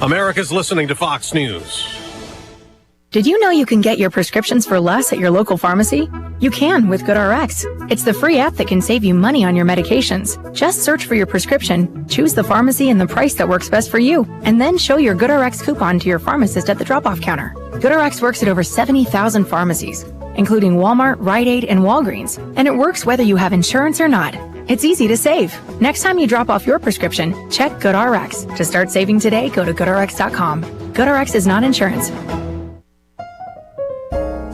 America's listening to Fox News. Did you know you can get your prescriptions for less at your local pharmacy? You can with GoodRx. It's the free app that can save you money on your medications. Just search for your prescription, choose the pharmacy and the price that works best for you, and then show your GoodRx coupon to your pharmacist at the drop-off counter. GoodRx works at over 70,000 pharmacies, including Walmart, Rite Aid, and Walgreens, and it works whether you have insurance or not. It's easy to save. Next time you drop off your prescription, check GoodRx. To start saving today, go to GoodRx.com. GoodRx is not insurance.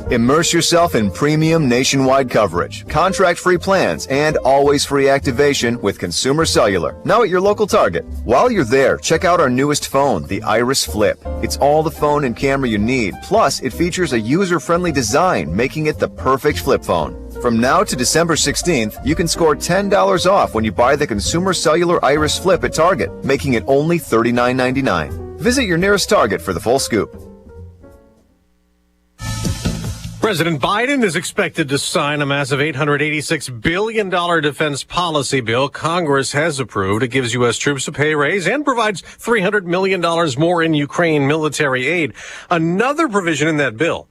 Immerse yourself in premium nationwide coverage, contract-free plans, and always-free activation with Consumer Cellular, now at your local Target. While you're there, check out our newest phone, the Iris Flip. It's all the phone and camera you need, plus it features a user-friendly design, making it the perfect flip phone. From now to December 16th, you can score $10 off when you buy the Consumer Cellular Iris Flip at Target, making it only $39.99. Visit your nearest Target for the full scoop. President Biden is expected to sign a massive $886 billion defense policy bill Congress has approved. It gives U.S. troops a pay raise and provides $300 million more in Ukraine military aid. Another provision in that bill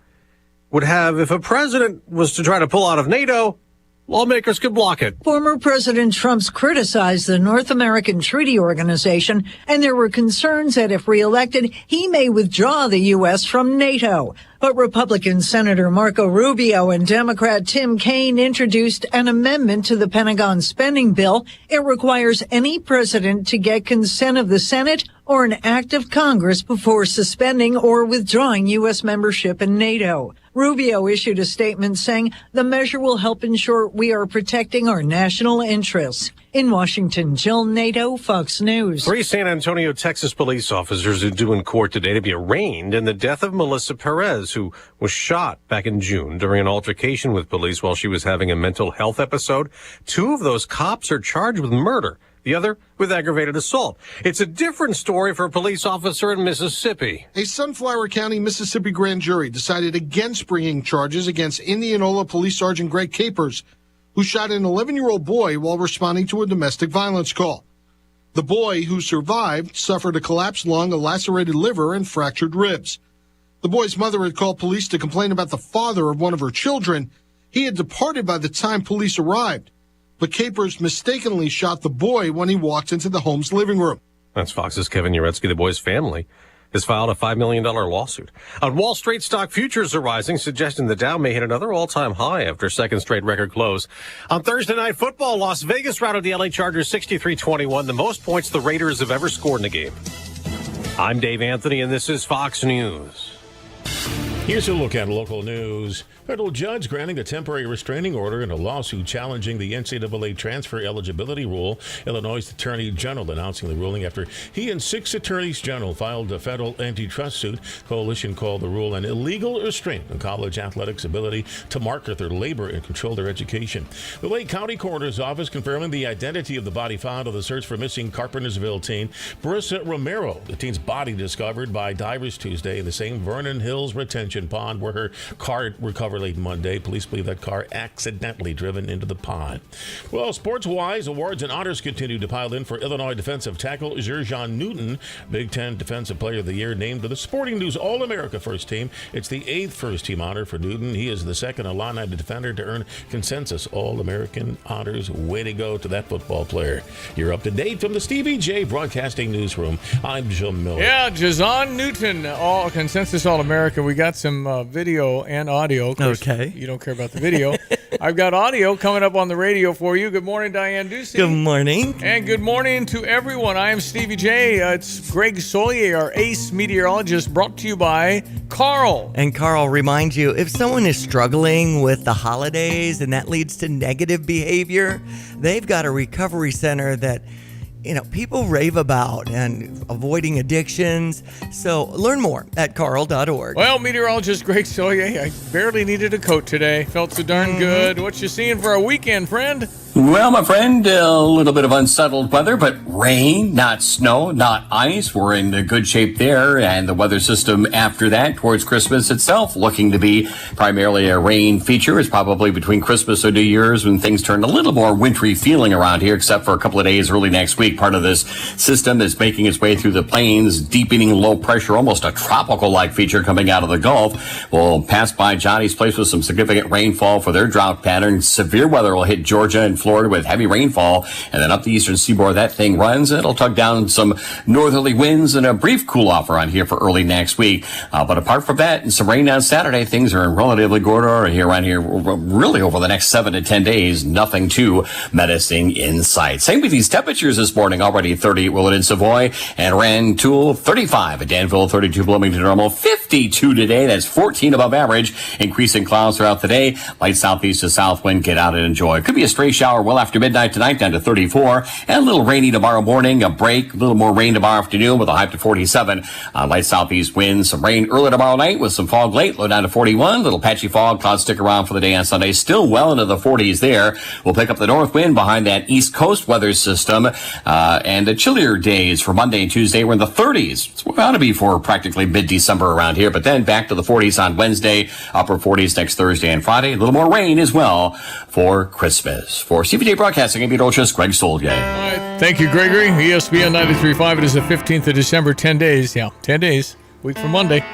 would have, if a president was to try to pull out of NATO, lawmakers could block it. Former President Trump's criticized the North American Treaty Organization, and there were concerns that if reelected, he may withdraw the U.S. from NATO. But Republican Senator Marco Rubio and Democrat Tim Kaine introduced an amendment to the Pentagon spending bill. It requires any president to get consent of the Senate or an act of Congress before suspending or withdrawing U.S. membership in NATO. Rubio issued a statement saying the measure will help ensure we are protecting our national interests. In Washington, Jill Nato, Fox News. 3 San Antonio, Texas police officers are due in court today to be arraigned in the death of Melissa Perez, who was shot back in June during an altercation with police while she was having a mental health episode. 2 of those cops are charged with murder, the other with aggravated assault. It's a different story for a police officer in Mississippi. A Sunflower County, Mississippi grand jury decided against bringing charges against Indianola Police Sergeant Greg Capers, who shot an 11-year-old boy while responding to a domestic violence call. The boy, who survived, suffered a collapsed lung, a lacerated liver, and fractured ribs. The boy's mother had called police to complain about the father of one of her children. He had departed by the time police arrived, but Capers mistakenly shot the boy when he walked into the home's living room. That's Fox's Kevin Uretsky. The boy's family has filed a $5 million lawsuit. On Wall Street, stock futures are rising, suggesting the Dow may hit another all-time high after a second straight record close. On Thursday Night Football, Las Vegas routed the LA Chargers 63-21, the most points the Raiders have ever scored in a game. I'm Dave Anthony, and this is Fox News. Here's a look at local news. Federal judge granting a temporary restraining order in a lawsuit challenging the NCAA transfer eligibility rule. Illinois Attorney General announcing the ruling after he and 6 attorneys general filed a federal antitrust suit. Coalition called the rule an illegal restraint on college athletics' ability to market their labor and control their education. The Lake County Coroner's Office confirming the identity of the body found on the search for missing Carpentersville teen Marissa Romero. The teen's body discovered by divers Tuesday in the same Vernon Hills retention pond where her car recovered late Monday. Police believe that car accidentally driven into the pond. Well, sports-wise, awards and honors continue to pile in for Illinois defensive tackle Zerjan Newton. Big Ten Defensive Player of the Year named to the Sporting News All-America First Team. It's the 8th First Team honor for Newton. He is the second Illini defender to earn consensus All-American honors. Way to go to that football player. You're up to date from the Stevie Jay Broadcasting Newsroom. I'm Jim Miller. Yeah, Zerjan Newton, all consensus All-American. We got some video and audio. Okay. You don't care about the video. I've got audio coming up on the radio for you. Good morning, Diane Ducey. Good morning. And good morning to everyone. I am Stevie Jay. It's Greg Solier, our ace meteorologist, brought to you by Carl. And Carl reminds you, if someone is struggling with the holidays and that leads to negative behavior, they've got a recovery center that people rave about and avoiding addictions. So learn more at carl.org. Well, meteorologist Greg Solier, I barely needed a coat today. Felt so darn good. What you seeing for our weekend, friend? Well, my friend, a little bit of unsettled weather, but rain, not snow, not ice. We're in good shape there. And the weather system after that, towards Christmas itself, looking to be primarily a rain feature. It's probably between Christmas and New Year's when things turn a little more wintry feeling around here, except for a couple of days early next week. Part of this system is making its way through the plains, deepening low pressure, almost a tropical-like feature coming out of the Gulf. Will pass by Johnny's place with some significant rainfall for their drought pattern. Severe weather will hit Georgia and Florida with heavy rainfall, and then up the eastern seaboard that thing runs. It'll tug down some northerly winds and a brief cool off around here for early next week. But apart from that and some rain on Saturday, things are in relatively good order here around here. Really over the next 7 to 10 days, nothing too menacing in sight. Same with these temperatures this morning. Already 38 Willard and Savoy and Rantoul 35 at Danville, 32 Bloomington Normal, 52 today. That's 14 above average. Increasing clouds throughout the day. Light southeast to south wind. Get out and enjoy. Could be a stray shower well after midnight tonight, down to 34, and a little rainy tomorrow morning, a break, a little more rain tomorrow afternoon with a high to 47. Light southeast winds, some rain early tomorrow night with some fog late, low down to 41. Little patchy fog, clouds stick around for the day on Sunday, still well into the 40s there. We'll pick up the north wind behind that east coast weather system, and the chillier days for Monday and Tuesday were in the 30s. It's what it ought to be for practically mid-December around here, but then back to the 40s on Wednesday, upper 40s next Thursday and Friday. A little more rain as well for Christmas. For Stevie Jay Broadcasting, I'm Beatles, Greg Stolge. All right. Thank you, Gregory. ESPN 93.5. It is the 15th of December, 10 days. Yeah, 10 days. Week from Monday.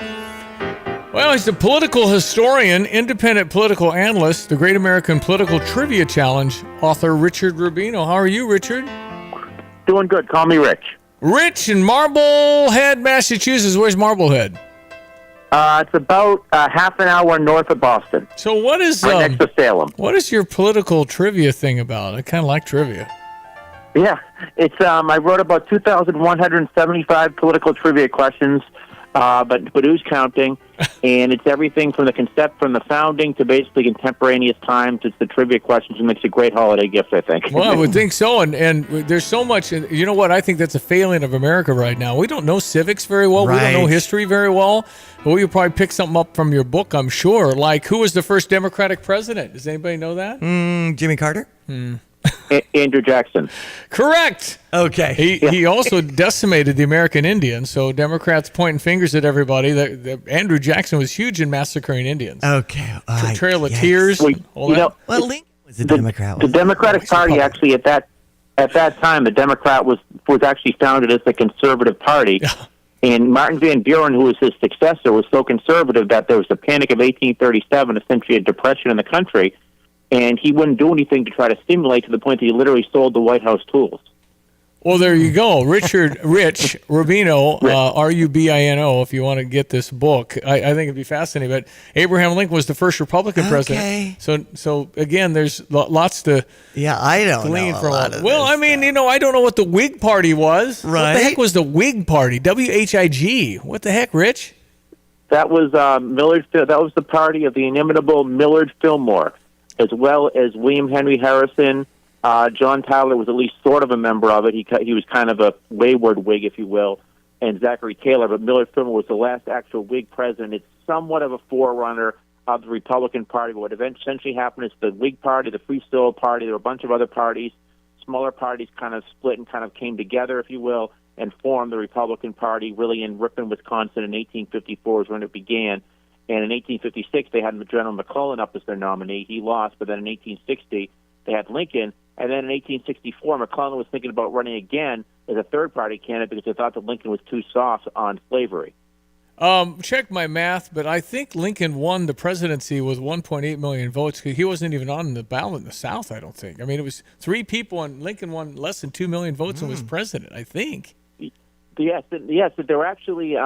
Well, he's a political historian, independent political analyst, the Great American Political Trivia Challenge author, Richard Rubino. How are you, Richard? Doing good. Call me Rich. Rich in Marblehead, Massachusetts. Where's Marblehead? It's about half an hour north of Boston. So what is... Right next to Salem. What is your political trivia thing about? I kind of like trivia. Yeah. It's I wrote about 2,175 political trivia questions, but who's counting? And it's everything from the founding to basically contemporaneous times. It's the trivia questions, and makes a great holiday gift, I think. Well, I would think so. And there's so much. You know what? I think that's a failing of America right now. We don't know civics very well. Right. We don't know history very well. But you'll probably pick something up from your book, I'm sure. Like, who was the first Democratic president? Does anybody know that? Jimmy Carter? Andrew Jackson. Correct. Okay. He also decimated the American Indians. So Democrats pointing fingers at everybody. Andrew Jackson was huge in massacring Indians. Okay. Trail of Tears. Well, Lincoln was a Democrat. The Democratic Party actually at that time, the Democrat was actually founded as the conservative party. And Martin Van Buren, who was his successor, was so conservative that there was the Panic of 1837, essentially a depression in the country, and he wouldn't do anything to try to stimulate, to the point that he literally sold the White House tools. Well, there you go. Rich Rubino, Rubino, if you want to get this book. I think it'd be fascinating. But Abraham Lincoln was the first Republican president. So again, there's lots to I don't glean know from. a lot of Well, this I mean, I don't know what the Whig Party was. Right. What the heck was the Whig Party? WHIG. What the heck, Rich? That was Millard. That was the party of the inimitable Millard Fillmore, as well as William Henry Harrison. John Tyler was at least sort of a member of it. He was kind of a wayward Whig, if you will, and Zachary Taylor. But Millard Fillmore was the last actual Whig president. It's somewhat of a forerunner of the Republican Party. But what essentially happened is the Whig Party, the Free Soil Party, there were a bunch of other parties, smaller parties kind of split and kind of came together, if you will, and formed the Republican Party, really in Ripon, Wisconsin in 1854 is when it began. And in 1856, they had General McClellan up as their nominee. He lost, but then in 1860, they had Lincoln. And then in 1864, McClellan was thinking about running again as a third-party candidate because they thought that Lincoln was too soft on slavery. Check my math, but I think Lincoln won the presidency with 1.8 million votes. He wasn't even on the ballot in the South, I don't think. I mean, it was 3 people, and Lincoln won less than 2 million votes and was president, I think. Yes. There were actually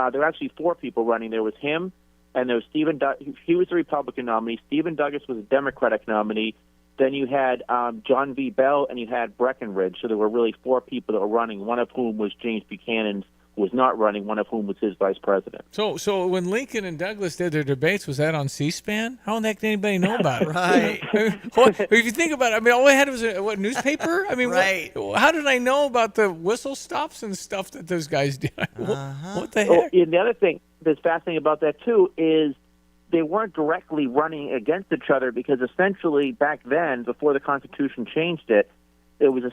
4 people running. There was him, and there was Stephen. He was the Republican nominee. Stephen Douglas was a Democratic nominee. Then you had John V. Bell, and you had Breckinridge. So there were really 4 people that were running, one of whom was James Buchanan, who was not running, one of whom was his vice president. So when Lincoln and Douglas did their debates, was that on C-SPAN? How in the heck did anybody know about it? Right. If you think about it, I mean, all I had was a newspaper? I mean, right. How did I know about the whistle stops and stuff that those guys did? What the heck? Oh, and the other thing that's fascinating about that, too, is they weren't directly running against each other because essentially back then, before the Constitution changed it, you would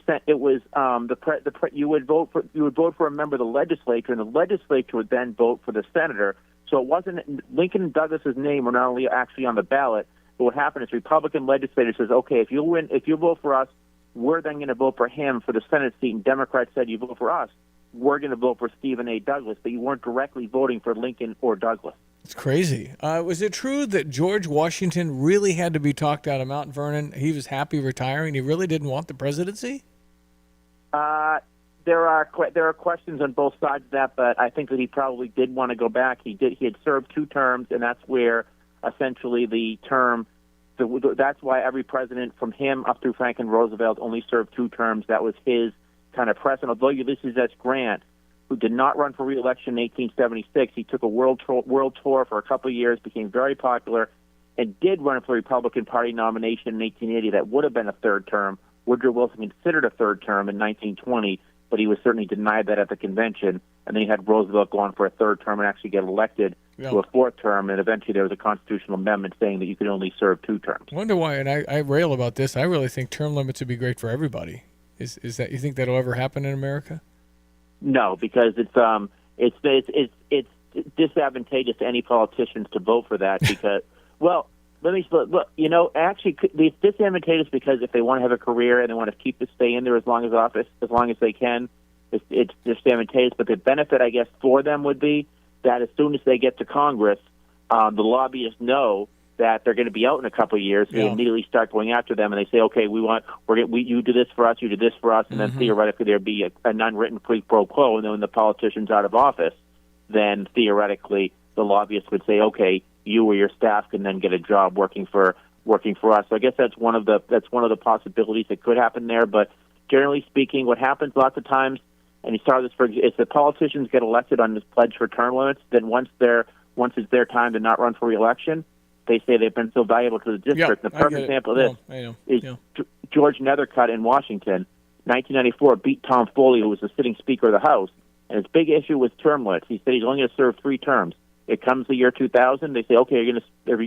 vote for a member of the legislature, and the legislature would then vote for the senator. So it wasn't Lincoln and Douglas's name were not only actually on the ballot, but what happened is Republican legislature says, okay, if you vote for us, we're then going to vote for him for the Senate seat. And Democrats said, you vote for us, we're going to vote for Stephen A. Douglas, but you weren't directly voting for Lincoln or Douglas. It's crazy. Was it true that George Washington really had to be talked out of Mount Vernon? He was happy retiring. He really didn't want the presidency? There are questions on both sides of that, but I think that he probably did want to go back. He had served 2 terms, and that's where essentially that's why every president from him up through Franklin Roosevelt only served 2 terms. That was his kind of precedent. Although Ulysses S. Grant, who did not run for re-election in 1876, he took a world tour for a couple of years, became very popular, and did run for the Republican Party nomination in 1880. That would have been a 3rd term. Woodrow Wilson considered a 3rd term in 1920, but he was certainly denied that at the convention. And then you had Roosevelt go on for a 3rd term and actually get elected to a 4th term, and eventually there was a constitutional amendment saying that you could only serve 2 terms. I wonder why, and I rail about this. I really think term limits would be great for everybody. Is that, you think that'll ever happen in America? No, because it's disadvantageous to any politicians to vote for that because, well, actually, it's disadvantageous because if they want to have a career and they want to stay in there as long as they can, it's disadvantageous. But the benefit, I guess, for them would be that as soon as they get to Congress, the lobbyists know that they're going to be out in a couple of years. So they immediately start going after them, and they say, "Okay, you do this for us, you do this for us," and then theoretically there'd be an unwritten quid pro quo. And then when the politician's out of office, then theoretically the lobbyists would say, "Okay, you or your staff can then get a job working for us." So I guess that's one of the possibilities that could happen there. But generally speaking, what happens lots of times, and you saw this is the politicians get elected on this pledge for term limits. Then once it's their time to not run for re-election, they say they've been so valuable to the district. The perfect example of this is George Nethercutt in Washington, 1994, beat Tom Foley, who was the sitting Speaker of the House, and his big issue was term limits. He said he's only going to serve 3 terms. It comes the year 2000. They say, okay, you said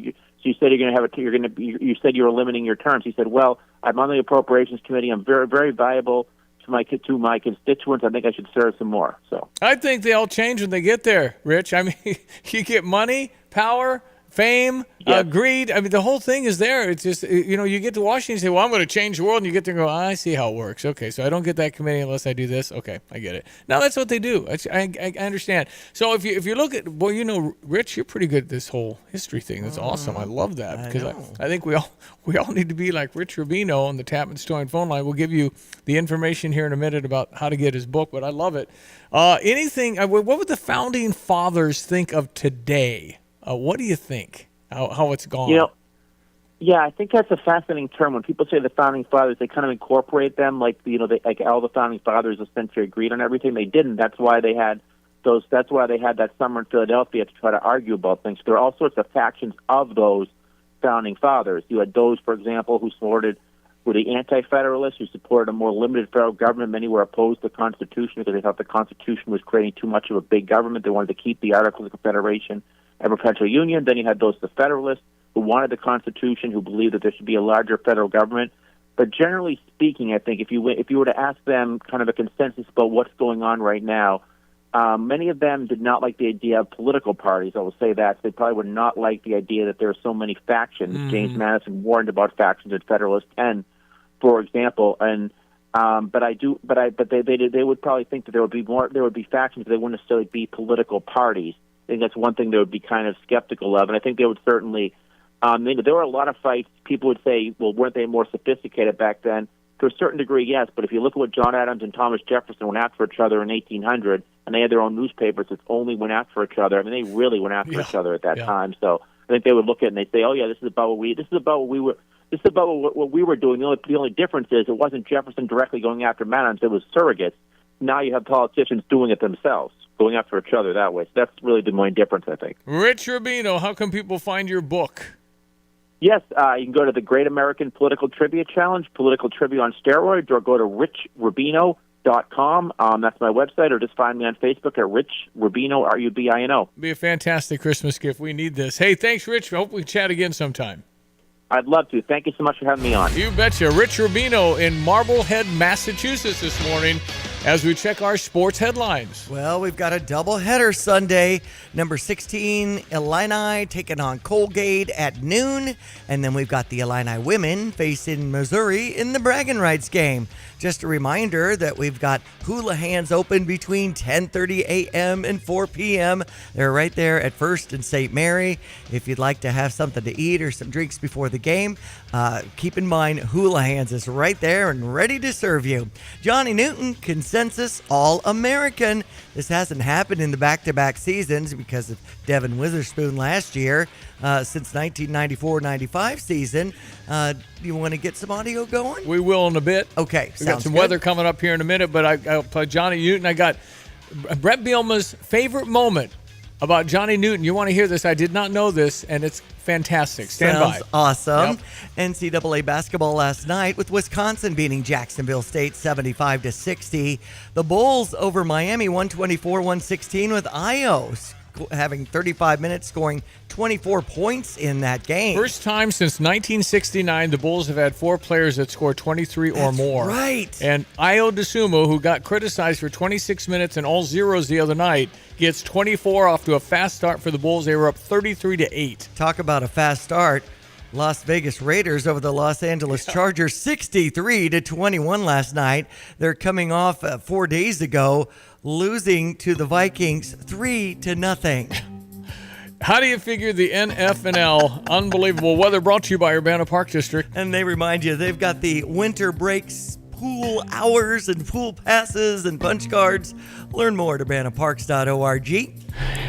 you said you were limiting your terms. He said, well, I'm on the Appropriations Committee. I'm very, very valuable to my constituents. I think I should serve some more. So I think they all change when they get there, Rich. I mean, you get money, power, fame, greed. I mean, the whole thing is there. It's just, you get to Washington and say, well, I'm going to change the world. And you get there and go, I see how it works. Okay, so I don't get that committee unless I do this. Okay, I get it. Now, that's what they do. I understand. So if you look at, Rich, you're pretty good at this whole history thing. That's awesome. I love that because I think we all need to be like Rich Rubino on the Tapman Stone phone line. We'll give you the information here in a minute about how to get his book, but I love it. What would the founding fathers think of today? What do you think? How it's gone? I think that's a fascinating term. When people say the founding fathers, they kind of incorporate them like all the founding fathers essentially agreed on everything. They didn't. That's why they had that summer in Philadelphia to try to argue about things. There are all sorts of factions of those founding fathers. You had those, for example, who were the anti-federalists, who supported a more limited federal government. Many were opposed to the Constitution because they thought the Constitution was creating too much of a big government. They wanted to keep the Articles of Confederation and perpetual union. Then you had those, the Federalists, who wanted the Constitution, who believed that there should be a larger federal government. But generally speaking, I think if you were to ask them kind of a consensus about what's going on right now, many of them did not like the idea of political parties. I will say that. They probably would not like the idea that there are so many factions. Mm-hmm. James Madison warned about factions in Federalist 10, for example. And they would probably think that there would be factions, but they wouldn't necessarily be political parties. I think that's one thing they would be kind of skeptical of, and I think they would certainly. There were a lot of fights. People would say, "Well, weren't they more sophisticated back then?" To a certain degree, yes. But if you look at what John Adams and Thomas Jefferson went after each other in 1800, and they had their own newspapers that only went after each other. I mean, they really went after each other at that time. So I think they would look at it and they say, "Oh yeah, this is about what we were doing." The only difference is it wasn't Jefferson directly going after Adams; it was surrogates. Now you have politicians doing it themselves, going after each other that way. So that's really the main difference, I think. Rich Rubino, how can people find your book? Yes, you can go to the Great American Political Trivia Challenge, Political Trivia on Steroids, or go to richrubino.com. richrubino.com. That's my website, or just find me on Facebook at Rich Rubino, Rubino. Be a fantastic Christmas gift. We need this. Hey, thanks, Rich. I hope we chat again sometime. I'd love to. Thank you so much for having me on. You betcha. Rich Rubino in Marblehead, Massachusetts this morning as we check our sports headlines. Well, we've got a doubleheader Sunday. Number 16, Illini taking on Colgate at noon. And then we've got the Illini women facing Missouri in the bragging rights game. Just a reminder that we've got Hula Hands open between 10:30 a.m. and 4 p.m. They're right there at First and St. Mary. If you'd like to have something to eat or some drinks before the game, keep in mind Hula Hands is right there and ready to serve you. Johnny Newton, consensus All-American. This hasn't happened in the back-to-back seasons because of Devin Witherspoon last year. Since 1994-95 season. You want to get some audio going? We will in a bit. Okay, we got some weather coming up here in a minute, but I'll play Johnny Newton. I got Brett Bielema's favorite moment about Johnny Newton. You want to hear this? I did not know this, and it's fantastic. Stand Sounds by. Awesome. Yep. NCAA basketball last night with Wisconsin beating Jacksonville State 75-60. The Bulls over Miami 124-116 with Io having 35 minutes, scoring 24 points in that game. First time since 1969, the Bulls have had 4 players that score 23 or more. Right. And Io DeSumo, who got criticized for 26 minutes and all zeros the other night, gets 24 off to a fast start for the Bulls. They were up 33-8. Talk about a fast start. Las Vegas Raiders over the Los Angeles Chargers 63-21 last night. They're coming off 4 days ago, losing to the Vikings 3-0. How do you figure the NFNL unbelievable weather brought to you by Urbana Park District? And they remind you they've got the winter breaks, pool hours, and pool passes and punch cards. Learn more at urbanaparks.org.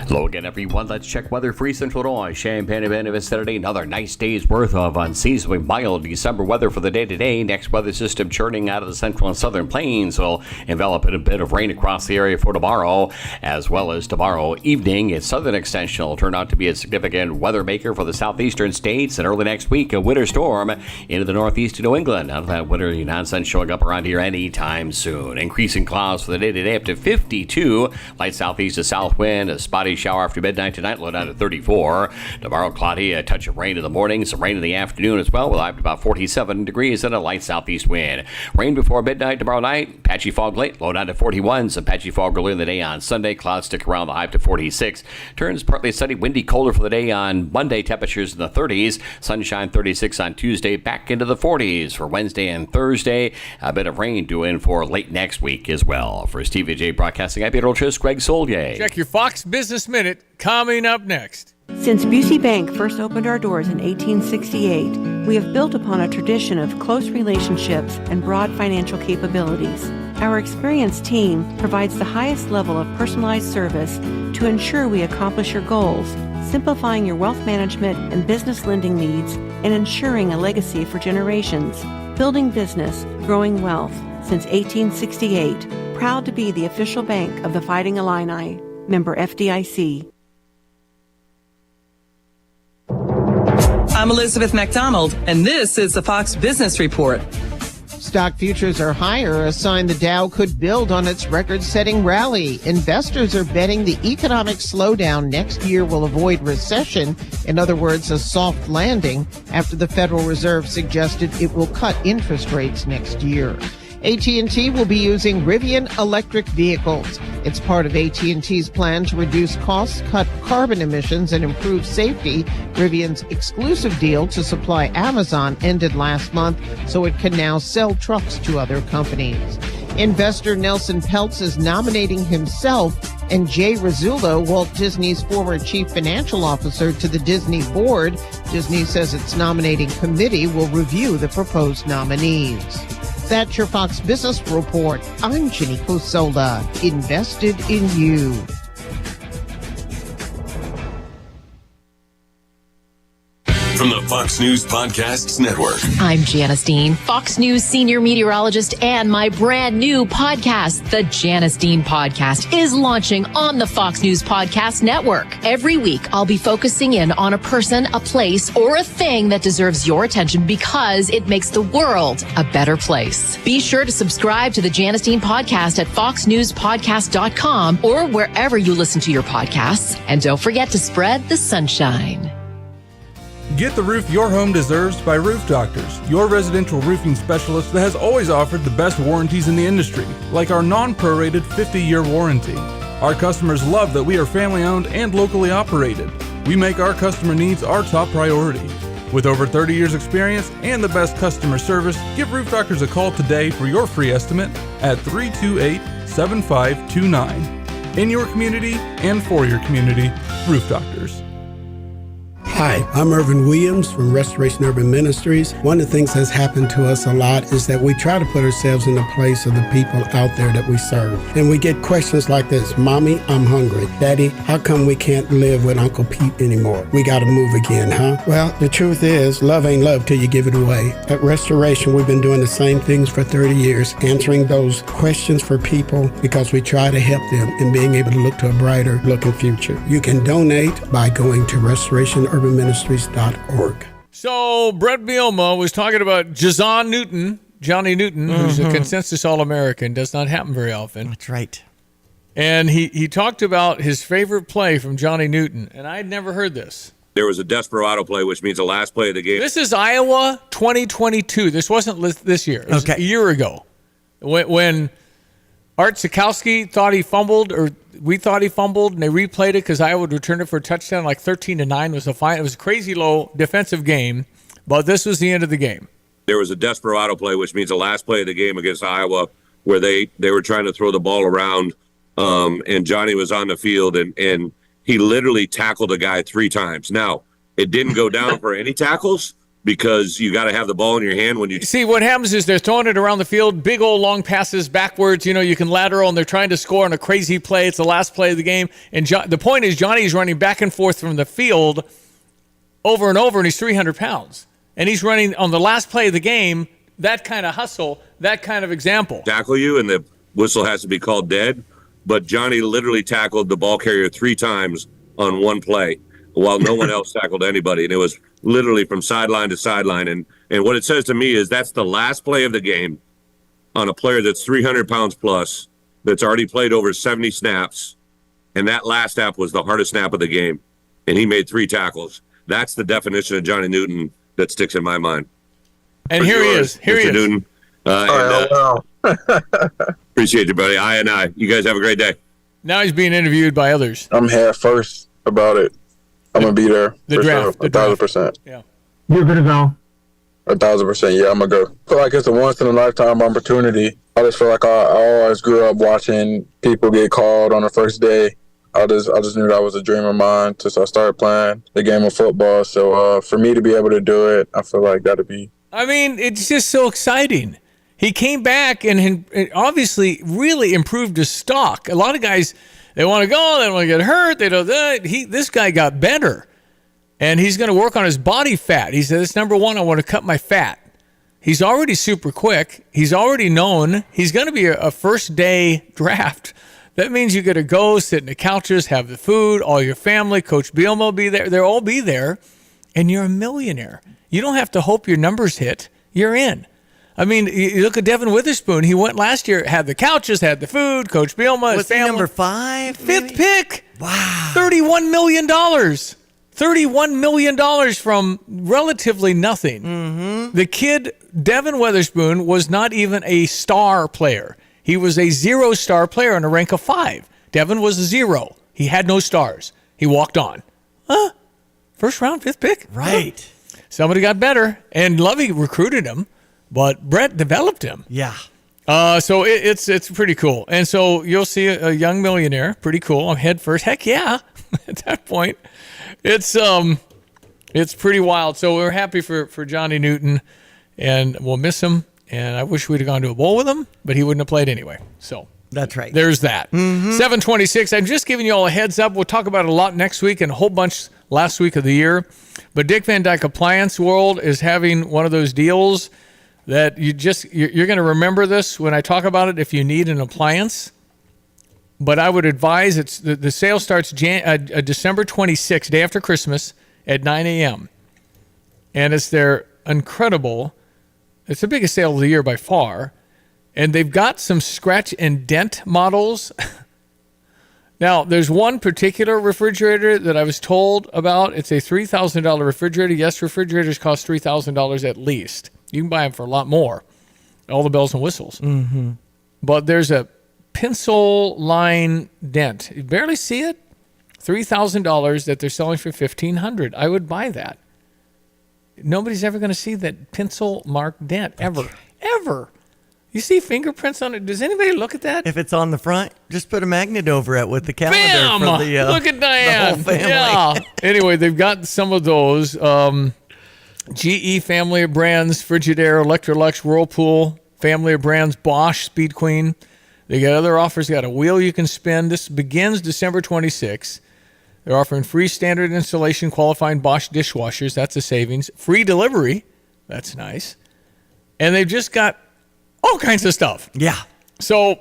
Hello again, everyone. Let's check weather for Central Illinois. Champaign-Urbana Saturday, another nice day's worth of unseasonably mild December weather for the day today. Next weather system churning out of the central and southern plains will envelop in a bit of rain across the area for tomorrow, as well as tomorrow evening. Its southern extension will turn out to be a significant weather maker for the southeastern states, and early next week, a winter storm into the northeast of New England. None of that winter nonsense showing up around here anytime soon. Increasing clouds for the day today up to 52. Light southeast to south wind, a spotty shower after midnight tonight, low down to 34. Tomorrow, cloudy, a touch of rain in the morning, some rain in the afternoon as well. We'll have about 47 degrees and a light southeast wind. Rain before midnight tomorrow night, patchy fog late, low down to 41. Some patchy fog early in the day on Sunday. Clouds stick around the high up to 46. Turns partly sunny, windy, colder for the day on Monday. Temperatures in the 30s. Sunshine 36 on Tuesday, back into the 40s for Wednesday and Thursday. A bit of rain due in for late next week as well. For Stevie Jay Broadcasting, I'm Peter Olchis, Greg Solye. Check your Fox Business Minute coming up next. Since Busey Bank first opened our doors in 1868, we have built upon a tradition of close relationships and broad financial capabilities. Our experienced team provides the highest level of personalized service to ensure we accomplish your goals, simplifying your wealth management and business lending needs and ensuring a legacy for generations. Building business, growing wealth. Since 1868, proud to be the official bank of the Fighting Illini. Member FDIC. I'm Elizabeth McDonald, and this is the Fox Business Report. Stock futures are higher, a sign the Dow could build on its record-setting rally. Investors are betting the economic slowdown next year will avoid recession, in other words, a soft landing, after the Federal Reserve suggested it will cut interest rates next year. AT&T will be using Rivian electric vehicles. It's part of AT&T's plan to reduce costs, cut carbon emissions, and improve safety. Rivian's exclusive deal to supply Amazon ended last month, so it can now sell trucks to other companies. Investor Nelson Peltz is nominating himself and Jay Rizzullo, Walt Disney's former chief financial officer, to the Disney board. Disney says its nominating committee will review the proposed nominees. That's your Fox Business Report. I'm Ginny Cosola, invested in you. from the Fox News Podcasts Network. I'm Janice Dean, Fox News senior meteorologist, and my brand new podcast, the Janice Dean Podcast, is launching on the Fox News Podcast Network. Every week, I'll be focusing in on a person, a place, or a thing that deserves your attention because it makes the world a better place. Be sure to subscribe to the Janice Dean Podcast at foxnewspodcast.com or wherever you listen to your podcasts. And don't forget to spread the sunshine. Get the roof your home deserves by Roof Doctors, your residential roofing specialist that has always offered the best warranties in the industry, like our non-prorated 50-year warranty. Our customers love that we are family-owned and locally operated. We make our customer needs our top priority. With over 30 years experience and the best customer service, give Roof Doctors a call today for your free estimate at 328-7529. In your community and for your community, Roof Doctors. Hi, I'm Irvin Williams from Restoration Urban Ministries. One of the things that's happened to us a lot is that we try to put ourselves in the place of the people out there that we serve. And we get questions like this: Mommy, I'm hungry. Daddy, how come we can't live with Uncle Pete anymore? We got to move again, huh? Well, the truth is, love ain't love till you give it away. At Restoration, we've been doing the same things for 30 years, answering those questions for people because we try to help them in being able to look to a brighter looking future. You can donate by going to restorationurbanministries.org. So Brett Bielema was talking about Johnny Newton, who's a consensus All-American. Does not happen very often. That's right. And he talked about his favorite play from Johnny Newton, and I had never heard this. There was a desperado play, which means the last play of the game. This is Iowa 2022. This wasn't this year. It was a year ago when Art Sikowski thought he fumbled, or we thought he fumbled, and they replayed it because Iowa would return it for a touchdown, like 13-9 was a fine. It was a crazy low defensive game, but this was the end of the game. There was a desperado play, which means the last play of the game against Iowa, where they were trying to throw the ball around, and Johnny was on the field, and he literally tackled a guy 3 times. Now, it didn't go down for any tackles, because you got to have the ball in your hand when you see. What happens is they're throwing it around the field, big old long passes backwards. You can lateral, and they're trying to score on a crazy play. It's the last play of the game, and the point is Johnny's running back and forth from the field over and over, and he's 300 pounds, and he's running on the last play of the game. That kind of hustle, that kind of example. Tackle you, and the whistle has to be called dead. But Johnny literally tackled the ball carrier 3 times on one play, while no one else tackled anybody. And it was literally from sideline to sideline. And what it says to me is that's the last play of the game on a player that's 300 pounds plus, that's already played over 70 snaps. And that last snap was the hardest snap of the game. And he made 3 tackles. That's the definition of Johnny Newton that sticks in my mind. And here he is. Here he is. Newton. Appreciate you, buddy. You guys have a great day. Now he's being interviewed by others. I'm half first about it. I'm going to be there. The draft. Sure. 1,000%. Yeah. You're going to go. 1,000%. Yeah, I'm going to go. I feel like it's a once-in-a-lifetime opportunity. I just feel like I always grew up watching people get called on the first day. I just knew that was a dream of mine since I started playing the game of football. So for me to be able to do it, I feel like that'd be. I mean, it's just so exciting. He came back and obviously really improved his stock. A lot of guys, they want to go, they don't want to get hurt. They don't. This guy got better, and he's going to work on his body fat. He said, "It's number one. I want to cut my fat." He's already super quick. He's already known. He's going to be a first-day draft. That means you got to go, sit in the couches, have the food, all your family, Coach Bielema will be there. They'll all be there, and you're a millionaire. You don't have to hope your numbers hit. You're in. I mean, you look at Devin Witherspoon. He went last year, had the couches, had the food, Coach Bielema, his family. Number 5? 5th pick. Wow. $31 million. $31 million from relatively nothing. Mm-hmm. The kid, Devin Witherspoon, was not even a star player. He was a 0-star player on a rank of 5. Devin was a 0. He had no stars. He walked on. First round, 5th pick? Right. Somebody got better, and Lovey recruited him. But Brett developed him. Yeah. So it's pretty cool. And so you'll see a young millionaire. Pretty cool. I'm head first. Heck yeah. At that point, it's pretty wild. So we're happy for Johnny Newton, and we'll miss him. And I wish we'd have gone to a bowl with him, but he wouldn't have played anyway. So That's right. There's that. 726. I'm just giving you all a heads up. We'll talk about it a lot next week and a whole bunch last week of the year. But Dick Van Dyke Appliance World is having one of those deals that you're going to remember this when I talk about it if you need an appliance. But I would advise the sale starts December 26th, day after Christmas at 9 a.m. And it's their incredible, it's the biggest sale of the year by far. And they've got some scratch and dent models. Now, there's one particular refrigerator that I was told about. It's a $3,000 refrigerator. Yes, refrigerators cost $3,000 at least. You can buy them for a lot more. All the bells and whistles. Mm-hmm. But there's a pencil line dent. You barely see it. $3,000 that they're selling for $1,500. I would buy that. Nobody's ever going to see that pencil mark dent ever. Ever. You see fingerprints on it. Does anybody look at that? If it's on the front, just put a magnet over it with the calendar. Bam! For the, look at Diane. The whole family. Yeah. Anyway, they've got some of those. GE family of brands, Frigidaire, Electrolux, Whirlpool, family of brands, Bosch, Speed Queen. They got other offers. They got a wheel you can spin. This begins December 26th. They're offering free standard installation qualifying Bosch dishwashers. That's a savings. Free delivery. That's nice. And they've just got all kinds of stuff. Yeah. So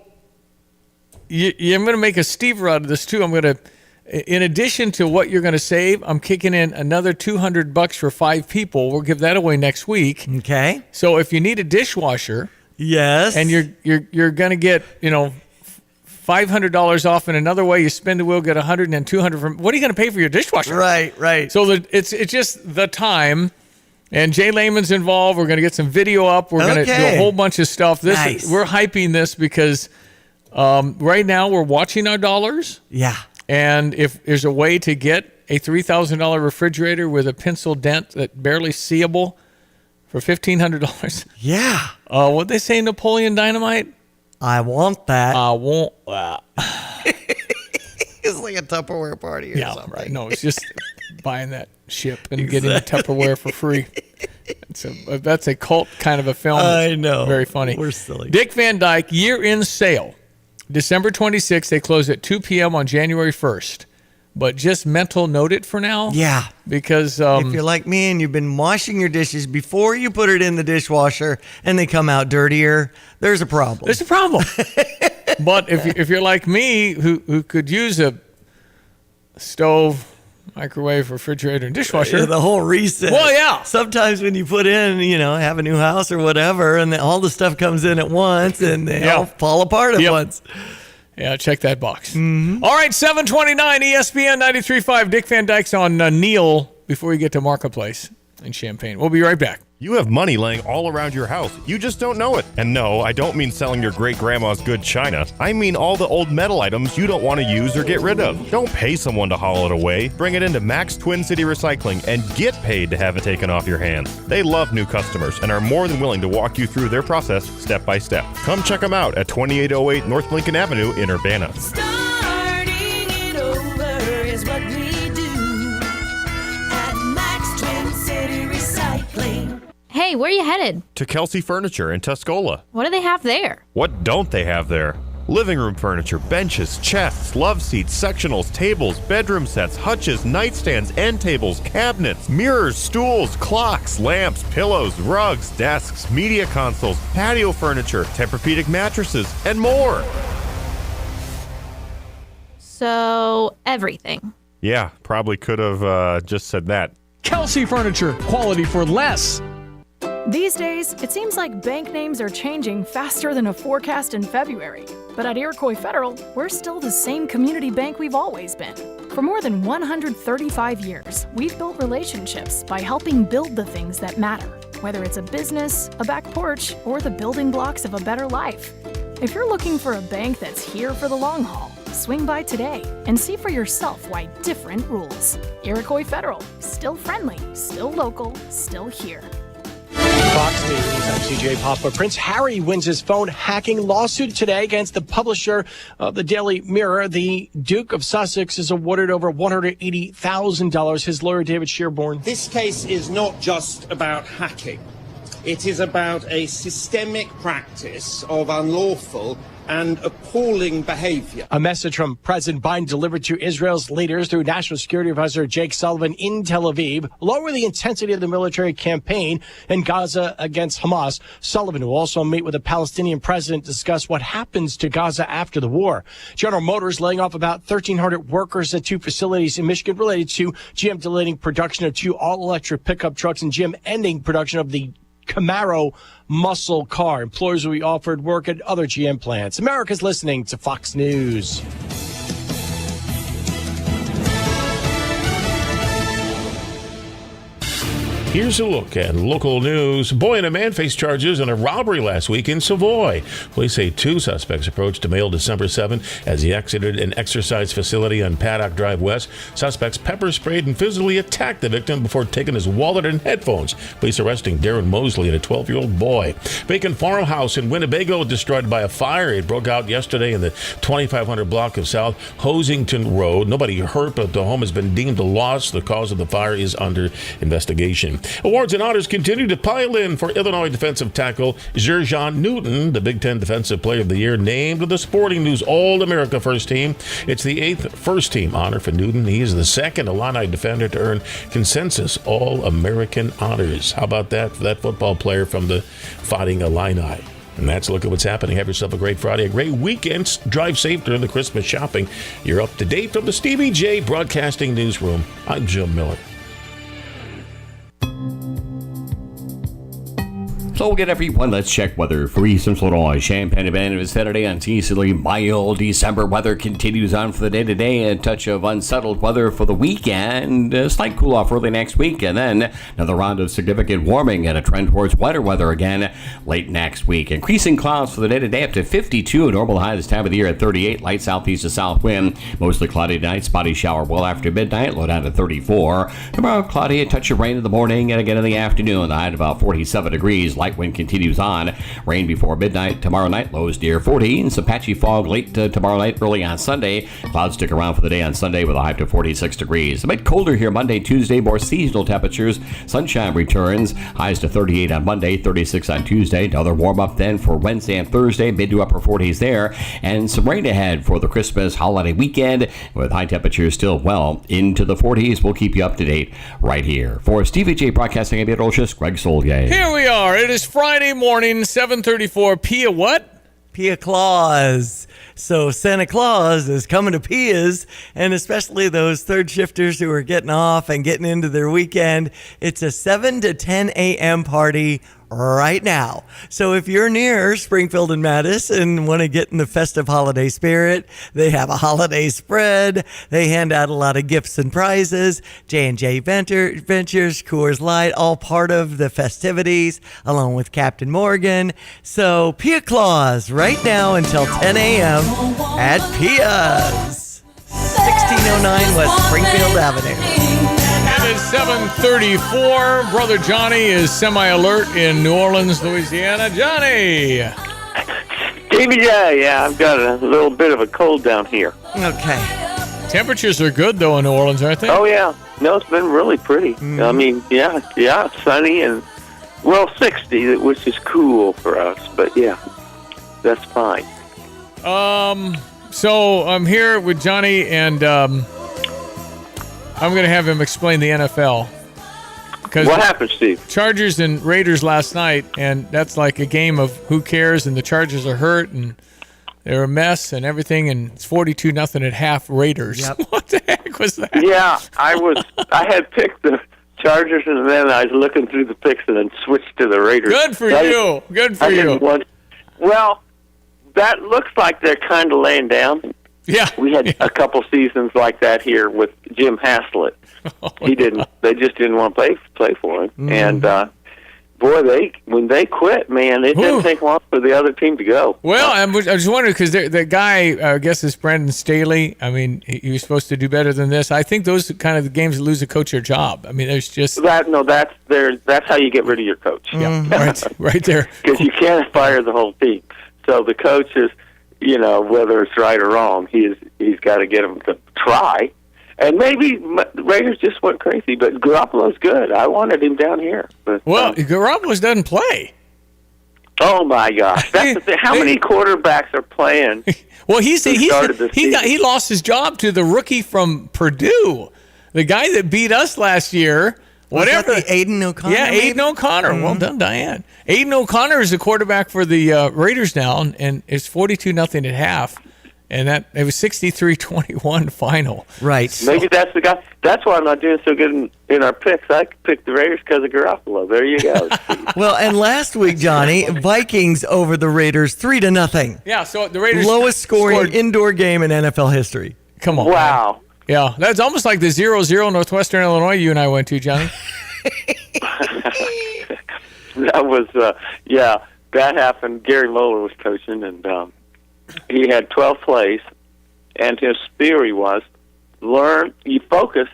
I'm going to make a Stever out of this too. I'm going to, in addition to what you're going to save, I'm kicking in another $200 for 5 people. We'll give that away next week. Okay. So if you need a dishwasher, yes, and you're going to get $500 off in another way, you spin the wheel, get $100 and then $200 from. What are you going to pay for your dishwasher? Right. So it's just the time. And Jay Lehman's involved. We're going to get some video up. We're going to do a whole bunch of stuff. Nice. We're hyping this because right now we're watching our dollars. Yeah. And if there's a way to get a $3,000 refrigerator with a pencil dent that barely seeable for $1,500. Yeah. What'd they say, Napoleon Dynamite? I want that. I want that. It's like a Tupperware party or something. Right. No, it's just buying that ship and getting the Tupperware for free. That's a cult kind of a film. I know. Very funny. We're silly. Dick Van Dyke year-end sale. December 26th. They close at 2 p.m. on January 1st. But just mental note it for now. Yeah. Because if you're like me and you've been washing your dishes before you put it in the dishwasher and they come out dirtier, there's a problem. There's a problem. But if you're like me who could use a stove, microwave, refrigerator, and dishwasher. The whole reset. Well, yeah. Sometimes when you put in, have a new house or whatever, and then all the stuff comes in at once and they all fall apart at once. Yeah, check that box. Mm-hmm. All right, 729 ESPN 93.5. Dick Van Dyke's on Neil before you get to Marketplace in Champaign. We'll be right back. You have money laying all around your house. You just don't know it. And no, I don't mean selling your great-grandma's good china. I mean all the old metal items you don't want to use or get rid of. Don't pay someone to haul it away. Bring it into Max Twin City Recycling and get paid to have it taken off your hands. They love new customers and are more than willing to walk you through their process step by step. Come check them out at 2808 North Lincoln Avenue in Urbana. Starting it over is what we do at Max Twin City Recycling. Hey, where are you headed? To Kelsey Furniture in Tuscola. What do they have there? What don't they have there? Living room furniture, benches, chests, love seats, sectionals, tables, bedroom sets, hutches, nightstands, end tables, cabinets, mirrors, stools, clocks, lamps, pillows, rugs, desks, media consoles, patio furniture, Tempur-Pedic mattresses, and more. So, everything. Yeah, probably could have just said that. Kelsey Furniture, quality for less. These days, it seems like bank names are changing faster than a forecast in February. But at Iroquois Federal, we're still the same community bank we've always been. For more than 135 years, we've built relationships by helping build the things that matter, whether it's a business, a back porch, or the building blocks of a better life. If you're looking for a bank that's here for the long haul, swing by today and see for yourself why different rules. Iroquois Federal, still friendly, still local, still here. Fox News, I'm CJ Papa. Prince Harry wins his phone hacking lawsuit today against the publisher of the Daily Mirror. The Duke of Sussex is awarded over $180,000. His lawyer, David Shearborn. This case is not just about hacking. It is about a systemic practice of unlawful and appalling behavior. A message from President Biden delivered to Israel's leaders through National Security Advisor Jake Sullivan in Tel Aviv, lower the intensity of the military campaign in Gaza against Hamas. Sullivan will also meet with the Palestinian president to discuss what happens to Gaza after the war. General Motors laying off about 1,300 workers at 2 facilities in Michigan related to GM delaying production of 2 all-electric pickup trucks and GM ending production of the Camaro muscle car. Employers will be offered work at other GM plants. America's listening to Fox News. Here's a look at local news. Boy and a man faced charges in a robbery last week in Savoy. Police say 2 suspects approached a male December 7 as he exited an exercise facility on Paddock Drive West. Suspects pepper sprayed and physically attacked the victim before taking his wallet and headphones. Police arresting Darren Mosley and a 12-year-old boy. Vacant farmhouse in Winnebago destroyed by a fire. It broke out yesterday in the 2500 block of South Hosington Road. Nobody hurt, but the home has been deemed a loss. The cause of the fire is under investigation. Awards and honors continue to pile in for Illinois defensive tackle Jerjon Newton, the Big Ten Defensive Player of the Year, named to the Sporting News All-America First Team. It's the 8th First Team honor for Newton. He is the second Illini defender to earn consensus All-American honors. How about that for that football player from the Fighting Illini? And that's a look at what's happening. Have yourself a great Friday, a great weekend. Drive safe during the Christmas shopping. You're up to date from the Stevie Jay Broadcasting Newsroom. I'm Jim Miller. So we'll get everyone. Let's check weather for East Central Illinois. Champaign Abandon is Saturday. Unseasonably mild December weather continues on for the day-to-day. A touch of unsettled weather for the weekend. A slight cool-off early next week. And then another round of significant warming and a trend towards wetter weather again late next week. Increasing clouds for the day-to-day up to 52. Normal high this time of the year at 38. Light southeast to south wind. Mostly cloudy tonight. Spotty shower well after midnight. Low down to 34. Tomorrow cloudy. A touch of rain in the morning and again in the afternoon. The high at about 47 degrees. Light wind continues on. Rain before midnight tomorrow night. Lows near 40. And some patchy fog late tomorrow night, early on Sunday. Clouds stick around for the day on Sunday with a high to 46 degrees. A bit colder here Monday, Tuesday. More seasonal temperatures. Sunshine returns. Highs to 38 on Monday, 36 on Tuesday. Another warm up then for Wednesday and Thursday. Mid to upper 40s there. And some rain ahead for the Christmas holiday weekend with high temperatures still well into the 40s. We'll keep you up to date right here. For Stevie Jay Broadcasting, I'm Greg Solgay. Here we are. It is Friday morning, 7:34. Pia what? Pia Claus. So Santa Claus is coming to Pia's, and especially those third shifters who are getting off and getting into their weekend. It's a 7 to 10 a.m. party right now. So if you're near Springfield and Madison and want to get in the festive holiday spirit, they have a holiday spread. They hand out a lot of gifts and prizes. J&J Ventures, Coors Light, all part of the festivities, along with Captain Morgan. So Pia Claus right now until 10 a.m. at Pia's. 1609 West Springfield Avenue. It is 7:34. Brother Johnny is semi-alert in New Orleans, Louisiana. Johnny! Stevie Jay, yeah, I've got a little bit of a cold down here. Okay. Temperatures are good, though, in New Orleans, aren't they? Oh, yeah. No, it's been really pretty. I mean, yeah, sunny and, 60, which is cool for us. But, yeah, that's fine. So I'm here with Johnny, and I'm going to have him explain the NFL. What happened, Steve? Chargers and Raiders last night, and that's like a game of who cares, and the Chargers are hurt, and they're a mess and everything, and it's 42-0 at half Raiders. Yep. What the heck was that? Yeah, I had picked the Chargers, and then I was looking through the picks and then switched to the Raiders. Good for you. Good for you. Well, that looks like they're kind of laying down. Yeah. We had a couple seasons like that here with Jim Haslett. They just didn't want to play for him. And boy, when they quit, man, it didn't take long for the other team to go. Well, I was wondering because the guy, I guess, is Brandon Staley. I memean, he was supposed to do better than this. I think those are kind of the games that lose a coach their job. I mean, there's just that's how you get rid of your coach. Yeah, right there. Because you can't fire the whole team. So the coach is, whether it's right or wrong, he's got to get them to try. And maybe the Raiders just went crazy, but Garoppolo's good. I wanted him down here. But, Garoppolo doesn't play. Oh my gosh, that's the thing. How many quarterbacks are playing? Well, he lost his job to the rookie from Purdue, the guy that beat us last year. Whatever. Was that the Aiden O'Connor? Yeah, Aiden O'Connor. Mm-hmm. Well done, Diane. Aiden O'Connor is the quarterback for the Raiders now, and it's 42-0 at half, and it was 63-21 final. Right. Maybe that's the guy. That's why I'm not doing so good in our picks. I picked the Raiders because of Garoppolo. There you go. Well, and last week, Johnny, Vikings over the Raiders 3-0. Yeah, so the Raiders lowest scoring indoor game in NFL history. Come on. Wow. Man. Yeah, that's almost like the 0-0 Northwestern Illinois you and I went to, Johnny. That was, that happened. Gary Moeller was coaching, and he had 12 plays, and his theory was you focus,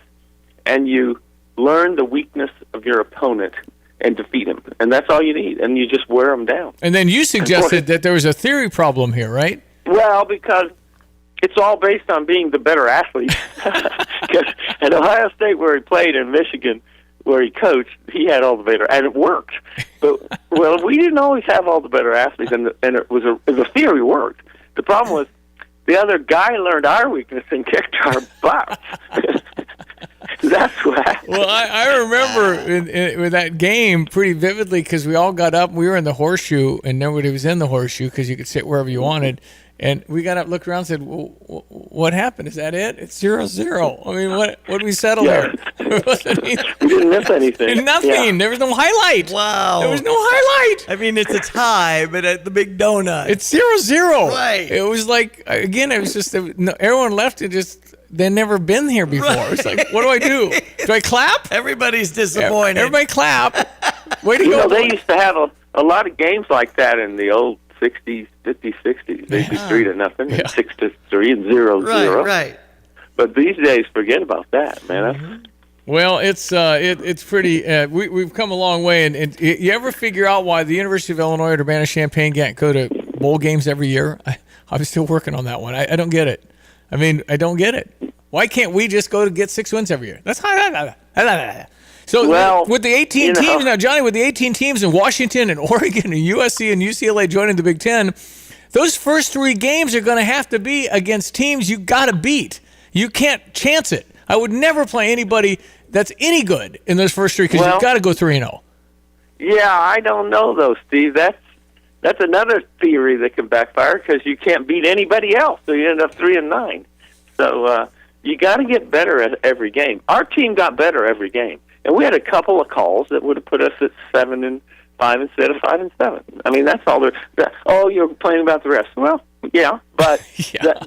and you learn the weakness of your opponent and defeat him. And that's all you need, and you just wear them down. And then you suggested that there was a theory problem here, right? Well, because it's all based on being the better athlete. At Ohio State, where he played, in Michigan, where he coached, he had all the better, and it worked. But we didn't always have all the better athletes, and the theory worked. The problem was the other guy learned our weakness and kicked our butts. That's what. Well, I remember with that game pretty vividly because we all got up. We were in the horseshoe, and nobody was in the horseshoe because you could sit wherever you wanted. And we got up, looked around, and said, "What happened? Is that it? It's 0-0. I mean, what did we settle there? We didn't miss anything. Nothing. Yeah. There was no highlight. Wow. There was no highlight. I mean, it's a tie, but at the Big Donut, it's 0-0. Right. It was like, again, it was just everyone left. It just they'd never been here before. Right. It's like, what do I do? Do I clap? Everybody's disappointed. Everybody clap. Way to go. You know, they used to have a lot of games like that in the old 60s, 50s, 60s. They'd be 3-0, and 6-3, and 0-0. Right. But these days, forget about that, man. Mm-hmm. Well, it's pretty. We've come a long way, and you ever figure out why the University of Illinois at Urbana-Champaign can't go to bowl games every year? I'm still working on that one. I don't get it. I mean, I don't get it. Why can't we just go to get 6 wins every year? That's so with the 18 teams now, Johnny, with the 18 teams in Washington and Oregon and USC and UCLA joining the Big Ten, those first 3 games are going to have to be against teams you got to beat. You can't chance it. I would never play anybody that's any good in those first 3 because you've got to go 3-0. Yeah, I don't know though, Steve. That's another theory that can backfire because you can't beat anybody else, so you end up 3-9. So you got to get better at every game. Our team got better every game. And we had a couple of calls that would have put us at 7-5 instead of 5-7. I mean, that's all there. You're complaining about the rest. Well, yeah, but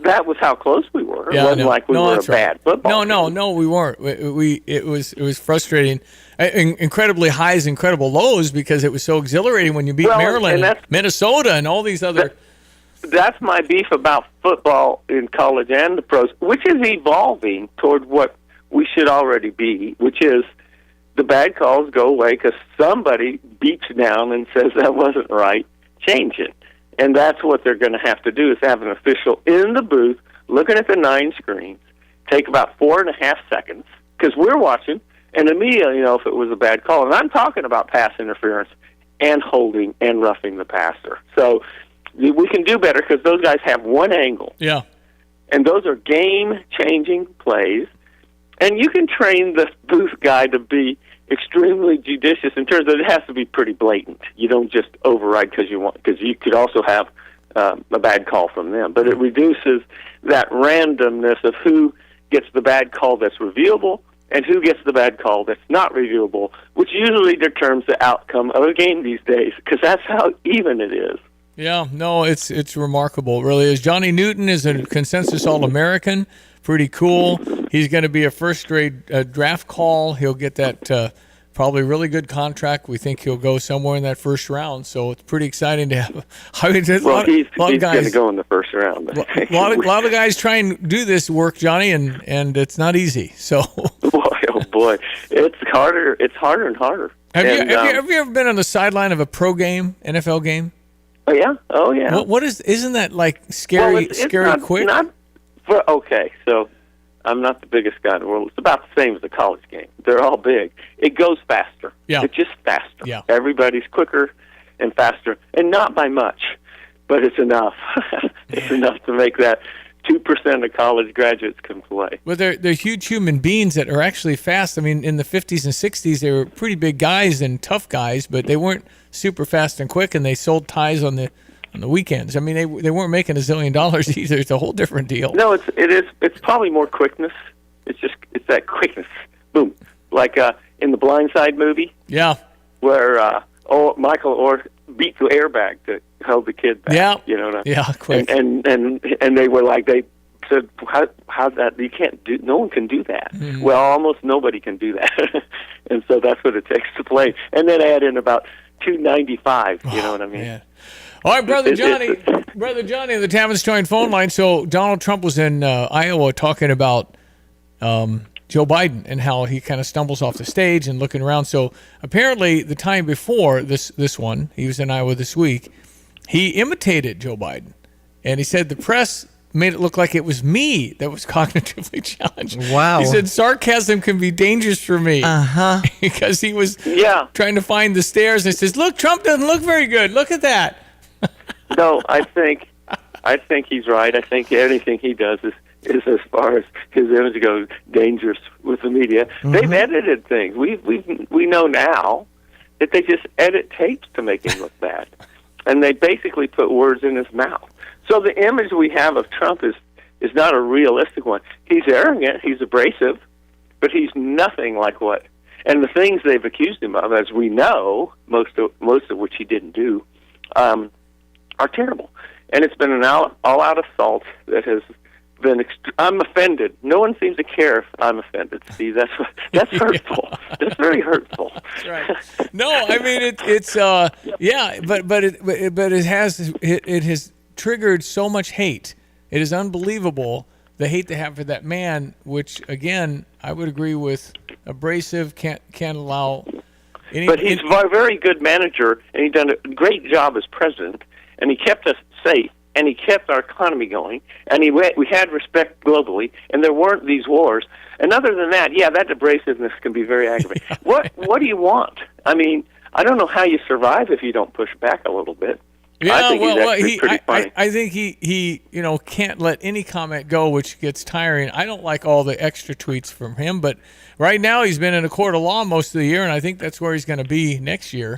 that was how close we were. It wasn't like we were a bad football team. No, we weren't. It was frustrating. Incredibly highs, incredible lows because it was so exhilarating when you beat Maryland, and Minnesota, and all these other. That's my beef about football in college and the pros, which is evolving toward what we should already be, which is the bad calls go away because somebody beats down and says that wasn't right. Change it. And that's what they're going to have to do is have an official in the booth looking at the 9 screens, take about 4.5 seconds, because we're watching, and immediately know if it was a bad call. And I'm talking about pass interference and holding and roughing the passer. So we can do better because those guys have one angle. Yeah. And those are game-changing plays. And you can train the booth guy to be extremely judicious in terms of it has to be pretty blatant. You don't just override because you could also have a bad call from them. But it reduces that randomness of who gets the bad call that's reviewable and who gets the bad call that's not reviewable, which usually determines the outcome of a game these days because that's how even it is. Yeah, no, it's remarkable. It really is. Johnny Newton is a consensus All-American. Pretty cool. He's going to be a first-grade draft call. He'll get that probably really good contract. We think he'll go somewhere in that first round. So it's pretty exciting to have. I mean, he's going to go in the first round. A lot of guys try and do this work, Johnny, and it's not easy. So, boy, it's harder. It's harder and harder. Have you ever been on the sideline of a pro game, NFL game? Oh yeah. Isn't that like scary? Scary quick. Okay, so I'm not the biggest guy in the world. It's about the same as a college game. They're all big. It goes faster. Yeah. It's just faster. Yeah. Everybody's quicker. and faster, and not by much, but it's enough. It's enough to make that 2% of college graduates can play. Well, they're huge human beings that are actually fast. I mean, in the 50s and 60s, they were pretty big guys and tough guys, but they weren't super fast and quick, and they sold ties on the weekends. I mean, they weren't making $1 zillion either. It's a whole different deal. No, it's probably more quickness. It's that quickness. Boom. Like in the Blind Side movie. Yeah. Where Michael Orr beat the airbag to hold the kid back. Yeah. You know. Yeah, quick. And they were like, they said, how that you can't do? No one can do that. Mm-hmm. Well, almost nobody can do that. And so that's what it takes to play. And then add in about 295. You know what I mean? Man. All right, Brother Johnny on the Tavistock phone line. So Donald Trump was in Iowa talking about Joe Biden and how he kind of stumbles off the stage and looking around. So apparently the time before this one, he was in Iowa this week, he imitated Joe Biden. And he said the press made it look like it was me that was cognitively challenged. Wow. He said sarcasm can be dangerous for me. Uh-huh. Because he was trying to find the stairs and he says, look, Trump doesn't look very good. Look at that. No, I think he's right. I think anything he does is as far as his image goes, dangerous with the media. Mm-hmm. They've edited things. We know now that they just edit tapes to make him look bad, and they basically put words in his mouth. So the image we have of Trump is not a realistic one. He's arrogant, he's abrasive, but he's nothing like what. And the things they've accused him of, as we know, most of which he didn't do, are terrible. And it's been an all-out assault that has been. I'm offended. No one seems to care if I'm offended. See, that's hurtful. That's very hurtful. That's right. No, I mean but it has triggered so much hate. It is unbelievable the hate they have for that man. Which again, I would agree with. Abrasive, can't allow. But he's a very good manager, and he's done a great job as president. And he kept us safe, and he kept our economy going, and we had respect globally, and there weren't these wars. And other than that, that abrasiveness can be very aggravating. What do you want? I mean, I don't know how you survive if you don't push back a little bit. Yeah, I think he's pretty funny. I think he can't let any comment go, which gets tiring. I don't like all the extra tweets from him, but right now he's been in a court of law most of the year, and I think that's where he's going to be next year.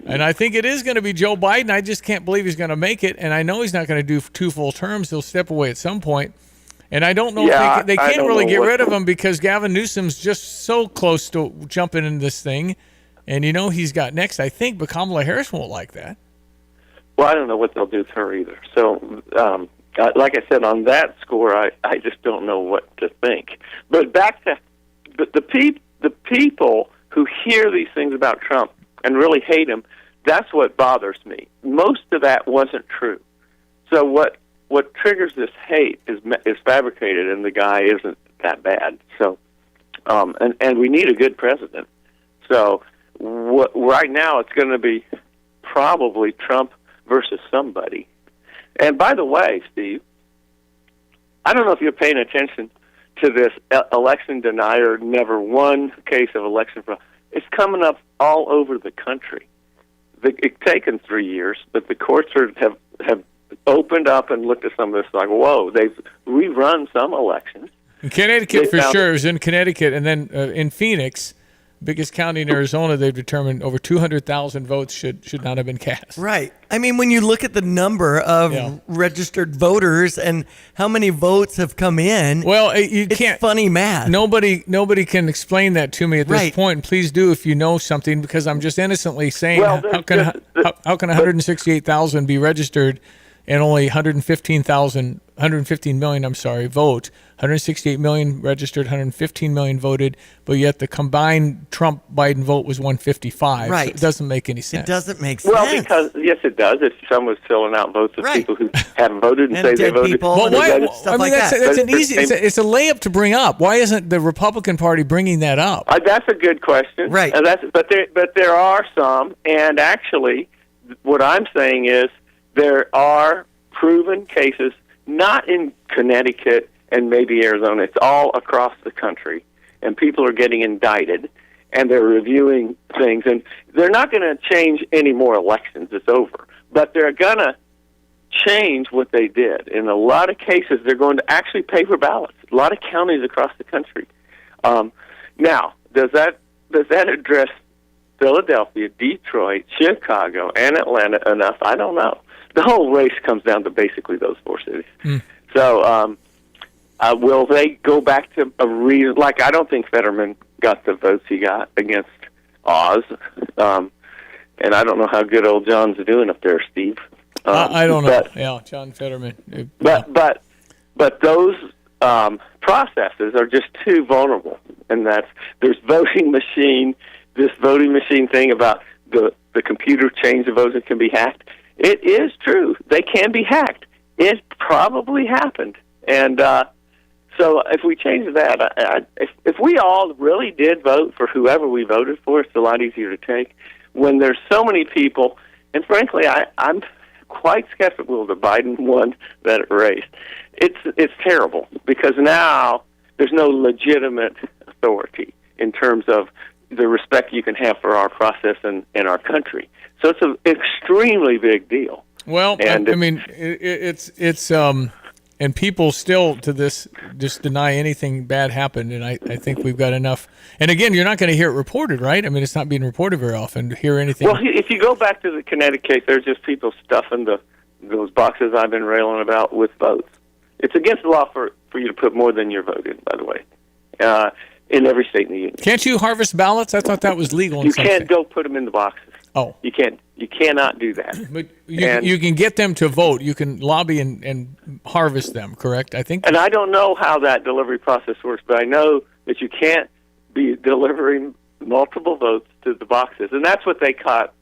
And I think it is going to be Joe Biden. I just can't believe he's going to make it, and I know he's not going to do 2 full terms. He'll step away at some point. And I don't know if they can't really get rid of him because Gavin Newsom's just so close to jumping in this thing. And he's got next, I think, but Kamala Harris won't like that. Well, I don't know what they'll do to her either. So, like I said, on that score, I just don't know what to think. But back to the people who hear these things about Trump and really hate him, that's what bothers me. Most of that wasn't true. So what triggers this hate is fabricated, and the guy isn't that bad. So, and we need a good president. So, right now it's going to be probably Trump versus somebody. And by the way, Steve, I don't know if you're paying attention to this election denier, never won case of election fraud. It's coming up all over the country. It's taken 3 years, but the courts have opened up and looked at some of this like, whoa, they've rerun some elections. In Connecticut, for sure. It was in Connecticut. And then in Phoenix, biggest county in Arizona, they've determined over 200,000 votes should not have been cast. Right. I mean, when you look at the number of registered voters and how many votes have come in, it's funny math. Nobody can explain that to me at this point. And please do if you know something, because I'm just innocently saying, how can 168,000 be registered and only 115 million vote? 168 million registered, 115 million voted, but yet the combined Trump-Biden vote was 155. Right. So it doesn't make any sense. It doesn't make sense. Well, because, yes, it does. If someone's filling out votes of people who haven't voted and say they voted. Well, that's an easy, it's a layup to bring up. Why isn't the Republican Party bringing that up? That's a good question. Right. But there are some, and actually, what I'm saying is there are proven cases, not in Connecticut and maybe Arizona. It's all across the country, and people are getting indicted. and they're reviewing things. And they're not going to change any more elections. It's over. But they're going to change what they did. In a lot of cases, they're going to actually paper ballots. A lot of counties across the country. Now, does that address Philadelphia, Detroit, Chicago, and Atlanta enough? I don't know. The whole race comes down to basically those 4 cities. So, will they go back to a reason? Like, I don't think Fetterman got the votes he got against Oz, and I don't know how good old John's doing up there, Steve. I don't know. Yeah, John Fetterman. But those processes are just too vulnerable, and there's this voting machine thing about the computer change the votes that can be hacked. It is true. They can be hacked. It probably happened. And so if we change that, if we all really did vote for whoever we voted for, it's a lot easier to take. When there's so many people, and frankly, I'm quite skeptical of the Biden won that race. It's terrible because now there's no legitimate authority in terms of the respect you can have for our process and our country. So it's an extremely big deal. Well, and I mean, it's and people still to this just deny anything bad happened, and I think we've got enough. And again, you're not going to hear it reported, right? I mean, it's not being reported very often to hear anything. Well, if you go back to the Connecticut case, there's just people stuffing those boxes I've been railing about with votes. It's against the law for you to put more than your vote in, by the way, in every state in the union. Can't you harvest ballots? I thought that was legal. You can't go put them in the boxes. Oh, you can't. You cannot do that. But you can get them to vote. You can lobby and harvest them. Correct? I think. And I don't know how that delivery process works, but I know that you can't be delivering multiple votes to the boxes, and that's what they caught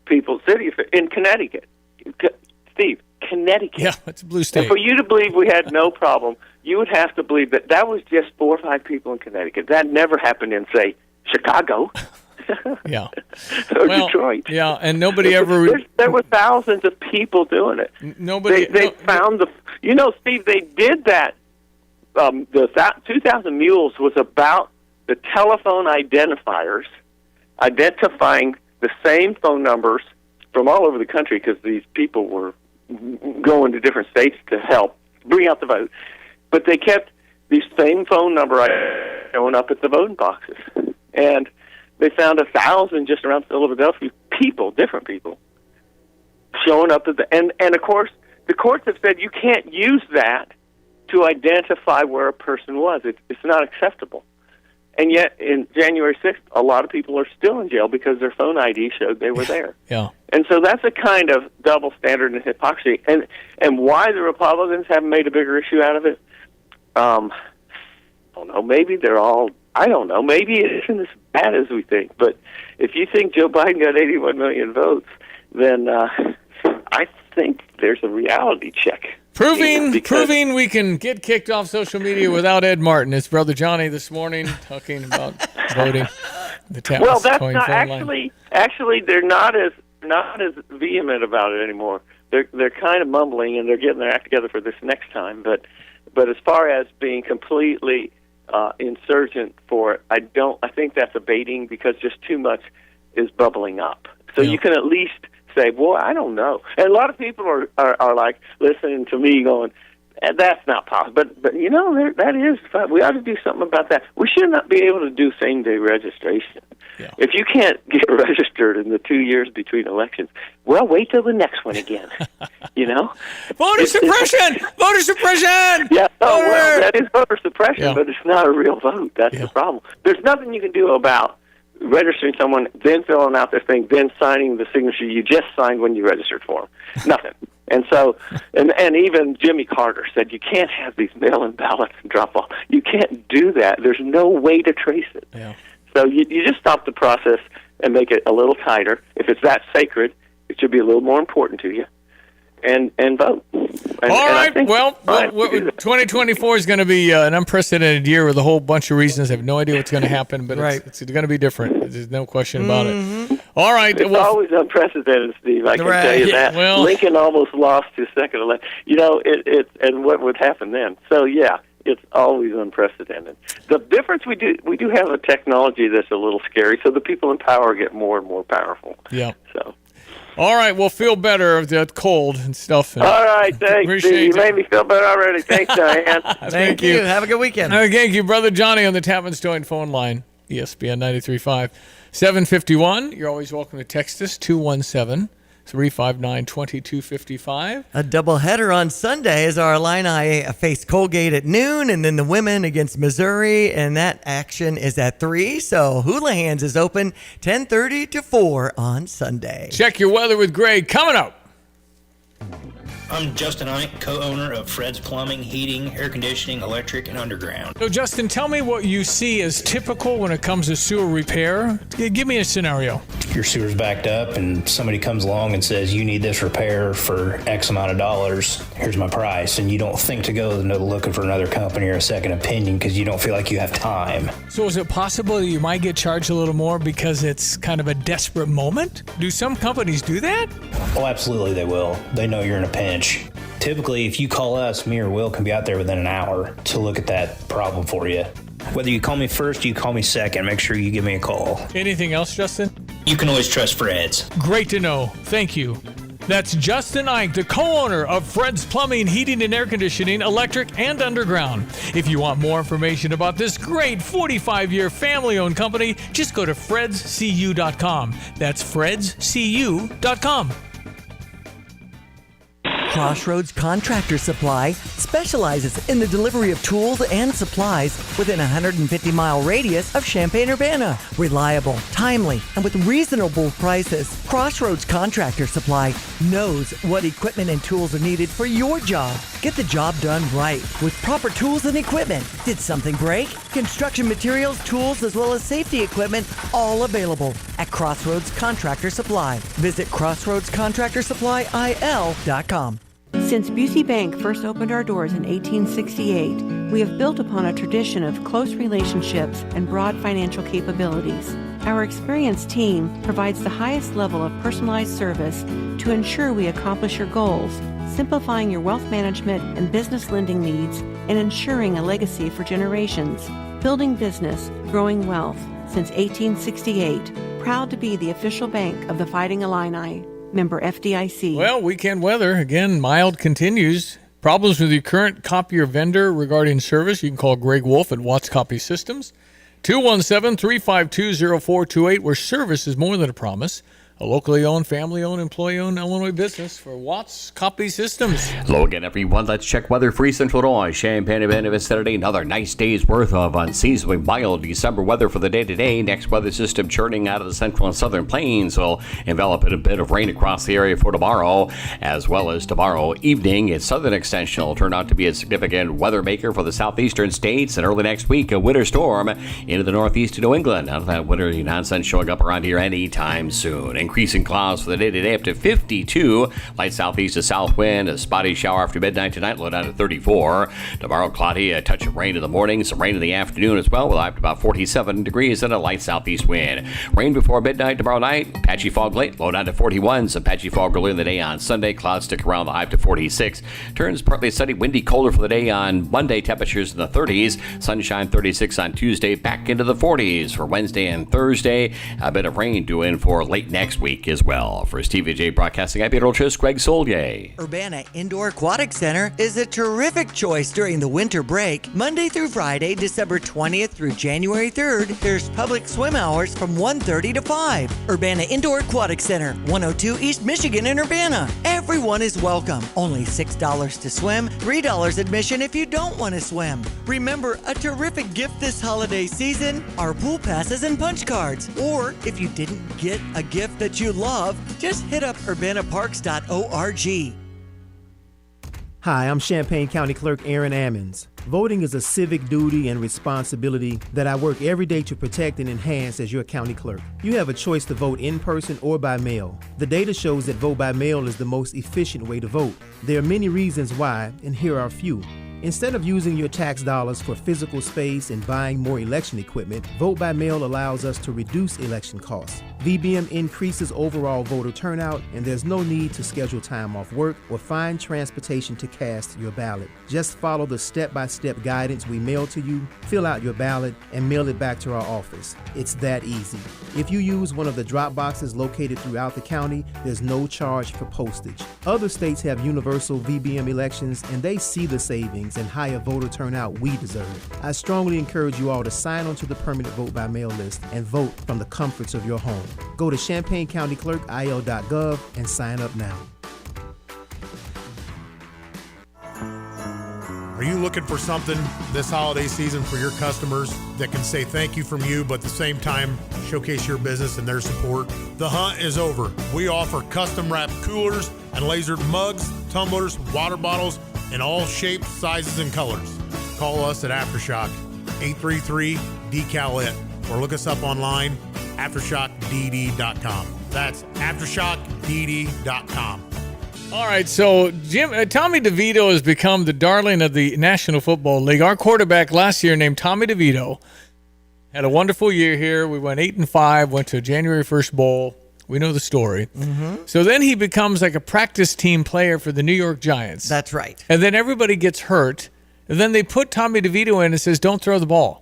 People's City in Connecticut. Steve, Connecticut. Yeah, it's a blue state. And for you to believe we had no problem, you would have to believe that was just 4 or 5 people in Connecticut. That never happened in, say, Chicago. Yeah. Or Detroit. Yeah, and nobody ever. There were thousands of people doing it. Nobody. They found Steve, they did that. The 2,000 Mules was about the telephone identifiers identifying the same phone numbers from all over the country because these people were going to different states to help bring out the vote. But they kept these same phone number showing up at the voting boxes. And they found 1,000 just around Philadelphia, different people, showing up at and of course, the courts have said you can't use that to identify where a person was. It's not acceptable. And yet, in January 6th, a lot of people are still in jail because their phone ID showed they were there. Yeah. And so that's a kind of double standard and hypocrisy. And why the Republicans haven't made a bigger issue out of it, I don't know. Maybe I don't know. Maybe it isn't as bad as we think. But if you think Joe Biden got 81 million votes, then I think there's a reality check. Proving we can get kicked off social media without Ed Martin. It's Brother Johnny this morning talking about voting. Well, that's not actually they're not as vehement about it anymore. They're kind of mumbling and they're getting their act together for this next time. But as far as being completely insurgent for it, I think that's abating because just too much is bubbling up. So you can at least say, boy, I don't know. And a lot of people are like listening to me going, that's not possible. But that is, we ought to do something about that. We should not be able to do same-day registration. Yeah. If you can't get registered in the 2 years between elections, well, wait till the next one again. Voter suppression! Voter suppression! Yeah, well, that is voter suppression, but it's not a real vote. That's the problem. There's nothing you can do about registering someone, then filling out their thing, then signing the signature you just signed when you registered for them. Nothing. And so, and even Jimmy Carter said you can't have these mail-in ballots and drop off. You can't do that. There's no way to trace it. Yeah. So you just stop the process and make it a little tighter. If it's that sacred, it should be a little more important to you. And vote. All right. Well, 2024 is going to be an unprecedented year with a whole bunch of reasons. I have no idea what's going to happen, but it's going to be different. There's no question about it. All right. It's always unprecedented, Steve. I can tell you that. Well, Lincoln almost lost his second election. And what would happen then? So, yeah, it's always unprecedented. The difference we do have a technology that's a little scary, so the people in power get more and more powerful. Yeah. So. All right, we'll feel better of that cold and stuff. All right, thanks, Steve. You made me feel better already. Thanks, Diane. Thank you. Have a good weekend. Thank you, Brother Johnny, on the Tapman's Joint phone line, ESPN 93.5. 751. You're always welcome to text us, 217-359-2255. A doubleheader on Sunday as our Illini face Colgate at noon, and then the women against Missouri, and that action is at 3. So Houlihan's is open 10:30 to 4 on Sunday. Check your weather with Greg coming up. I'm Justin Ike, co-owner of Fred's Plumbing, Heating, Air Conditioning, Electric, and Underground. So, Justin, tell me what you see as typical when it comes to sewer repair. Give me a scenario. Your sewer's backed up and somebody comes along and says, you need this repair for X amount of dollars. Here's my price. And you don't think to go looking for another company or a second opinion because you don't feel like you have time. So is it possible that you might get charged a little more because it's kind of a desperate moment? Do some companies do that? Oh, absolutely they will. They know you're in a pinch. Typically, if you call us, me or Will can be out there within an hour to look at that problem for you. Whether you call me first or you call me second, make sure you give me a call. Anything else, Justin? You can always trust Fred's. Great to know. Thank you. That's Justin Ike, the co-owner of Fred's Plumbing, Heating, and Air Conditioning, Electric, and Underground. If you want more information about this great 45-year family-owned company, just go to fredscu.com. That's fredscu.com. Crossroads Contractor Supply specializes in the delivery of tools and supplies within a 150-mile radius of Champaign-Urbana. Reliable, timely, and with reasonable prices, Crossroads Contractor Supply knows what equipment and tools are needed for your job. Get the job done right with proper tools and equipment. Did something break? Construction materials, tools, as well as safety equipment, all available at Crossroads Contractor Supply. Visit crossroadscontractorsupplyil.com. Since Busey Bank first opened our doors in 1868, we have built upon a tradition of close relationships and broad financial capabilities. Our experienced team provides the highest level of personalized service to ensure we accomplish your goals, simplifying your wealth management and business lending needs and ensuring a legacy for generations. Building business, growing wealth since 1868. Proud to be the official bank of the Fighting Illini. Member FDIC. Well, weekend weather, again, mild continues. Problems with your current copier vendor regarding service, you can call Greg Wolf at Watts Copy Systems. 217-352-0428, where service is more than a promise. A locally owned, family-owned, employee-owned Illinois business for Watts Copy Systems. Hello again, everyone. Let's check weather-free Central Illinois. Champaign-Urbana Saturday, another nice day's worth of unseasonably mild December weather for the day today. Next weather system churning out of the central and southern plains will envelop in a bit of rain across the area for tomorrow, as well as tomorrow evening. Its southern extension will turn out to be a significant weather maker for the southeastern states, and early next week, a winter storm into the northeast of New England. None of that winter nonsense showing up around here anytime soon. Increasing clouds for the day today up to 52. Light southeast to south wind. A spotty shower after midnight tonight, low down to 34. Tomorrow, cloudy, a touch of rain in the morning, some rain in the afternoon as well. We'll have about 47 degrees and a light southeast wind. Rain before midnight tomorrow night. Patchy fog late, low down to 41. Some patchy fog early in the day on Sunday. Clouds stick around the high to 46. Turns partly sunny, windy, colder for the day on Monday. Temperatures in the 30s. Sunshine 36 on Tuesday. Back into the 40s for Wednesday and Thursday. A bit of rain due in for late next week as well. For Stevie Jay Broadcasting, I'm Peter Olchis, Greg Soldier. Urbana Indoor Aquatic Center is a terrific choice during the winter break. Monday through Friday, December 20th through January 3rd, there's public swim hours from 1:30 to 5. Urbana Indoor Aquatic Center, 102 East Michigan in Urbana. Everyone is welcome. Only $6 to swim, $3 admission if you don't want to swim. Remember, a terrific gift this holiday season are pool passes and punch cards. Or if you didn't get a gift that you love, just hit up urbanaparks.org. Hi, I'm Champaign County Clerk Aaron Ammons. Voting is a civic duty and responsibility that I work every day to protect and enhance as your county clerk. You have a choice to vote in person or by mail. The data shows that vote by mail is the most efficient way to vote. There are many reasons why, and here are a few. Instead of using your tax dollars for physical space and buying more election equipment, vote by mail allows us to reduce election costs. VBM increases overall voter turnout, and there's no need to schedule time off work or find transportation to cast your ballot. Just follow the step-by-step guidance we mail to you, fill out your ballot, and mail it back to our office. It's that easy. If you use one of the drop boxes located throughout the county, there's no charge for postage. Other states have universal VBM elections, and they see the savings and higher voter turnout we deserve. I strongly encourage you all to sign onto the permanent vote by mail list and vote from the comforts of your home. Go to ChampaignCountyClerkIL.gov and sign up now. Are you looking for something this holiday season for your customers that can say thank you from you, but at the same time showcase your business and their support? The hunt is over. We offer custom wrapped coolers and lasered mugs, tumblers, water bottles in all shapes, sizes, and colors. Call us at Aftershock, 833-DECAL-IT, or look us up online, AftershockDD.com. That's AftershockDD.com. All right, so Tommy DeVito has become the darling of the National Football League. Our quarterback last year named Tommy DeVito had a wonderful year here. We went 8-5, went to a January 1st bowl. We know the story. Mm-hmm. So then he becomes like a practice team player for the New York Giants. That's right. And then everybody gets hurt. And then they put Tommy DeVito in and says, don't throw the ball.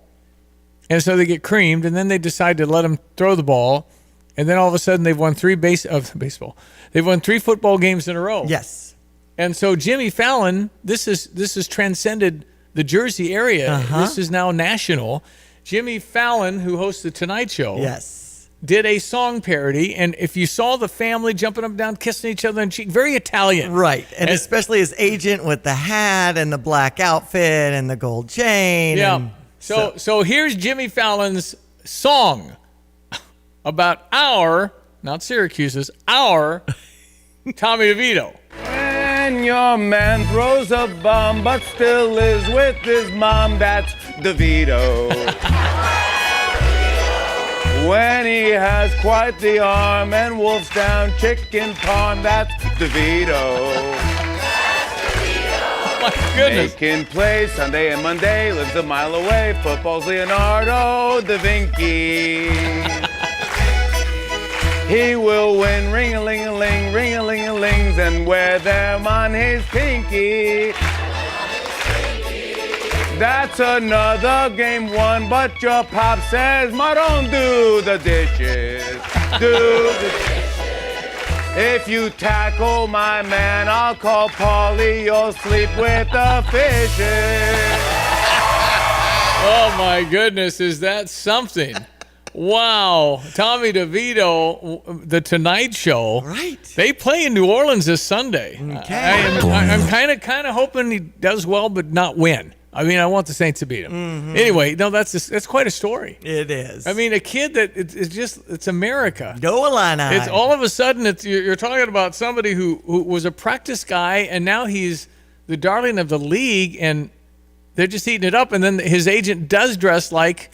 And so they get creamed, and then they decide to let him throw the ball. And then all of a sudden they've won three They've won 3 football games in a row. Yes. And so Jimmy Fallon, this has transcended the Jersey area. Uh-huh. This is now national. Jimmy Fallon, who hosts the Tonight Show, yes, did a song parody. And if you saw the family jumping up and down, kissing each other on the cheek, very Italian. Right. And especially his agent with the hat and the black outfit and the gold chain. Yeah. And So here's Jimmy Fallon's song about our, not Syracuse's, our Tommy DeVito. When your man throws a bomb but still lives with his mom, that's DeVito. When he has quite the arm and wolfs down chicken parm, that's DeVito. My goodness. Making plays Sunday and Monday, lives a mile away, football's Leonardo da Vinci. He will win ring-a-ling-a-ling, ring-a-ling-a-lings, and wear them on his pinky. That's another game won, but your pop says, "Ma, don't do the dishes, do the dishes. If you tackle my man, I'll call Paulie, you'll sleep with the fishes." Oh my goodness, is that something? Wow. Tommy DeVito, the Tonight Show. Right. They play in New Orleans this Sunday. Okay. I'm kind of hoping he does well, but not win. I mean, I want the Saints to beat him. Mm-hmm. Anyway, no, that's quite a story. It is. I mean, a kid that it's America. Go Illini. It's all of a sudden you're talking about somebody who was a practice guy, and now he's the darling of the league, and they're just eating it up. And then his agent does dress like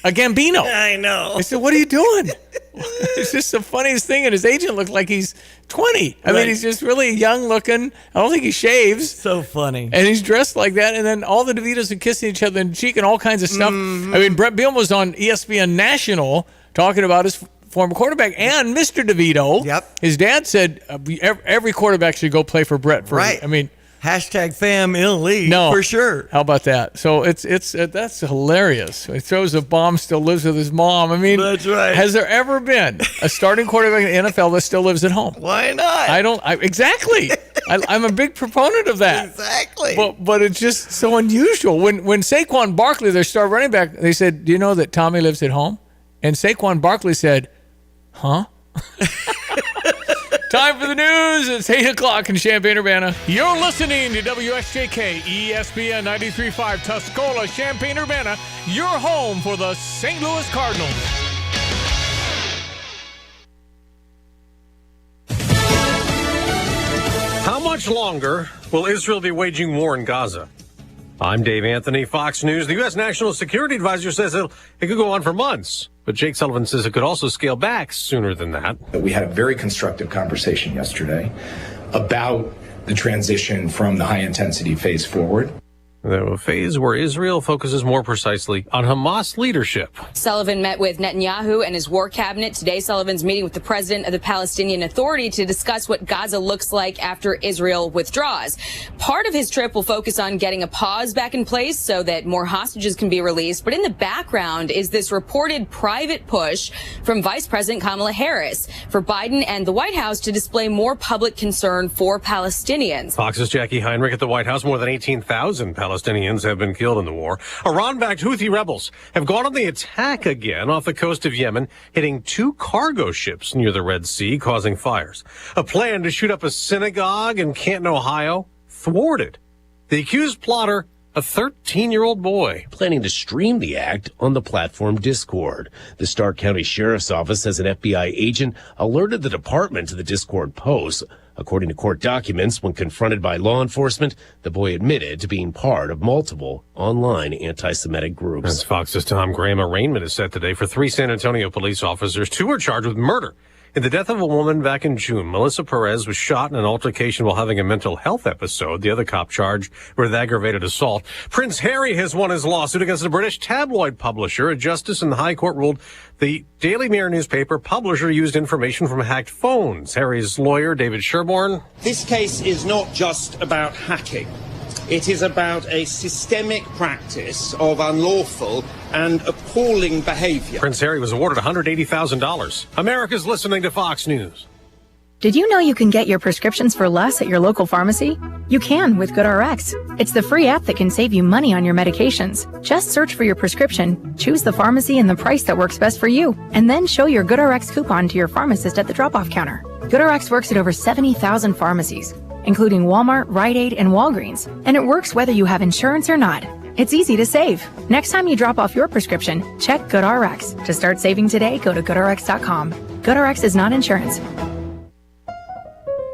a Gambino. I know. I said, what are you doing? It's just the funniest thing. And his agent looked like he's 20. I mean, he's just really young looking. I don't think he shaves. So funny. And he's dressed like that. And then all the DeVitos are kissing each other in the cheek and all kinds of stuff. Mm-hmm. I mean, Brett Bielema was on ESPN National talking about his former quarterback and Mr. DeVito. Yep. His dad said every quarterback should go play for Brett. Right. I mean, hashtag fam in league, for sure. How about that? So it's that's hilarious. He throws a bomb, still lives with his mom. I mean, that's right. Has there ever been a starting quarterback in the NFL that still lives at home? Why not? Exactly. I'm a big proponent of that. Exactly. But it's just so unusual. When Saquon Barkley, their star running back, they said, "Do you know that Tommy lives at home?" And Saquon Barkley said, "Huh?" Time for the news. It's 8 o'clock in Champaign-Urbana. You're listening to WSJK ESPN 93.5 Tuscola, Champaign-Urbana, your home for the St. Louis Cardinals. How much longer will Israel be waging war in Gaza? I'm Dave Anthony, Fox News. The U.S. National Security Advisor says it could go on for months. But Jake Sullivan says it could also scale back sooner than that. We had a very constructive conversation yesterday about the transition from the high-intensity phase forward. A phase where Israel focuses more precisely on Hamas leadership. Sullivan met with Netanyahu and his war cabinet. Today, Sullivan's meeting with the president of the Palestinian Authority to discuss what Gaza looks like after Israel withdraws. Part of his trip will focus on getting a pause back in place so that more hostages can be released. But in the background is this reported private push from Vice President Kamala Harris for Biden and the White House to display more public concern for Palestinians. Fox's Jackie Heinrich at the White House. More than 18,000 Palestinians have been killed in the war. Iran-backed Houthi rebels have gone on the attack again off the coast of Yemen, hitting 2 cargo ships near the Red Sea, causing fires. A plan to shoot up a synagogue in Canton, Ohio, thwarted. The accused plotter, a 13-year-old boy. Planning to stream the act on the platform Discord. The Stark County Sheriff's Office says an FBI agent alerted the department to the Discord post. According to court documents, when confronted by law enforcement, the boy admitted to being part of multiple online anti-Semitic groups. As Fox's Tom Graham, arraignment is set today for 3 San Antonio police officers. 2 are charged with murder in the death of a woman back in June. Melissa Perez was shot in an altercation while having a mental health episode. The other cop charged with aggravated assault. Prince Harry has won his lawsuit against a British tabloid publisher. A justice in the High Court ruled the Daily Mirror newspaper publisher used information from hacked phones. Harry's lawyer, David Sherborne. This case is not just about hacking. It is about a systemic practice of unlawful and appalling behavior. Prince Harry was awarded $180,000. America's listening to Fox News. Did you know you can get your prescriptions for less at your local pharmacy? You can with GoodRx. It's the free app that can save you money on your medications. Just search for your prescription, choose the pharmacy and the price that works best for you, and then show your GoodRx coupon to your pharmacist at the drop-off counter. GoodRx works at over 70,000 pharmacies, including Walmart, Rite Aid, and Walgreens, and it works whether you have insurance or not. It's easy to save. Next time you drop off your prescription, check GoodRx. To start saving today, go to GoodRx.com. GoodRx is not insurance.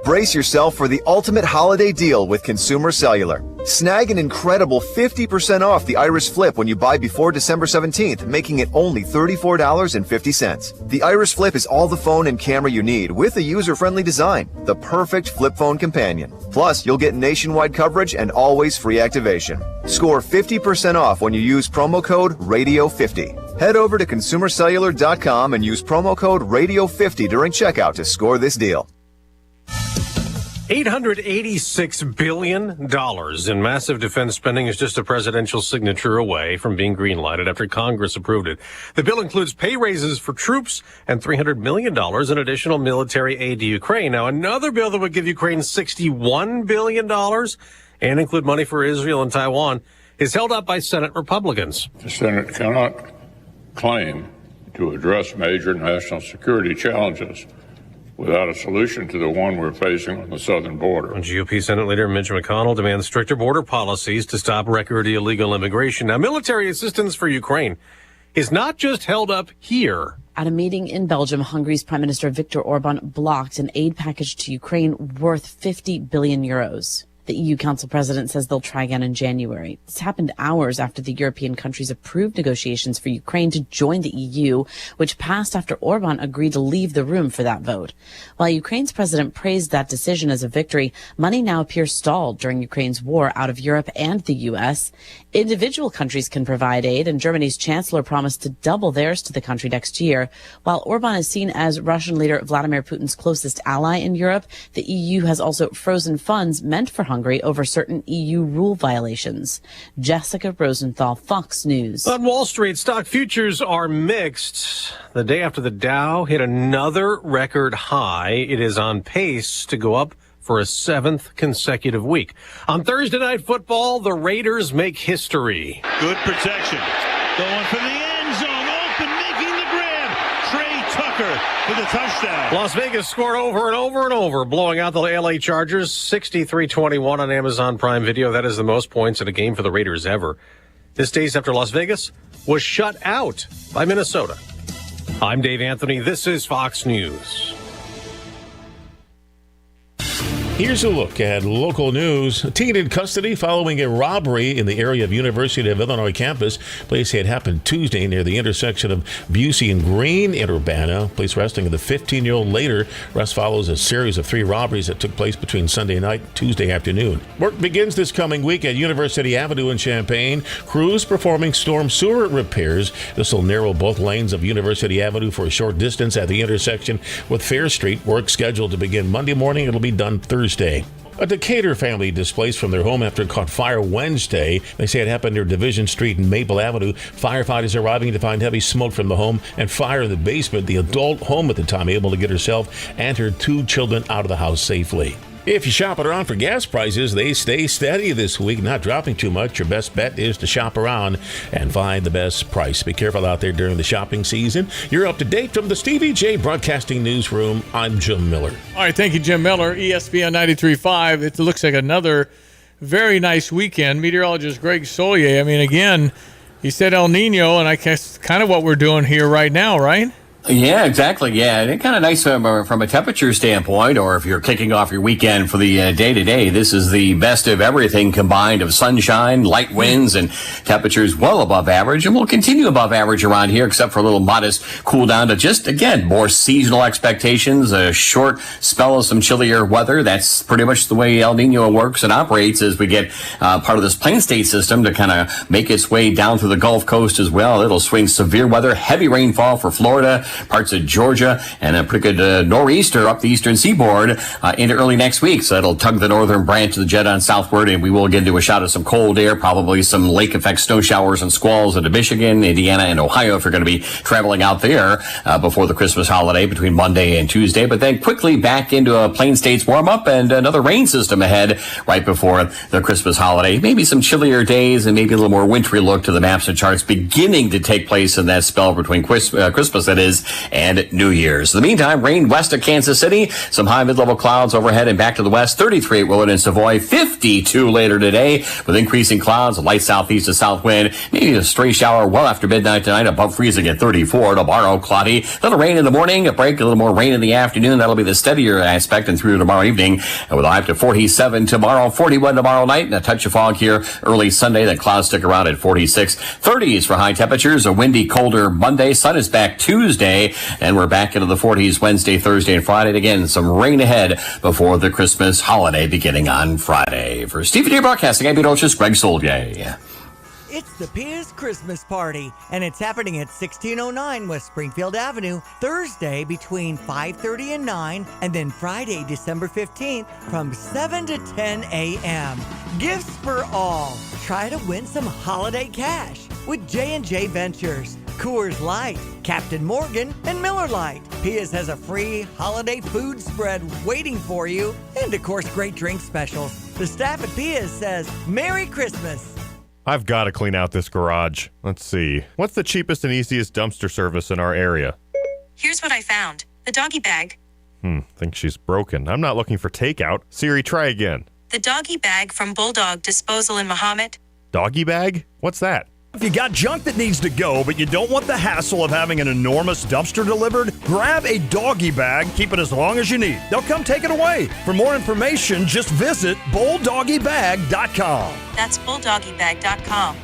Brace yourself for the ultimate holiday deal with Consumer Cellular. Snag an incredible 50% off the Iris Flip when you buy before December 17th, making it only $34.50. The Iris Flip is all the phone and camera you need with a user-friendly design, the perfect flip phone companion. Plus, you'll get nationwide coverage and always free activation. Score 50% off when you use promo code RADIO50. Head over to consumercellular.com and use promo code RADIO50 during checkout to score this deal. $886 billion in massive defense spending is just a presidential signature away from being green-lighted after Congress approved it. The bill includes pay raises for troops and $300 million in additional military aid to Ukraine. Now, another bill that would give Ukraine $61 billion and include money for Israel and Taiwan is held up by Senate Republicans. The Senate cannot claim to address major national security challenges without a solution to the one we're facing on the southern border. GOP Senate Leader Mitch McConnell demands stricter border policies to stop record illegal immigration. Now, military assistance for Ukraine is not just held up here. At a meeting in Belgium, Hungary's Prime Minister Viktor Orban blocked an aid package to Ukraine worth 50 billion euros. The EU Council President says they'll try again in January. This happened hours after the European countries approved negotiations for Ukraine to join the EU, which passed after Orban agreed to leave the room for that vote. While Ukraine's president praised that decision as a victory, money now appears stalled during Ukraine's war out of Europe and the U.S. Individual countries can provide aid, and Germany's chancellor promised to double theirs to the country next year. While Orban is seen as Russian leader Vladimir Putin's closest ally in Europe, the EU has also frozen funds meant for Hungary over certain EU rule violations. Jessica Rosenthal, Fox News. On Wall Street, stock futures are mixed. The day after the Dow hit another record high, it is on pace to go up for a 7th consecutive week. On Thursday Night Football, the Raiders make history. Good protection. Going for the end zone. Open, making the grab. Trey Tucker for the touchdown. Las Vegas scored over and over and over, blowing out the LA Chargers 63-21 on Amazon Prime Video. That is the most points in a game for the Raiders ever. This days after Las Vegas was shut out by Minnesota. I'm Dave Anthony. This is Fox News. Here's a look at local news. A teen in custody following a robbery in the area of University of Illinois campus. Police say it happened Tuesday near the intersection of Busey and Green in Urbana. Police arresting the 15-year-old later. Arrest follows a series of 3 robberies that took place between Sunday night and Tuesday afternoon. Work begins this coming week at University Avenue in Champaign. Crews performing storm sewer repairs. This will narrow both lanes of University Avenue for a short distance at the intersection with Fair Street. Work scheduled to begin Monday morning. It'll be done Thursday. A Decatur family displaced from their home after it caught fire Wednesday. They say it happened near Division Street and Maple Avenue. Firefighters arriving to find heavy smoke from the home and fire in the basement. The adult home at the time able to get herself and her 2 children out of the house safely. If you're shopping around for gas prices, they stay steady this week, not dropping too much. Your best bet is to shop around and find the best price. Be careful out there during the shopping season. You're up to date from the Stevie Jay Broadcasting Newsroom. I'm Jim Miller. All right, thank you, Jim Miller. ESPN 93.5. It looks like another very nice weekend. Meteorologist Greg Solier. I mean, again, he said El Nino, and I guess kind of what we're doing here right now, right? Yeah, exactly. Yeah, and kind of nice from a temperature standpoint, or if you're kicking off your weekend for the day-to-day, this is the best of everything combined of sunshine, light winds, and temperatures well above average, and will continue above average around here, except for a little modest cool down to just, again, more seasonal expectations, a short spell of some chillier weather. That's pretty much the way El Nino works and operates as we get part of this plain state system to kind of make its way down through the Gulf Coast as well. It'll swing severe weather, heavy rainfall for Florida, parts of Georgia, and a pretty good nor'easter up the eastern seaboard into early next week. So that'll tug the northern branch of the jet on southward, and we will get into a shot of some cold air, probably some lake effect snow showers and squalls into Michigan, Indiana, and Ohio if you're going to be traveling out there before the Christmas holiday between Monday and Tuesday. But then quickly back into a plain states warm up and another rain system ahead right before the Christmas holiday. Maybe some chillier days and maybe a little more wintry look to the maps and charts beginning to take place in that spell between Christmas, that is, and New Year's. In the meantime, rain west of Kansas City, some high mid-level clouds overhead and back to the west. 33 at Willard and Savoy, 52 later today with increasing clouds, a light southeast to south wind, maybe a stray shower well after midnight tonight, above freezing at 34. Tomorrow, cloudy, a little rain in the morning, a break, a little more rain in the afternoon. That'll be the steadier aspect and through tomorrow evening, with a high up to 47 tomorrow, 41 tomorrow night, and a touch of fog here early Sunday. The clouds stick around at 46. 30s for high temperatures, a windy, colder Monday. Sun is back Tuesday, and we're back into the 40s Wednesday, Thursday, and Friday. And again, some rain ahead before the Christmas holiday beginning on Friday. For Stevie Jay Broadcasting, I'm meteorologist Greg Solier. It's the Pia's Christmas Party, and it's happening at 1609 West Springfield Avenue, Thursday between 5:30 and 9, and then Friday, December 15th from 7 to 10 a.m. Gifts for all. Try to win some holiday cash with J&J Ventures, Coors Light, Captain Morgan, and Miller Lite. Pia's has a free holiday food spread waiting for you, and of course, great drink specials. The staff at Pia's says, Merry Christmas. I've got to clean out this garage. Let's see. What's the cheapest and easiest dumpster service in our area? Here's what I found. The doggy bag. Think she's broken. I'm not looking for takeout. Siri, try again. The doggy bag from Bulldog Disposal in Mahomet. Doggy bag? What's that? If you got junk that needs to go, but you don't want the hassle of having an enormous dumpster delivered, grab a doggy bag, keep it as long as you need. They'll come take it away. For more information, just visit bulldoggybag.com. That's bulldoggybag.com.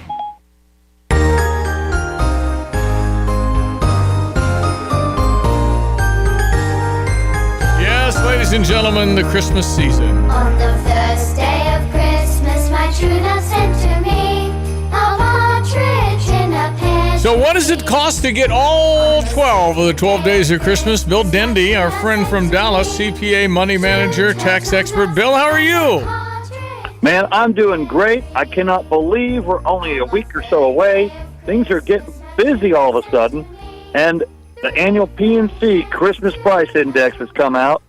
Yes, ladies and gentlemen, the Christmas season. On the first day of Christmas, my true love sent to me a partridge in a pear. So what does it cost to get all 12 of the 12 days of Christmas? Bill Dendy, our friend from Dallas, CPA, money manager, tax expert. Bill, how are you? Man, I'm doing great. I cannot believe we're only a week or so away. Things are getting busy all of a sudden. And the annual PNC Christmas Price Index has come out,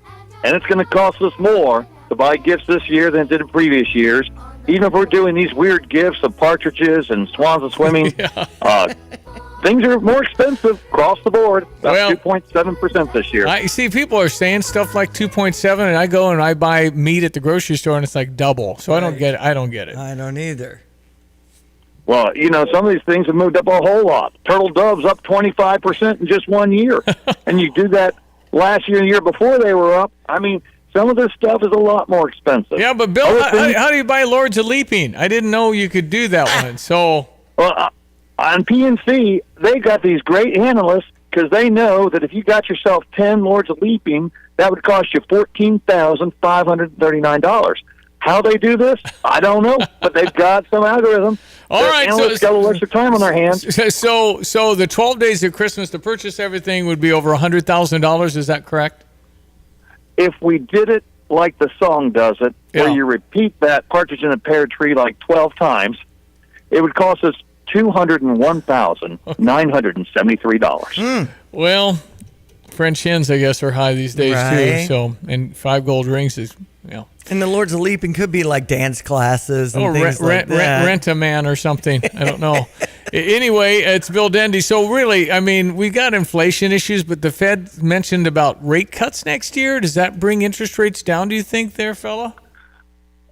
and it's going to cost us more to buy gifts this year than it did in previous years. Even if we're doing these weird gifts of partridges and swans of swimming, things are more expensive across the board, about 2.7% this year. You see, people are saying stuff like 2.7, and I go and I buy meat at the grocery store, and it's like double. So I don't get it. I don't either. Well, you know, some of these things have moved up a whole lot. Turtle doves up 25% in just 1 year. And you do that last year and the year before they were up. I mean, Some of this stuff is a lot more expensive. Yeah, but Bill, how do you buy Lords of Leaping? I didn't know you could do that one. So, well, on PNC, they got these great analysts because they know that if you got yourself 10 Lords of Leaping, that would cost you $14,539. How they do this, I don't know, but they've got some algorithm. All right, analysts got a little extra time on their hands. So the 12 days of Christmas to purchase everything would be over $100,000. Is that correct? If we did it like the song does it, where you repeat that partridge in a pear tree like 12 times, it would cost us $201,973. Well, French hens, I guess, are high these days Right. too. So, and 5 gold rings is, And the Lords of Leaping could be like dance classes and things like that. Rent a man or something. I don't know. Anyway, it's Bill Dendy. So really, I mean, we got inflation issues, but the Fed mentioned about rate cuts next year. Does that bring interest rates down, do you think, there, fella?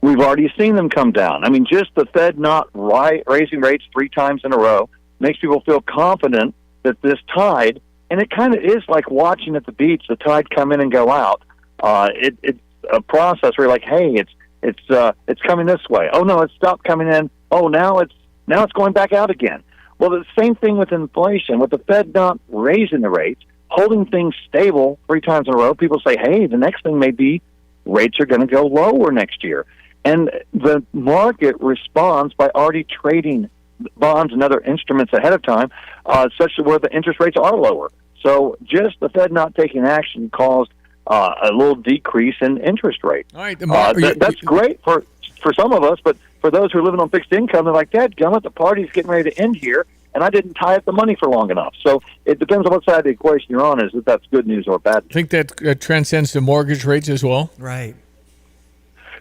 We've already seen them come down. I mean, just the Fed not raising rates 3 times in a row makes people feel confident that this tide, and it kind of is like watching at the beach, the tide come in and go out. It's a process where you're like, hey, it's coming this way. Oh no, it's stopped coming in. Oh, now it's going back out again. Well, the same thing with inflation. With the Fed not raising the rates, holding things stable 3 times in a row, people say, hey, the next thing may be rates are going to go lower next year. And the market responds by already trading bonds and other instruments ahead of time, such that where the interest rates are lower. So just the Fed not taking action caused a little decrease in interest rate. All right, that's great for some of us, but for those who are living on fixed income, they're like, dadgummit, the party's getting ready to end here, and I didn't tie up the money for long enough. So it depends on what side of the equation you're on, is that that's good news or bad news. I think that transcends to mortgage rates as well. Right.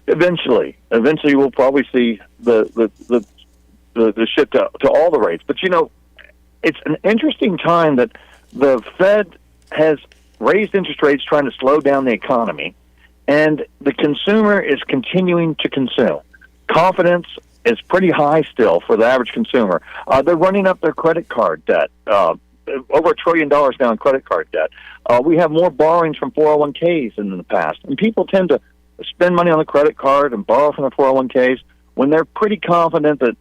Eventually we'll probably see the shift to all the rates. But, it's an interesting time that the Fed has raised interest rates trying to slow down the economy, and the consumer is continuing to consume. Confidence is pretty high still for the average consumer. They're running up their credit card debt, over $1 trillion now in credit card debt. We have more borrowings from 401ks than in the past, and people tend to spend money on the credit card and borrow from the 401ks when they're pretty confident that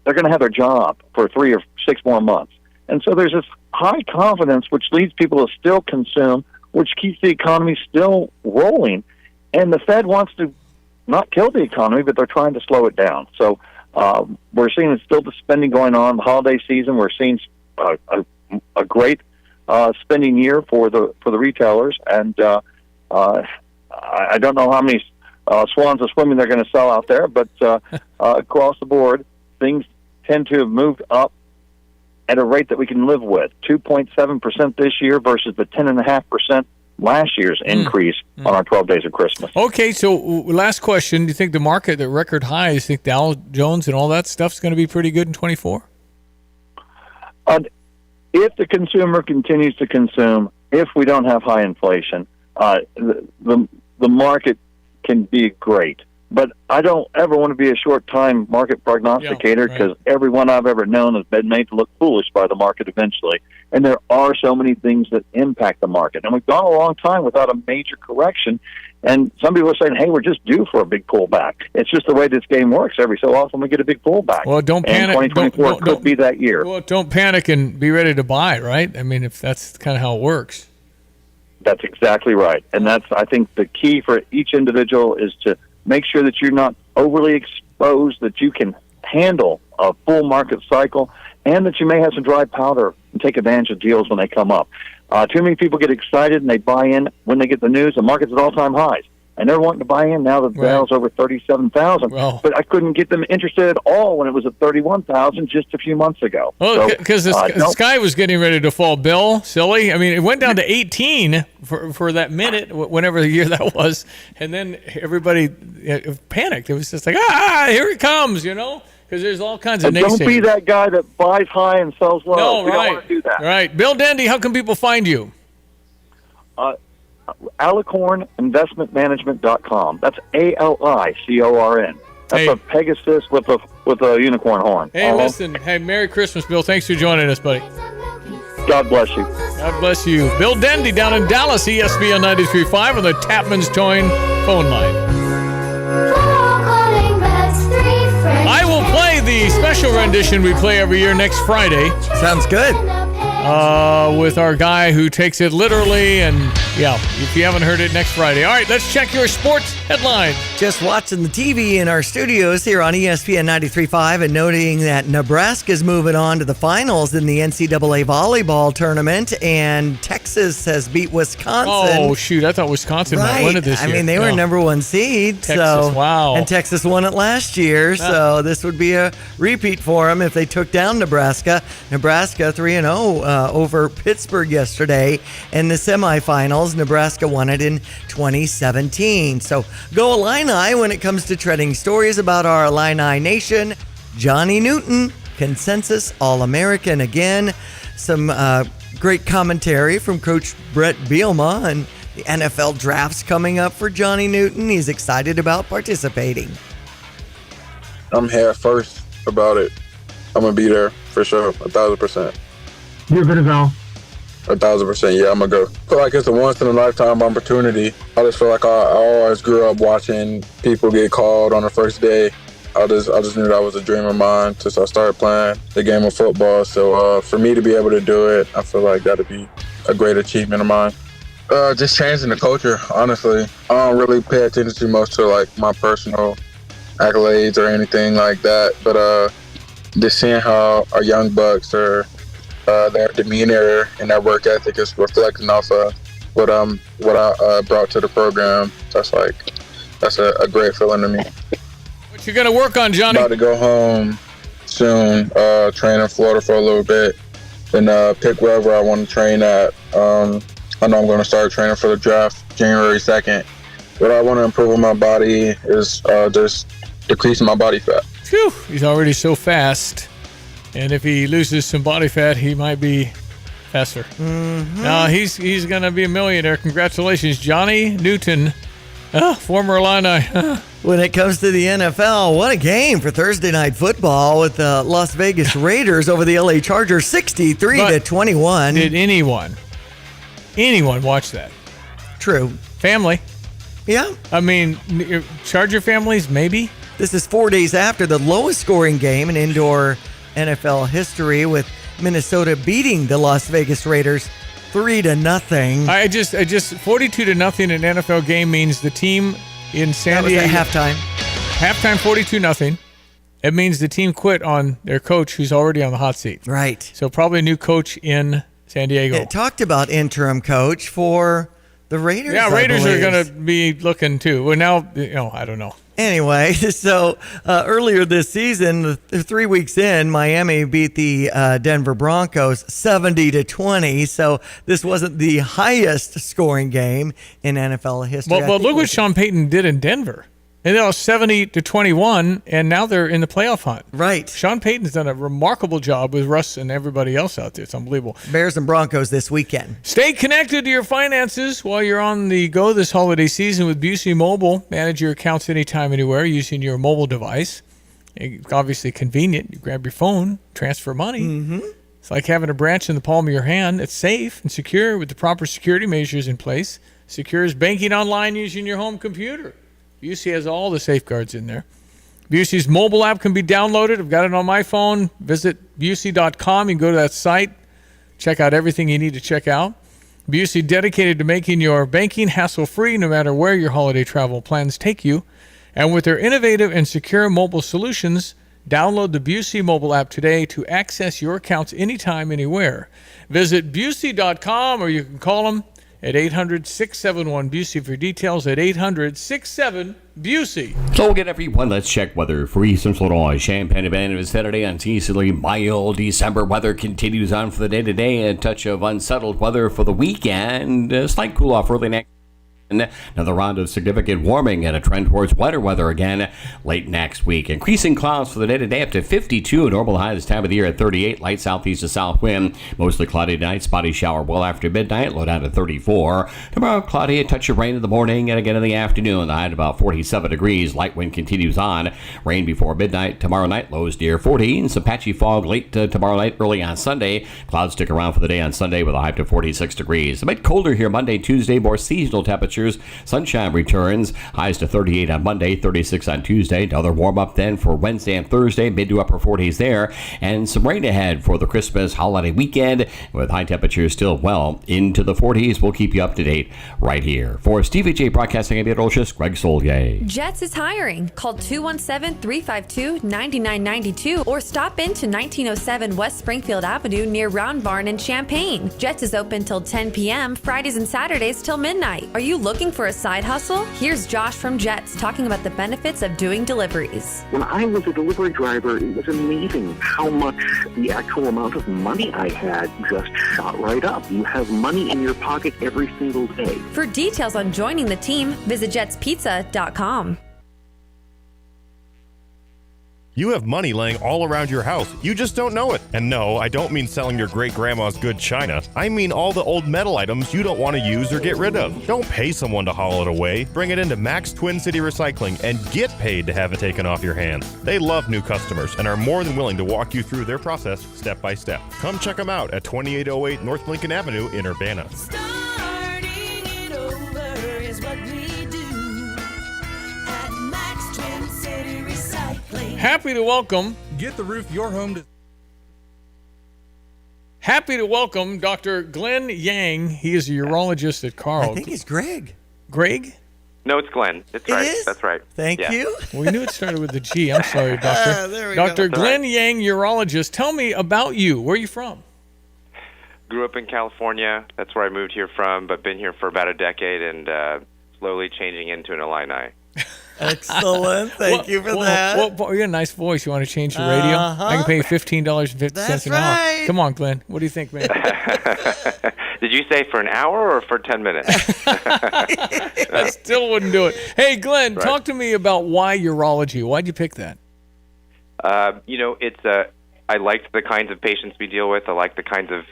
they're going to have their job for 3 or 6 more months. And so there's this high confidence, which leads people to still consume, which keeps the economy still rolling. And the Fed wants to not kill the economy, but they're trying to slow it down. So we're seeing still the spending going on. The holiday season, we're seeing a great spending year for the retailers. And I don't know how many swans of swimming they're going to sell out there, but across the board, things tend to have moved up at a rate that we can live with. 2.7% this year versus the 10.5% last year's increase on our 12 days of Christmas. Okay, so last question. Do you think the market at record highs, think Dow Jones and all that stuff's going to be pretty good in 24? If the consumer continues to consume, if we don't have high inflation, the market can be great. But I don't ever want to be a short-time market prognosticator because everyone I've ever known has been made to look foolish by the market eventually. And there are so many things that impact the market. And we've gone a long time without a major correction. And some people are saying, hey, we're just due for a big pullback. It's just the way this game works. Every so often we get a big pullback. Well, don't panic. And 2024 could be that year. Well, don't panic and be ready to buy, right? I mean, if that's kind of how it works. That's exactly right. And that's, I think, the key for each individual is to make sure that you're not overly exposed, that you can handle a full market cycle, and that you may have some dry powder and take advantage of deals when they come up. Too many people get excited and they buy in when they get the news. The market's at all-time highs. And they're wanting to buy in now that the Dow's over 37,000. Well, but I couldn't get them interested at all when it was at 31,000 just a few months ago. Well, because the sky was getting ready to fall, Bill. Silly. I mean, it went down to 18 for that minute, whenever the year that was. And then everybody panicked. It was just like, here it comes, because there's all kinds of naysayers. Don't be that guy that buys high and sells low. No, we don't want to do that. Right. Bill Dendy, how can people find you? alicorninvestmentmanagement.com. That's ALICORN. That's a Pegasus with a unicorn horn. Hey, listen. Hey, Merry Christmas, Bill. Thanks for joining us, buddy. God bless you. God bless you. Bill Dendy down in Dallas, ESPN 93.5 on the Tapman's Toying phone line. I will play the special rendition we play every year next Friday. Sounds good. With our guy who takes it literally, and yeah, if you haven't heard it, next Friday. All right, let's check your sports headlines. Just watching the TV in our studios here on ESPN 93.5 and noting that Nebraska's moving on to the finals in the NCAA volleyball tournament, and Texas has beat Wisconsin. Oh, shoot, I thought Wisconsin might win it this year. I mean, they were number one seed. Texas, wow. And Texas won it last year, so this would be a repeat for them if they took down Nebraska. Nebraska 3-0 over Pittsburgh yesterday in the semifinals. Nebraska won it in 2017. So go Illini when it comes to trending stories about our Illini nation. Johnny Newton, consensus All-American again. Some great commentary from Coach Brett Bielema, and the NFL draft's coming up for Johnny Newton. He's excited about participating. I'm here first about it. I'm going to be there for sure, 1,000%. You're good to go. 1,000%, yeah, I'm gonna go. I feel like it's a once-in-a-lifetime opportunity. I just feel like I always grew up watching people get called on the first day. I just knew that was a dream of mine since I started playing the game of football. So for me to be able to do it, I feel like that'd be a great achievement of mine. Just changing the culture, honestly. I don't really pay attention too much to like my personal accolades or anything like that, but just seeing how our young bucks are. Their demeanor and their work ethic is reflecting off of what I brought to the program. That's a great feeling to me. What you gonna work on, Johnny? About to go home soon. Train in Florida for a little bit, then pick wherever I want to train at. I know I'm going to start training for the draft January 2nd. What I want to improve on my body is just decreasing my body fat. Phew, he's already so fast. And if he loses some body fat, he might be faster. Mm-hmm. No, he's going to be a millionaire. Congratulations, Johnny Newton, former Illini. When it comes to the NFL, what a game for Thursday Night Football with the Las Vegas Raiders over the LA Chargers, 63-21. Did anyone watch that? True. Family. Yeah. I mean, Charger families, maybe. This is 4 days after the lowest scoring game in indoor NFL history, with Minnesota beating the Las Vegas Raiders 3-0. I just 42-0 in an NFL game means the team in San Diego. That was at halftime. Halftime 42-0. It means the team quit on their coach, who's already on the hot seat. Right. So probably a new coach in San Diego. It talked about interim coach for the Raiders. Yeah, Raiders are going to be looking too. Well, now, I don't know. Anyway, so earlier this season, 3 weeks in, Miami beat the Denver Broncos 70-20. So this wasn't the highest scoring game in NFL history. Well, look what Sean Payton did in Denver. And they lost 70-21, and now they're in the playoff hunt. Right. Sean Payton's done a remarkable job with Russ and everybody else out there. It's unbelievable. Bears and Broncos this weekend. Stay connected to your finances while you're on the go this holiday season with Busey Mobile. Manage your accounts anytime, anywhere using your mobile device. It's obviously convenient. You grab your phone, transfer money. Mm-hmm. It's like having a branch in the palm of your hand. It's safe and secure with the proper security measures in place. Secure as banking online using your home computer. Busey has all the safeguards in there. Busey's mobile app can be downloaded. I've got it on my phone. Visit Busey.com. You can go to that site, check out everything you need to check out. Busey dedicated to making your banking hassle-free no matter where your holiday travel plans take you. And with their innovative and secure mobile solutions, download the Busey mobile app today to access your accounts anytime, anywhere. Visit Busey.com, or you can call them at 800-671-BUSEY for details at 800-67-BUSEY. So again, everyone, let's check weather for Eastern Illinois. Champaign Abandon is Saturday. Unseasonably mild December weather continues on for the day today. A touch of unsettled weather for the weekend. A slight cool off early next. Another round of significant warming and a trend towards wetter weather again late next week. Increasing clouds for the day today up to 52. Normal high this time of the year at 38. Light southeast to south wind. Mostly cloudy tonight. Spotty shower well after midnight. Low down to 34. Tomorrow cloudy. A touch of rain in the morning and again in the afternoon. The high at about 47 degrees. Light wind continues on. Rain before midnight. Tomorrow night lows near 40. And some patchy fog late tomorrow night, early on Sunday. Clouds stick around for the day on Sunday with a high to 46 degrees. A bit colder here Monday, Tuesday. More seasonal temperatures. Sunshine returns. Highs to 38 on Monday, 36 on Tuesday. Another warm up then for Wednesday and Thursday. Mid to upper 40s there. And some rain ahead for the Christmas holiday weekend with high temperatures still well into the 40s. We'll keep you up to date right here. For Stevie Jay Broadcasting Meteorologist Greg Solier. Jets is hiring. Call 217-352-9992 or stop into 1907 West Springfield Avenue near Round Barn in Champaign. Jets is open till 10 p.m. Fridays and Saturdays till midnight. Are you looking for a side hustle? Here's Josh from Jets talking about the benefits of doing deliveries. When I was a delivery driver, it was amazing how much the actual amount of money I had just shot right up. You have money in your pocket every single day. For details on joining the team, visit jetspizza.com. You have money laying all around your house. You just don't know it. And no, I don't mean selling your great-grandma's good china. I mean all the old metal items you don't want to use or get rid of. Don't pay someone to haul it away. Bring it into Max Twin City Recycling and get paid to have it taken off your hands. They love new customers and are more than willing to walk you through their process step by step. Come check them out at 2808 North Lincoln Avenue in Urbana. Starting it over is what we do at Max Twin City Recycling. Happy to welcome. Get the roof your home to. Happy to welcome Dr. Glenn Yang. He is a urologist at Carl. I think it's Greg. Greg? No, it's Glenn. It's right. is? That's right. Thank you. We knew it started with a G. I'm sorry, Doctor. There we Dr. go. Glenn Yang, urologist. Tell me about you. Where are you from? Grew up in California. That's where I moved here from, but been here for about a decade and slowly changing into an Illini. Excellent. Thank you for that. You got a nice voice. You want to change the radio? I can pay you $15.50 an hour. Come on, Glenn. What do you think, man? Did you say for an hour or for 10 minutes? I still wouldn't do it. Hey, Glenn, talk to me about why urology. Why'd you pick that? It's I liked the kinds of patients we deal with. I like the kinds of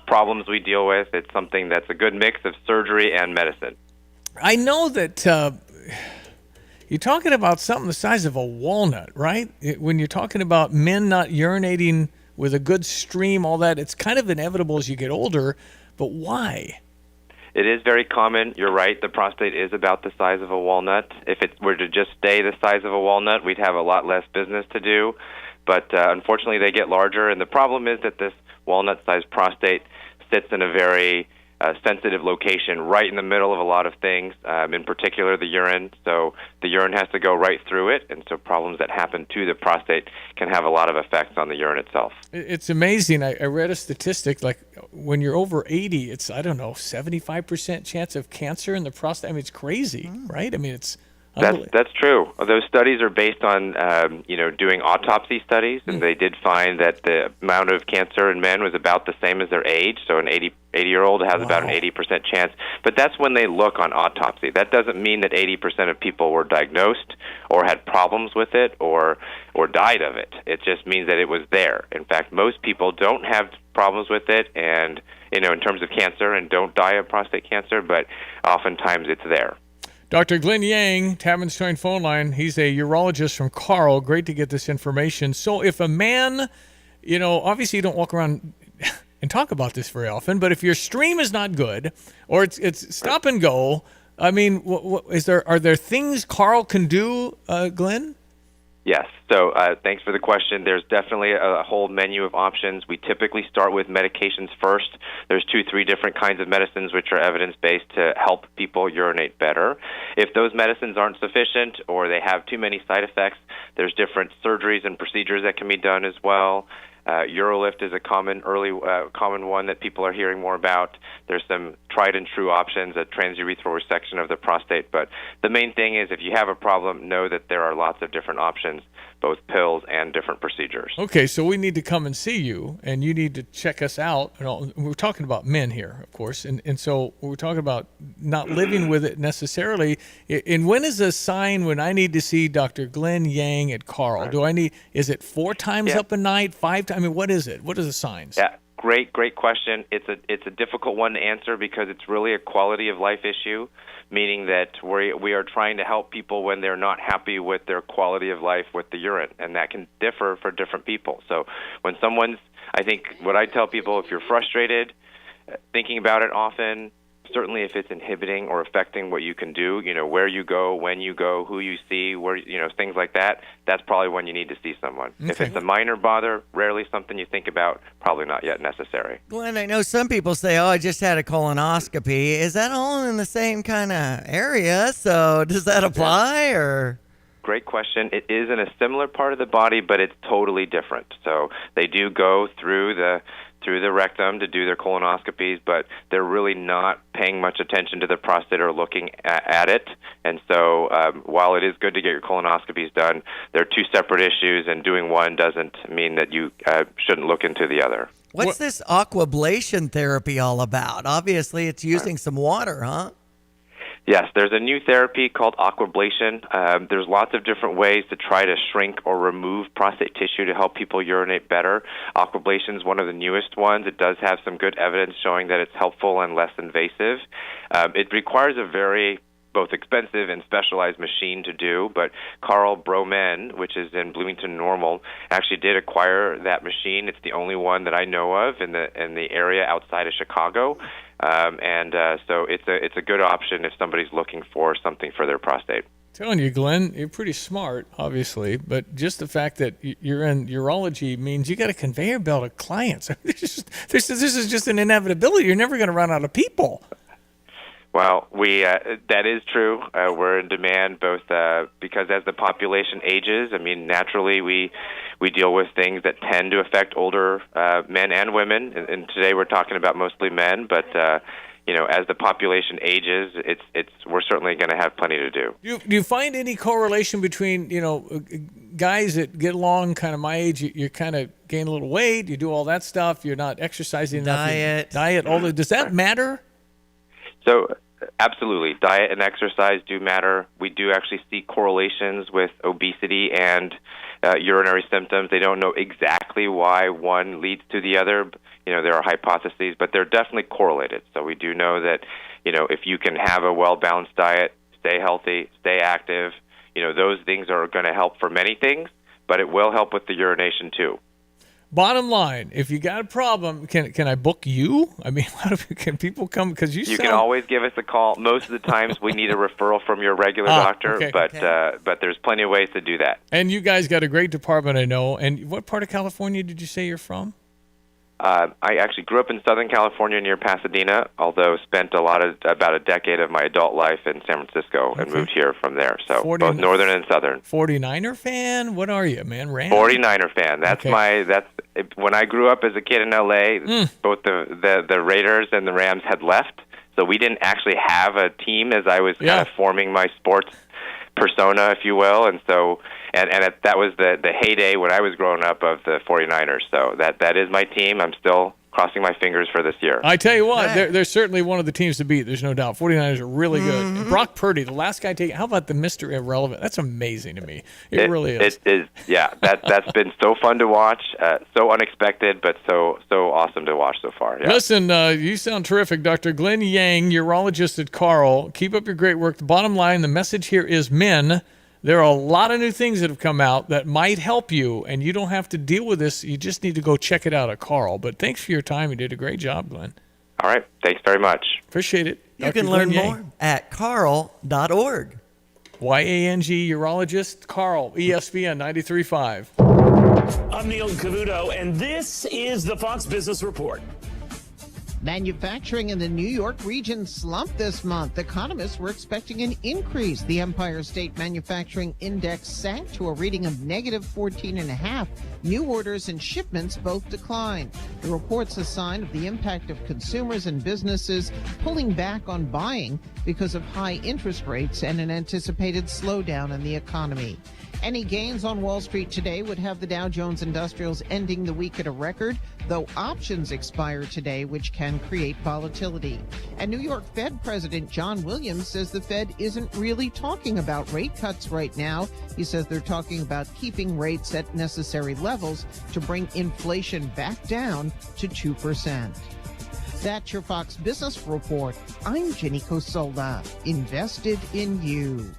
problems we deal with. It's something that's a good mix of surgery and medicine. I know that you're talking about something the size of a walnut, right? When you're talking about men not urinating with a good stream, all that, it's kind of inevitable as you get older, but why? It is very common. You're right. The prostate is about the size of a walnut. If it were to just stay the size of a walnut, we'd have a lot less business to do. But unfortunately, they get larger, and the problem is that this walnut-sized prostate sits in a very sensitive location right in the middle of a lot of things, in particular the urine. So the urine has to go right through it, and so problems that happen to the prostate can have a lot of effects on the urine itself. It's amazing. I read a statistic, like when you're over 80, it's, 75% chance of cancer in the prostate. I mean, it's crazy, right? I mean, it's That's true. Those studies are based on, doing autopsy studies, and they did find that the amount of cancer in men was about the same as their age. So an 80-year-old has about an 80% chance. But that's when they look on autopsy. That doesn't mean that 80% of people were diagnosed or had problems with it or died of it. It just means that it was there. In fact, most people don't have problems with it, and in terms of cancer, and don't die of prostate cancer, but oftentimes it's there. Dr. Glenn Yang, Tavern Stone phone line. He's a urologist from Carl. Great to get this information. So if a man, obviously you don't walk around and talk about this very often, but if your stream is not good or it's stop and go, I mean, are there things Carl can do, Glenn? Yes. So thanks for the question. There's definitely a whole menu of options. We typically start with medications first. There's 2-3 different kinds of medicines which are evidence-based to help people urinate better. If those medicines aren't sufficient or they have too many side effects, there's different surgeries and procedures that can be done as well. Urolift is a common one that people are hearing more about. There's some tried and true options, a transurethral resection of the prostate. But the main thing is if you have a problem, know that there are lots of different options. both pills and different procedures. Okay, so we need to come and see you, and you need to check us out. We're talking about men here, of course, and so we're talking about not living with it necessarily. And when is a sign when I need to see Dr. Glenn Yang at Carl? Right. Do I need? Is it 4 times up a night, 5 times? I mean, what is it? What are the signs? Yeah. Great question. It's a difficult one to answer because it's really a quality of life issue, meaning that we are trying to help people when they're not happy with their quality of life with the urine, and that can differ for different people. So when I think what I tell people, if you're frustrated, thinking about it often, certainly if it's inhibiting or affecting what you can do, where you go, when you go, who you see, where, things like that, that's probably when you need to see someone. Okay. If it's a minor bother, rarely something you think about, probably not yet necessary. Glenn, I know some people say, I just had a colonoscopy. Is that all in the same kind of area? So does that apply or? Great question. It is in a similar part of the body, but it's totally different. So they do go through the rectum to do their colonoscopies, but they're really not paying much attention to the prostate or looking at it. And so while it is good to get your colonoscopies done, they're 2 separate issues, and doing one doesn't mean that you shouldn't look into the other. What's this aquablation therapy all about? Obviously, it's using some water, huh? Yes, there's a new therapy called aquablation. There's lots of different ways to try to shrink or remove prostate tissue to help people urinate better. Aquablation is one of the newest ones. It does have some good evidence showing that it's helpful and less invasive. It requires a very both expensive and specialized machine to do, but Carl Bromen, which is in Bloomington Normal, actually did acquire that machine. It's the only one that I know of in the area outside of Chicago. So it's a good option if somebody's looking for something for their prostate. Telling you, Glenn, you're pretty smart, obviously, but just the fact that you're in urology means you got a conveyor belt of clients. This is just an inevitability. You're never going to run out of people. Well, that is true. We're in demand both because as the population ages, naturally we deal with things that tend to affect older men and women. And today we're talking about mostly men, but as the population ages, we're certainly going to have plenty to do. Do you find any correlation between guys that get along kind of my age? You kind of gain a little weight, you do all that stuff, you're not exercising enough, diet, all that. Does that matter? So. Absolutely. Diet and exercise do matter. We do actually see correlations with obesity and urinary symptoms. They don't know exactly why one leads to the other. There are hypotheses, but they're definitely correlated. So we do know that, if you can have a well-balanced diet, stay healthy, stay active, those things are going to help for many things, but it will help with the urination too. Bottom line, if you got a problem, can I book you? Can people come? Because you can always give us a call. Most of the times we need a referral from your regular doctor, okay. But there's plenty of ways to do that. And you guys got a great department, I know. And what part of California did you say you're from? I actually grew up in Southern California near Pasadena, although spent about a decade of my adult life in San Francisco and moved here from there. So both northern and southern. 49er fan? What are you, man? Rams? 49er fan. When I grew up as a kid in LA, both the Raiders and the Rams had left, so we didn't actually have a team as I was kind of forming my sports persona, if you will, and so that was the heyday when I was growing up of the 49ers. So that is my team. I'm still crossing my fingers for this year. I tell you what, they're certainly one of the teams to beat. There's no doubt. 49ers are really good. And Brock Purdy, the last guy taken. How about the Mr. Irrelevant? That's amazing to me. It really is. It is. Yeah, that's been so fun to watch, so unexpected, but so awesome to watch so far. Yeah. Listen, you sound terrific, Dr. Glenn Yang, urologist at Carl. Keep up your great work. The bottom line, the message here is men. There are a lot of new things that have come out that might help you, and you don't have to deal with this. You just need to go check it out at Carl. But thanks for your time. You did a great job, Glenn. All right. Thanks very much. Appreciate it. You can learn more at carl.org. Y-A-N-G, urologist, Carl, ESPN 93.5. I'm Neil Cavuto, and this is the Fox Business Report. Manufacturing in the New York region slumped this month. Economists were expecting an increase. The Empire State Manufacturing Index sank to a reading of negative 14.5. New orders and shipments both declined. The report's a sign of the impact of consumers and businesses pulling back on buying because of high interest rates and an anticipated slowdown in the economy. Any gains on Wall Street today would have the Dow Jones Industrials ending the week at a record, though options expire today, which can create volatility. And New York Fed President John Williams says the Fed isn't really talking about rate cuts right now. He says they're talking about keeping rates at necessary levels to bring inflation back down to 2%. That's your Fox Business Report. I'm Jenny Cosola, invested in you.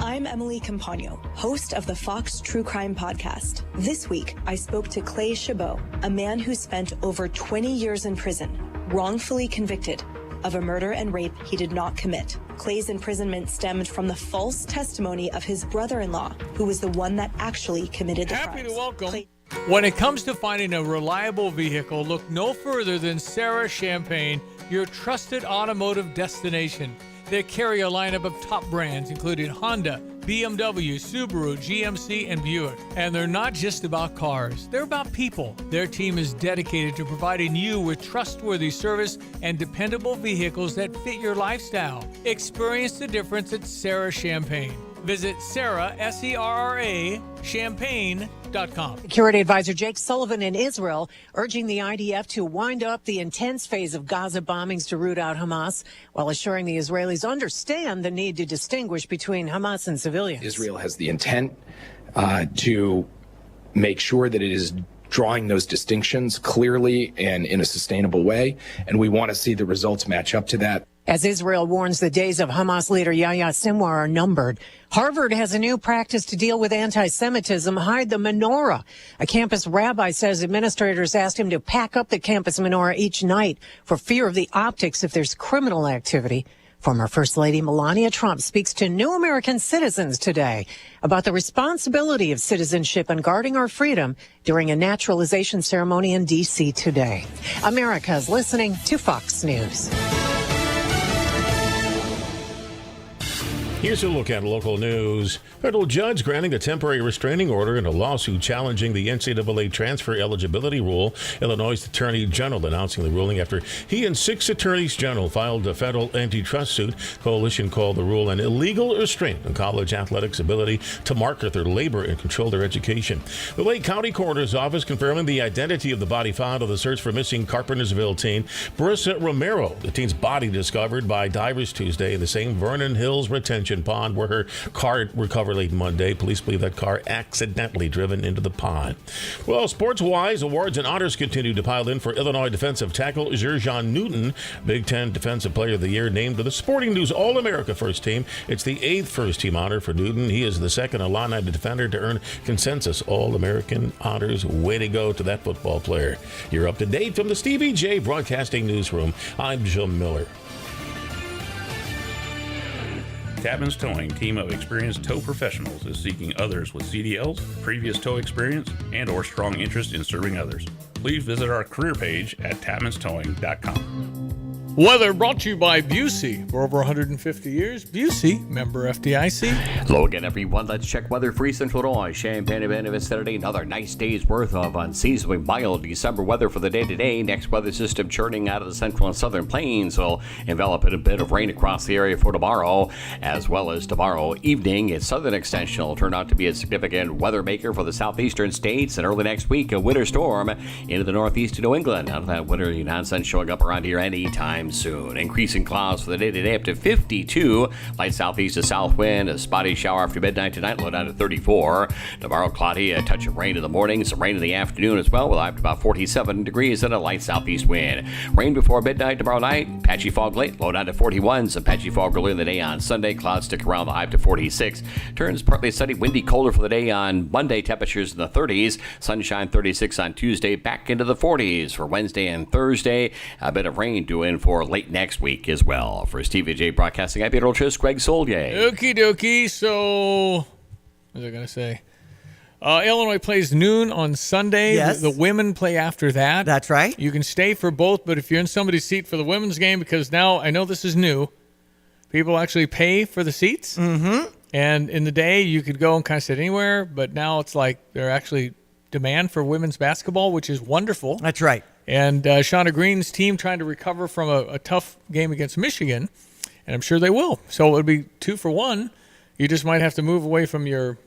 I'm Emily Campagno, host of the Fox True Crime Podcast. This week, I spoke to Clay Chabot, a man who spent over 20 years in prison, wrongfully convicted of a murder and rape he did not commit. Clay's imprisonment stemmed from the false testimony of his brother-in-law, who was the one that actually committed the crimes. Happy to welcome. When it comes to finding a reliable vehicle, look no further than Sarah Champagne, your trusted automotive destination. They carry a lineup of top brands, including Honda, BMW, Subaru, GMC, and Buick. And they're not just about cars, they're about people. Their team is dedicated to providing you with trustworthy service and dependable vehicles that fit your lifestyle. Experience the difference at Sarah Champagne. Visit Sarah, S-E-R-R-A, champagne.com. Security advisor Jake Sullivan in Israel urging the IDF to wind up the intense phase of Gaza bombings to root out Hamas, while assuring the Israelis understand the need to distinguish between Hamas and civilians. Israel has the intent to make sure that it is drawing those distinctions clearly and in a sustainable way, and we want to see the results match up to that. As Israel warns the days of Hamas leader Yahya Sinwar are numbered, Harvard has a new practice to deal with anti-Semitism: hide the menorah. A campus rabbi says administrators asked him to pack up the campus menorah each night for fear of the optics if there's criminal activity. Former First Lady Melania Trump speaks to new American citizens today about the responsibility of citizenship and guarding our freedom during a naturalization ceremony in D.C. today. America is listening to Fox News. Here's a look at local news. Federal judge granting a temporary restraining order in a lawsuit challenging the NCAA transfer eligibility rule. Illinois Attorney General announcing the ruling after he and 6 attorneys general filed a federal antitrust suit. Coalition called the rule an illegal restraint on college athletics' ability to market their labor and control their education. The Lake County Coroner's Office confirming the identity of the body found of the search for missing Carpentersville teen Marissa Romero. The teen's body discovered by divers Tuesday in the same Vernon Hills retention pond where her car recovered late Monday. Police believe that car accidentally driven into the pond. Well, sports-wise, awards and honors continue to pile in for Illinois defensive tackle Jerjon Newton. Big Ten Defensive Player of the Year named to the Sporting News All-America First Team. It's the 8th First Team honor for Newton. He is the second Illini defender to earn consensus All-American honors. Way to go to that football player. You're up to date from the Stevie Jay Broadcasting Newsroom. I'm Jim Miller. Tapman's Towing, team of experienced tow professionals, is seeking others with CDLs, previous tow experience, and or strong interest in serving others. Please visit our career page at tapmanstowing.com. Weather brought to you by Busey. For over 150 years, Busey, member FDIC. Hello again, everyone. Let's check weather for Central Illinois. Champaign and vicinity. Another nice day's worth of unseasonably mild December weather for the day today. Next weather system churning out of the central and southern plains will envelop in a bit of rain across the area for tomorrow, as well as tomorrow evening. Its southern extension will turn out to be a significant weather maker for the southeastern states. And early next week, a winter storm into the northeast of New England. None of that winter nonsense showing up around here anytime soon. Increasing clouds for the day today up to 52. Light southeast to south wind. A spotty shower after midnight tonight, low down to 34. Tomorrow cloudy, a touch of rain in the morning, some rain in the afternoon as well. We'll have to about 47 degrees and a light southeast wind. Rain before midnight tomorrow night. Patchy fog late, low down to 41. Some patchy fog early in the day on Sunday. Clouds stick around the high to 46. Turns partly sunny, windy, colder for the day on Monday. Temperatures in the 30s. Sunshine 36 on Tuesday. Back into the 40s for Wednesday and Thursday. A bit of rain due in for late next week as well. For Stevie Jay Broadcasting, I'm Peter Olchis, Greg Soldier. Okie dokie. So, what was I going to say? Illinois plays noon on Sunday. Yes. The women play after that. That's right. You can stay for both, but if you're in somebody's seat for the women's game, because now I know this is new, people actually pay for the seats. Mm-hmm. And in the day, you could go and kind of sit anywhere, but now it's like they're actually demand for women's basketball, which is wonderful. That's right. And Shauna Green's team trying to recover from a tough game against Michigan, and I'm sure they will. So it'll be 2 for 1. You just might have to move away from your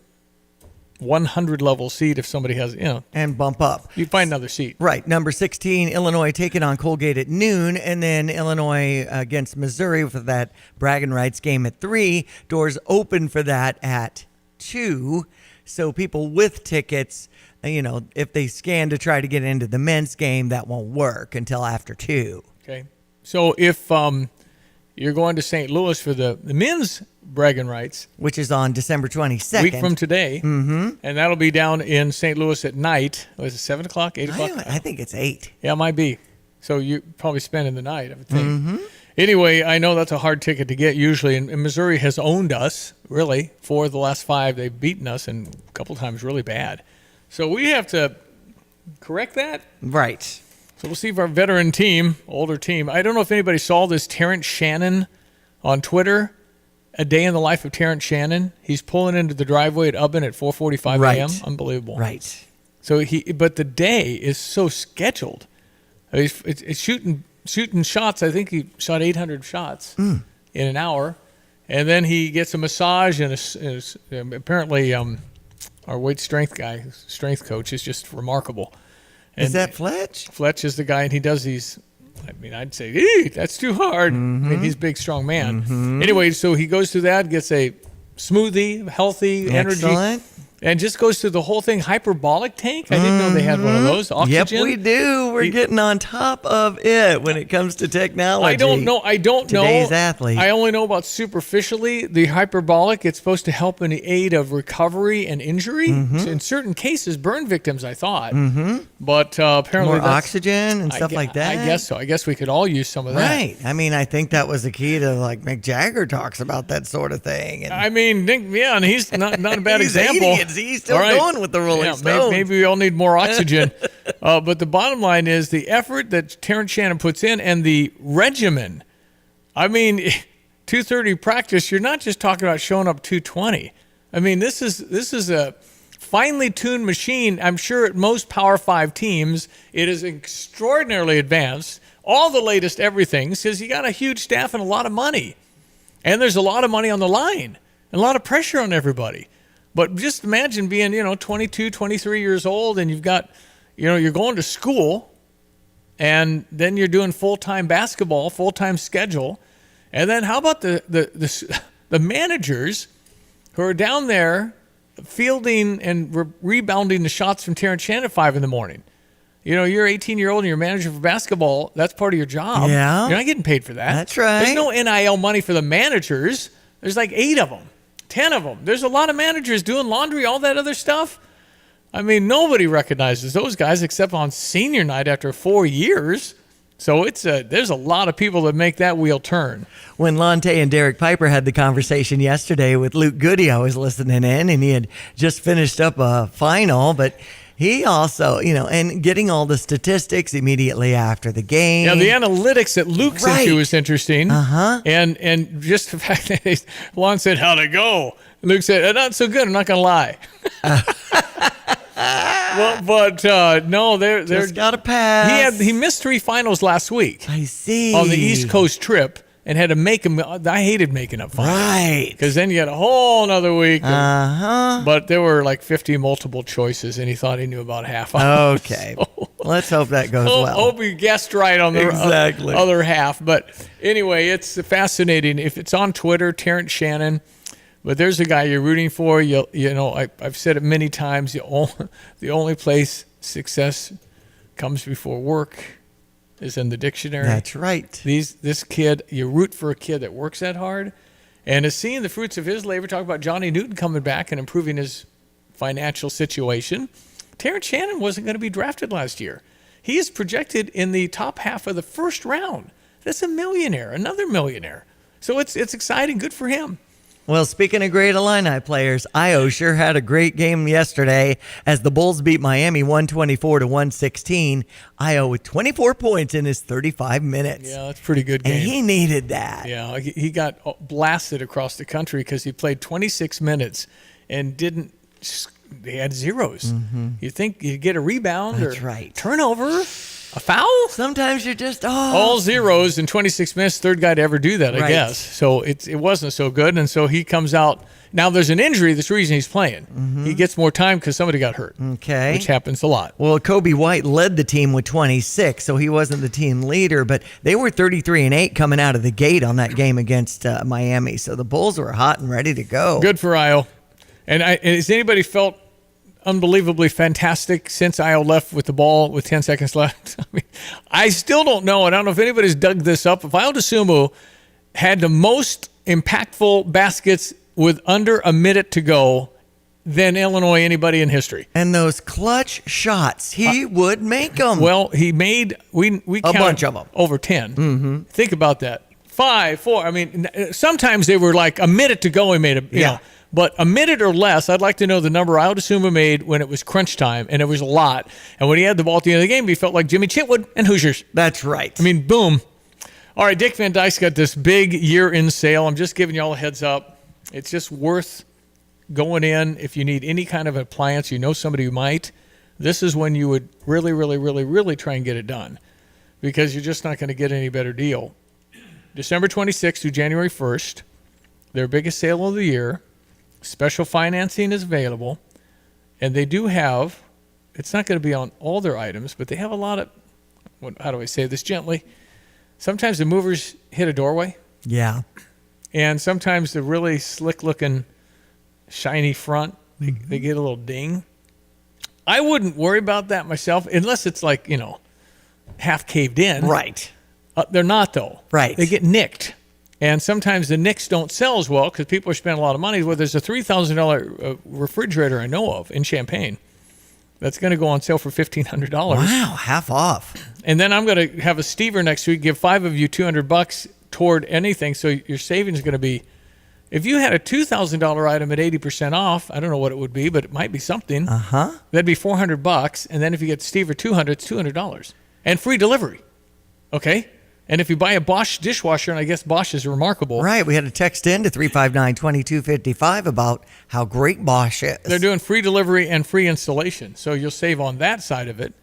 100 level seat if somebody has, and bump up. You find another seat. Right. Number 16, Illinois taking on Colgate at noon, and then Illinois against Missouri for that bragging rights game at 3. Doors open for that at 2. So people with tickets, if they scan to try to get into the men's game, that won't work until after 2. Okay. So if you're going to St. Louis for the men's bragging rights, which is on December 22nd, week from today, and that'll be down in St. Louis at night. Was it 7 o'clock, 8 o'clock? I think it's 8. Yeah, it might be. So you're probably spending the night, I would think. Anyway, I know that's a hard ticket to get usually, and Missouri has owned us, really. 4 of the last 5, they've beaten us, and a couple times really bad. So we have to correct that. Right. So we'll see if our veteran team, older team, I don't know if anybody saw this Terrence Shannon on Twitter, a day in the life of Terrence Shannon. He's pulling into the driveway at Ubben at 4:45 a.m. Unbelievable. Right. So but the day is so scheduled. I mean, it's shooting shots. I think he shot 800 shots in an hour. And then he gets a massage and apparently our weight strength guy, strength coach, is just remarkable. And is that Fletch? Fletch is the guy, and he does these. I mean, I'd say, that's too hard. I mean, he's a big, strong man. Anyway, so he goes through that, gets a smoothie, healthy energy, and just goes through the whole thing. Hyperbolic tank? I didn't know they had one of those. Oxygen? Yep, we do. We're getting on top of it when it comes to technology. I don't know. Today's athlete. I only know about superficially the hyperbolic. It's supposed to help in the aid of recovery and injury. So in certain cases, burn victims, I thought. But apparently more oxygen and stuff like that. I guess so. I guess we could all use some of that. Right. I mean, I think that was the key to, like, Mick Jagger talks about that sort of thing. And I mean, and he's not a bad he's example. 80 and he's still going with the Rolling Stones. Maybe we all need more oxygen. But the bottom line is the effort that Terrence Shannon puts in and the regimen. I mean, 2:30 practice, you're not just talking about showing up 2:20. I mean, this is a finely tuned machine. I'm sure at most Power 5 teams, it is extraordinarily advanced. All the latest everything, because you got a huge staff and a lot of money. And there's a lot of money on the line and a lot of pressure on everybody. But just imagine being, 22, 23 years old, and you've got, you're going to school, and then you're doing full-time basketball, full-time schedule. And then how about the managers who are down there fielding and rebounding the shots from Terrence Shannon at 5 in the morning? You're 18-year-old and you're manager for basketball. That's part of your job. Yeah. You're not getting paid for that. That's right. There's no NIL money for the managers. There's like 8 of them. 10 of them. There's a lot of managers doing laundry, all that other stuff. I mean, nobody recognizes those guys except on senior night after 4 years. So there's a lot of people that make that wheel turn. When Lonte and Derek Piper had the conversation yesterday with Luke Goody, I was listening in, and he had just finished up a final, but he also, and getting all the statistics immediately after the game. Yeah, the analytics that Luke's into is interesting. And just the fact that Lon said, how'd it go? Luke said, not so good, I'm not going to lie. No, they're just got to pass. He missed 3 finals last week. I see. On the East Coast trip. And had to make them. I hated making up finals. Right. Because then you had a whole another week. But there were like 50 multiple choices, and he thought he knew about half of them. Okay. So, let's hope that goes well. Hope he guessed right on the other half. But anyway, it's fascinating. If it's on Twitter, Terrence Shannon, but there's a guy you're rooting for. I've said it many times. The only place success comes before work is in the dictionary. That's right. This kid, you root for a kid that works that hard and is seeing the fruits of his labor. Talk about Johnny Newton coming back and improving his financial situation. Terrence Shannon wasn't going to be drafted last year. He is projected in the top half of the first round. That's a millionaire, another millionaire. So it's exciting. Good for him. Well, speaking of great Illini players, Io sure had a great game yesterday as the Bulls beat Miami 124-116. Io with 24 points in his 35 minutes. Yeah, that's a pretty good game. And he needed that. Yeah, he got blasted across the country because he played 26 minutes and he had zeros. You think you'd get a rebound or turnover. A foul? Sometimes you're just, all zeros in 26 minutes, third guy to ever do that, I Right. guess. So it wasn't so good. And so he comes out. Now there's an injury. That's the reason he's playing. He gets more time because somebody got hurt. Okay. Which happens a lot. Well, Kobe White led the team with 26, so he wasn't the team leader, but they were 33-8 coming out of the gate on that game against Miami. So the Bulls were hot and ready to go. Good for Io. And has anybody felt unbelievably fantastic since Io left with the ball with 10 seconds left? I mean, I still don't know. And I don't know if anybody's dug this up. If Io DeSumo had the most impactful baskets with under a minute to go than Illinois anybody in history. And those clutch shots, he would make them. Well, he made we a bunch of them. Over 10. Think about that. 5, 4. I mean, sometimes they were like a minute to go. He made a you know, but a minute or less. I'd like to know the number Io DeSumo made when it was crunch time, and it was a lot. And when he had the ball at the end of the game, he felt like Jimmy Chitwood and Hoosiers. That's right. I mean, boom. All right, Dick Van Dyke's got this big year-end sale. I'm just giving you all a heads up. It's just worth going in if you need any kind of appliance. You know somebody who might. This is when you would really, really, really, really try and get it done, because you're just not going to get any better deal. December 26th through January 1st, their biggest sale of the year. Special financing is available, and they do have, it's not going to be on all their items, but they have a lot of, how do I say this gently? Sometimes the movers hit a doorway. Yeah. And sometimes the really slick-looking, shiny front, they get a little ding. I wouldn't worry about that myself, unless it's like, half caved in. Right. They're not, though. Right. They get nicked. And sometimes the nicks don't sell as well because people are spending a lot of money. Well, there's a $3,000 refrigerator I know of in Champaign that's going to go on sale for $1,500. Wow, half off. And then I'm going to have a Stever next week, give 5 of you $200 toward anything. So your savings is going to be, if you had a $2,000 item at 80% off, I don't know what it would be, but it might be something. That'd be $400. And then if you get Stever 200, it's $200 and free delivery. Okay. And if you buy a Bosch dishwasher, and I guess Bosch is remarkable. Right. We had a text in to 359-2255 about how great Bosch is. They're doing free delivery and free installation. So you'll save on that side of it.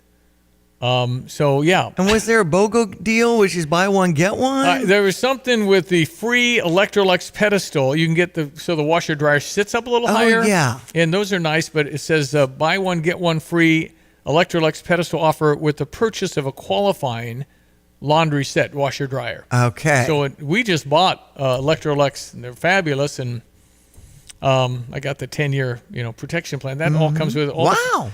So, yeah. And was there a BOGO deal, which is buy one, get one? There was something with the free Electrolux pedestal. You can get the washer dryer sits up a little higher. Yeah. And those are nice, but it says buy one, get one free Electrolux pedestal offer with the purchase of a qualifying laundry set washer dryer. Okay. So we just bought Electrolux, and they're fabulous, and I got the 10-year protection plan. That all comes with all. Wow.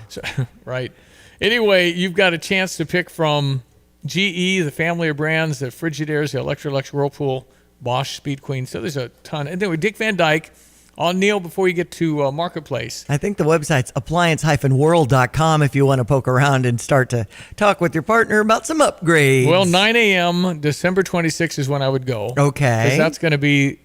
Right. Anyway, you've got a chance to pick from GE, the family of brands, the Frigidairs, the Electrolux, Whirlpool, Bosch, Speed Queen. So there's a ton. And then with Dick Van Dyke, I'll kneel before you get to Marketplace. I think the website's appliance-world.com if you want to poke around and start to talk with your partner about some upgrades. Well, 9 a.m., December 26th is when I would go. Okay. Because that's going to be,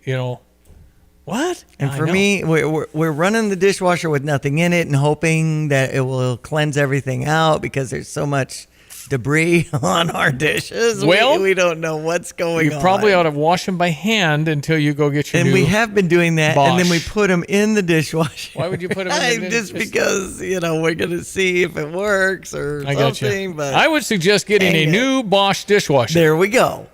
what? And for me, we're running the dishwasher with nothing in it and hoping that it will cleanse everything out because there's so much debris on our dishes. Well, we don't know what's going on. You probably ought to wash them by hand until you go get your new And we have been doing that, Bosch. and then we put them in the dishwasher. Why would you put them in the Just because, we're going to see if it works or I got something. you. But I would suggest getting a new Bosch dishwasher. There we go.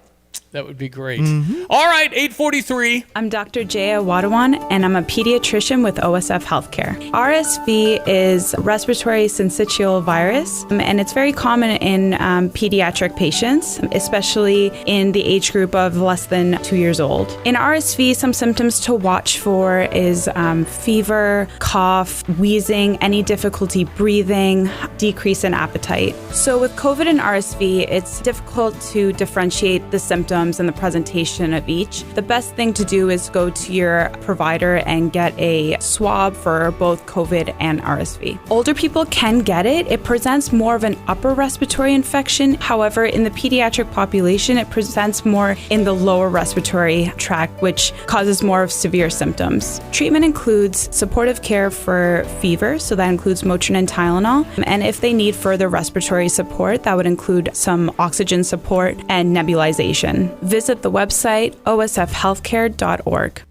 That would be great. All right, 8:43. I'm Dr. Jaya Wadawan, and I'm a pediatrician with OSF Healthcare. RSV is respiratory syncytial virus, and it's very common in pediatric patients, especially in the age group of less than 2 years old. In RSV, some symptoms to watch for is fever, cough, wheezing, any difficulty breathing, decrease in appetite. So with COVID and RSV, it's difficult to differentiate the symptoms and the presentation of each. The best thing to do is go to your provider and get a swab for both COVID and RSV. Older people can get it. It presents more of an upper respiratory infection. However, in the pediatric population, it presents more in the lower respiratory tract, which causes more of severe symptoms. Treatment includes supportive care for fever, so that includes Motrin and Tylenol. And if they need further respiratory support, that would include some oxygen support and nebulization. Visit the website osfhealthcare.org.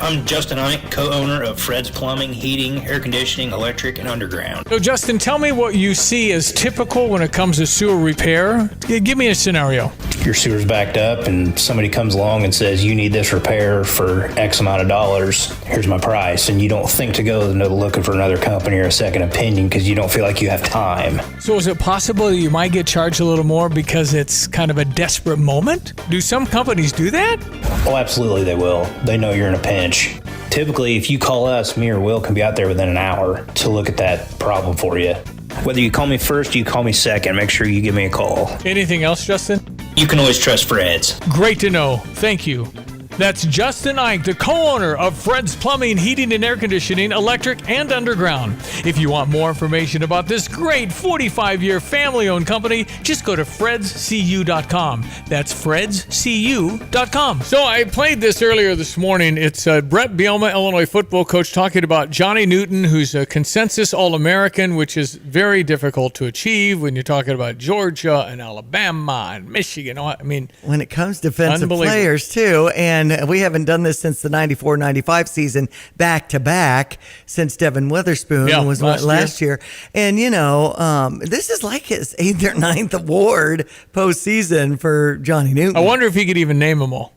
I'm Justin Ike, co-owner of Fred's Plumbing, Heating, Air Conditioning, Electric, and Underground. So, Justin, tell me what you see as typical when it comes to sewer repair. Give me a scenario. Your sewer's backed up and somebody comes along and says, you need this repair for X amount of dollars. Here's my price. And you don't think to go looking for another company or a second opinion because you don't feel like you have time. So is it possible that you might get charged a little more because it's kind of a desperate moment? Do some companies do that? Oh, absolutely they will. They know you're in a pinch. Typically, if you call us, me or Will can be out there within an hour to look at that problem for you. Whether you call me first or you call me second, make sure you give me a call. Anything else, Justin? You can always trust Fred's. Great to know. Thank you. That's Justin Ike, the co-owner of Fred's Plumbing, Heating, and Air Conditioning, Electric, and Underground. If you want more information about this great 45-year family-owned company, just go to fredscu.com. That's fredscu.com. So I played this earlier this morning. It's Brett Bielema, Illinois football coach, talking about Johnny Newton, who's a consensus All-American, which is very difficult to achieve when you're talking about Georgia and Alabama and Michigan. I mean, when it comes to defensive players, too, and we haven't done this since the 94-95 season back-to-back since Devin Witherspoon was last year. And, this is like his 8th or 9th award postseason for Johnny Newton. I wonder if he could even name them all.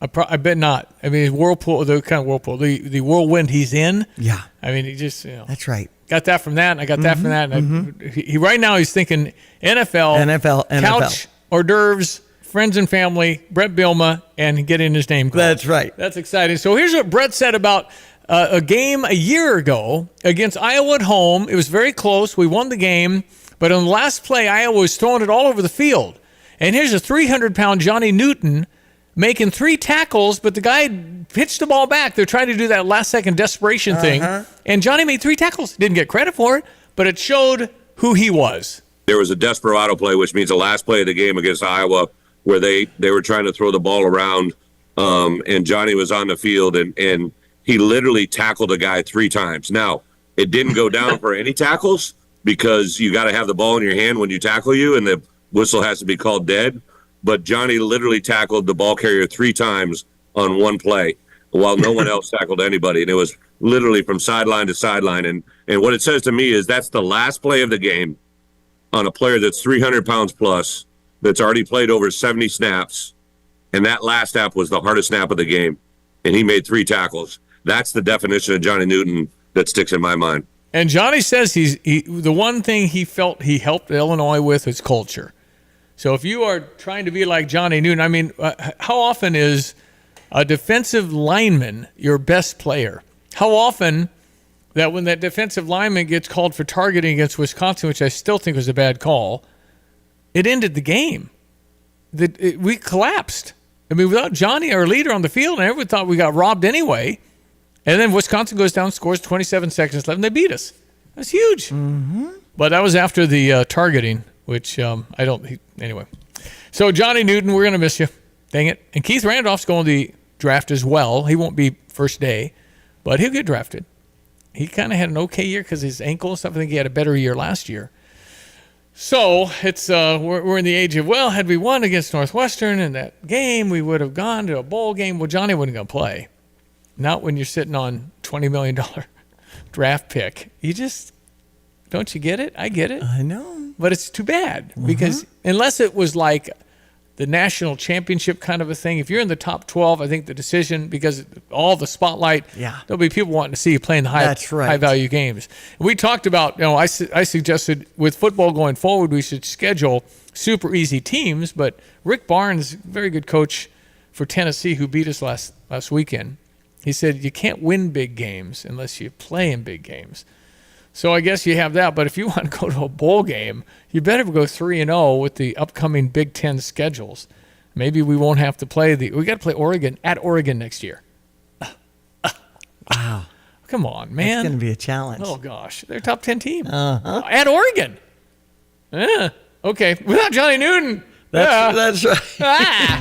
I bet not. I mean, whirlpool, the kind of whirlpool, the whirlwind he's in. Yeah. I mean, he just, That's right. Got that from that, and I got that from that. And he right now he's thinking NFL. Couch, hors d'oeuvres, friends and family, Brett Bielema, and getting his name called. That's right. That's exciting. So here's what Brett said about a game a year ago against Iowa at home. It was very close. We won the game, but on the last play, Iowa was throwing it all over the field. And here's a 300-pound Johnny Newton making 3 tackles, but the guy pitched the ball back. They're trying to do that last-second desperation thing, and Johnny made 3 tackles. Didn't get credit for it, but it showed who he was. There was a desperado play, which means the last play of the game against Iowa, where they were trying to throw the ball around, and Johnny was on the field, and he literally tackled a guy 3 times. Now, it didn't go down for any tackles because you got to have the ball in your hand when you tackle you, and the whistle has to be called dead. But Johnny literally tackled the ball carrier 3 times on one play while no one else tackled anybody. And it was literally from sideline to sideline. And what it says to me is that's the last play of the game on a player that's 300 pounds plus, that's already played over 70 snaps, and that last snap was the hardest snap of the game, and he made 3 tackles. That's the definition of Johnny Newton that sticks in my mind. And Johnny says the one thing he felt he helped Illinois with is culture. So if you are trying to be like Johnny Newton, I mean, how often is a defensive lineman your best player? How often that when that defensive lineman gets called for targeting against Wisconsin, which I still think was a bad call, it ended the game. We collapsed. I mean, without Johnny, our leader on the field, and everyone thought we got robbed anyway. And then Wisconsin goes down, scores 27 seconds left, and they beat us. That's huge. But that was after the targeting, which anyway. So Johnny Newton, we're going to miss you. Dang it. And Keith Randolph's going to the draft as well. He won't be first day, but he'll get drafted. He kind of had an okay year because his ankle and stuff. I think he had a better year last year. So it's we're in the age of, well, had we won against Northwestern in that game, we would have gone to a bowl game. Well, Johnny wasn't going to play. Not when you're sitting on $20 million draft pick. Don't you get it? I get it. I know. But it's too bad because unless it was like the national championship kind of a thing, if you're in the top 12, I think the decision, because all the spotlight, there'll be people wanting to see you playing the high value games. We talked about, I suggested with football going forward, we should schedule super easy teams, but Rick Barnes, very good coach for Tennessee who beat us last weekend, he said you can't win big games unless you play in big games. So I guess you have that, but if you want to go to a bowl game, you better go 3-0 with the upcoming Big Ten schedules. Maybe we won't have to play we got to play Oregon at Oregon next year. Wow. Come on, man. It's going to be a challenge. Oh, gosh. They're a top 10 team. At Oregon. Okay. Without Johnny Newton. That's right.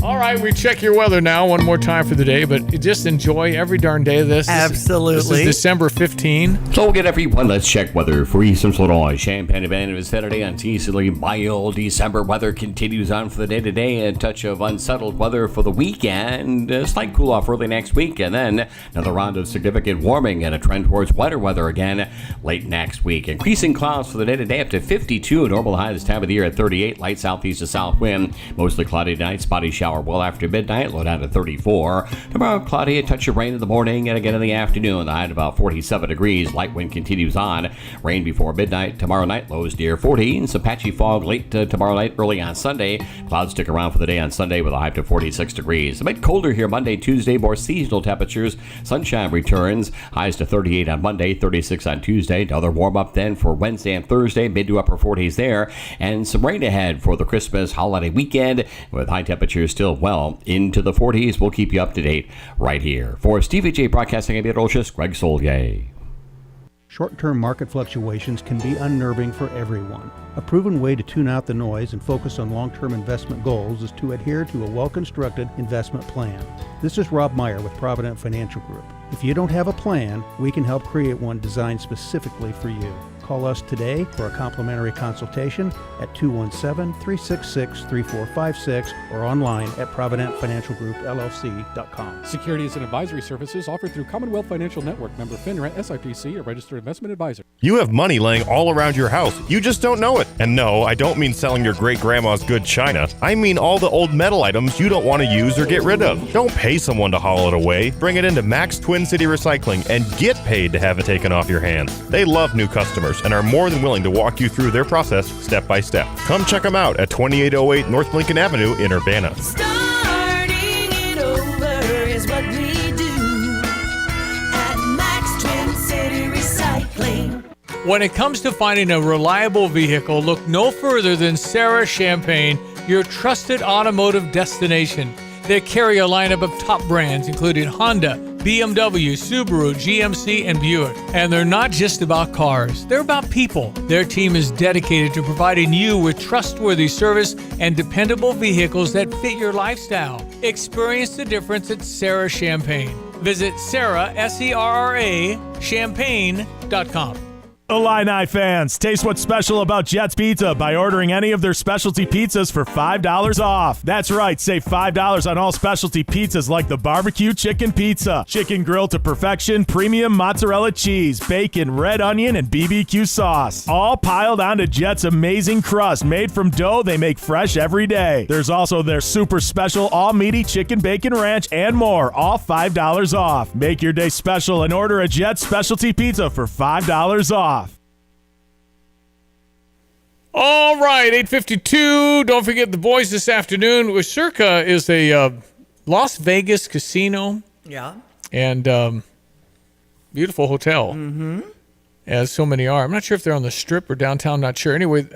All right, we check your weather now one more time for the day, but just enjoy every darn day of this. Absolutely. This is December 15. So we'll get everyone. Let's check weather for Eastern Illinois. Champaign Event is Saturday on easterly mild December weather continues on for the day today. A touch of unsettled weather for the weekend. A slight cool off early next week, and then another round of significant warming and a trend towards wetter weather again late next week. Increasing clouds for the day today up to 52. Normal high this time of the year at 38. Light southeast to south wind. Mostly cloudy tonight. Spotty shower well after midnight. Low down to 34. Tomorrow cloudy. A touch of rain in the morning and again in the afternoon. The high at about 47 degrees. Light wind continues on. Rain before midnight. Tomorrow night lows near 40. Some patchy fog late tomorrow night, early on Sunday. Clouds stick around for the day on Sunday with a high to 46 degrees. A bit colder here Monday, Tuesday. More seasonal temperatures. Sunshine returns. Highs to 38 on Monday, 36 on Tuesday. Another warm up then for Wednesday and Thursday. Mid to upper 40s there. And some rain ahead for the Christmas holiday weekend with high temperatures still well into the 40s. We'll keep you up to date right here. For Stevie Jay Broadcasting in Beatrice, Greg Solier. Short-term market fluctuations can be unnerving for everyone. A proven way to tune out the noise and focus on long-term investment goals is to adhere to a well-constructed investment plan. This is Rob Meyer with Provident Financial Group. If you don't have a plan, we can help create one designed specifically for you. Call us today for a complimentary consultation at 217-366-3456 or online at providentfinancialgroupllc.com. Securities and advisory services offered through Commonwealth Financial Network, member FINRA, SIPC, a registered investment advisor. You have money laying all around your house. You just don't know it. And no, I don't mean selling your great-grandma's good china. I mean all the old metal items you don't want to use or get rid of. Don't pay someone to haul it away. Bring it into Max Twin City Recycling and get paid to have it taken off your hands. They love new customers and are more than willing to walk you through their process step by step. Come check them out at 2808 North Lincoln Avenue in Urbana. Starting it over is what we do at Max Twin City Recycling. When it comes to finding a reliable vehicle, look no further than Sarah Champagne, your trusted automotive destination. They carry a lineup of top brands including Honda, BMW, Subaru, GMC, and Buick. And they're not just about cars, they're about people. Their team is dedicated to providing you with trustworthy service and dependable vehicles that fit your lifestyle. Experience the difference at Sarah Champagne. Visit Sarah, S-E-R-R-A, champagne.com. Illini fans, taste what's special about Jets Pizza by ordering any of their specialty pizzas for $5 off. That's right, save $5 on all specialty pizzas like the barbecue chicken pizza, chicken grilled to perfection, premium mozzarella cheese, bacon, red onion, and BBQ sauce. All piled onto Jets' amazing crust made from dough they make fresh every day. There's also their super special all-meaty chicken bacon ranch and more, all $5 off. Make your day special and order a Jets specialty pizza for $5 off. All right, 8:52. Don't forget the boys this afternoon. Circa is a Las Vegas casino. Yeah. And beautiful hotel. Mm-hmm. As so many are. I'm not sure if they're on the Strip or downtown. Not sure. Anyway,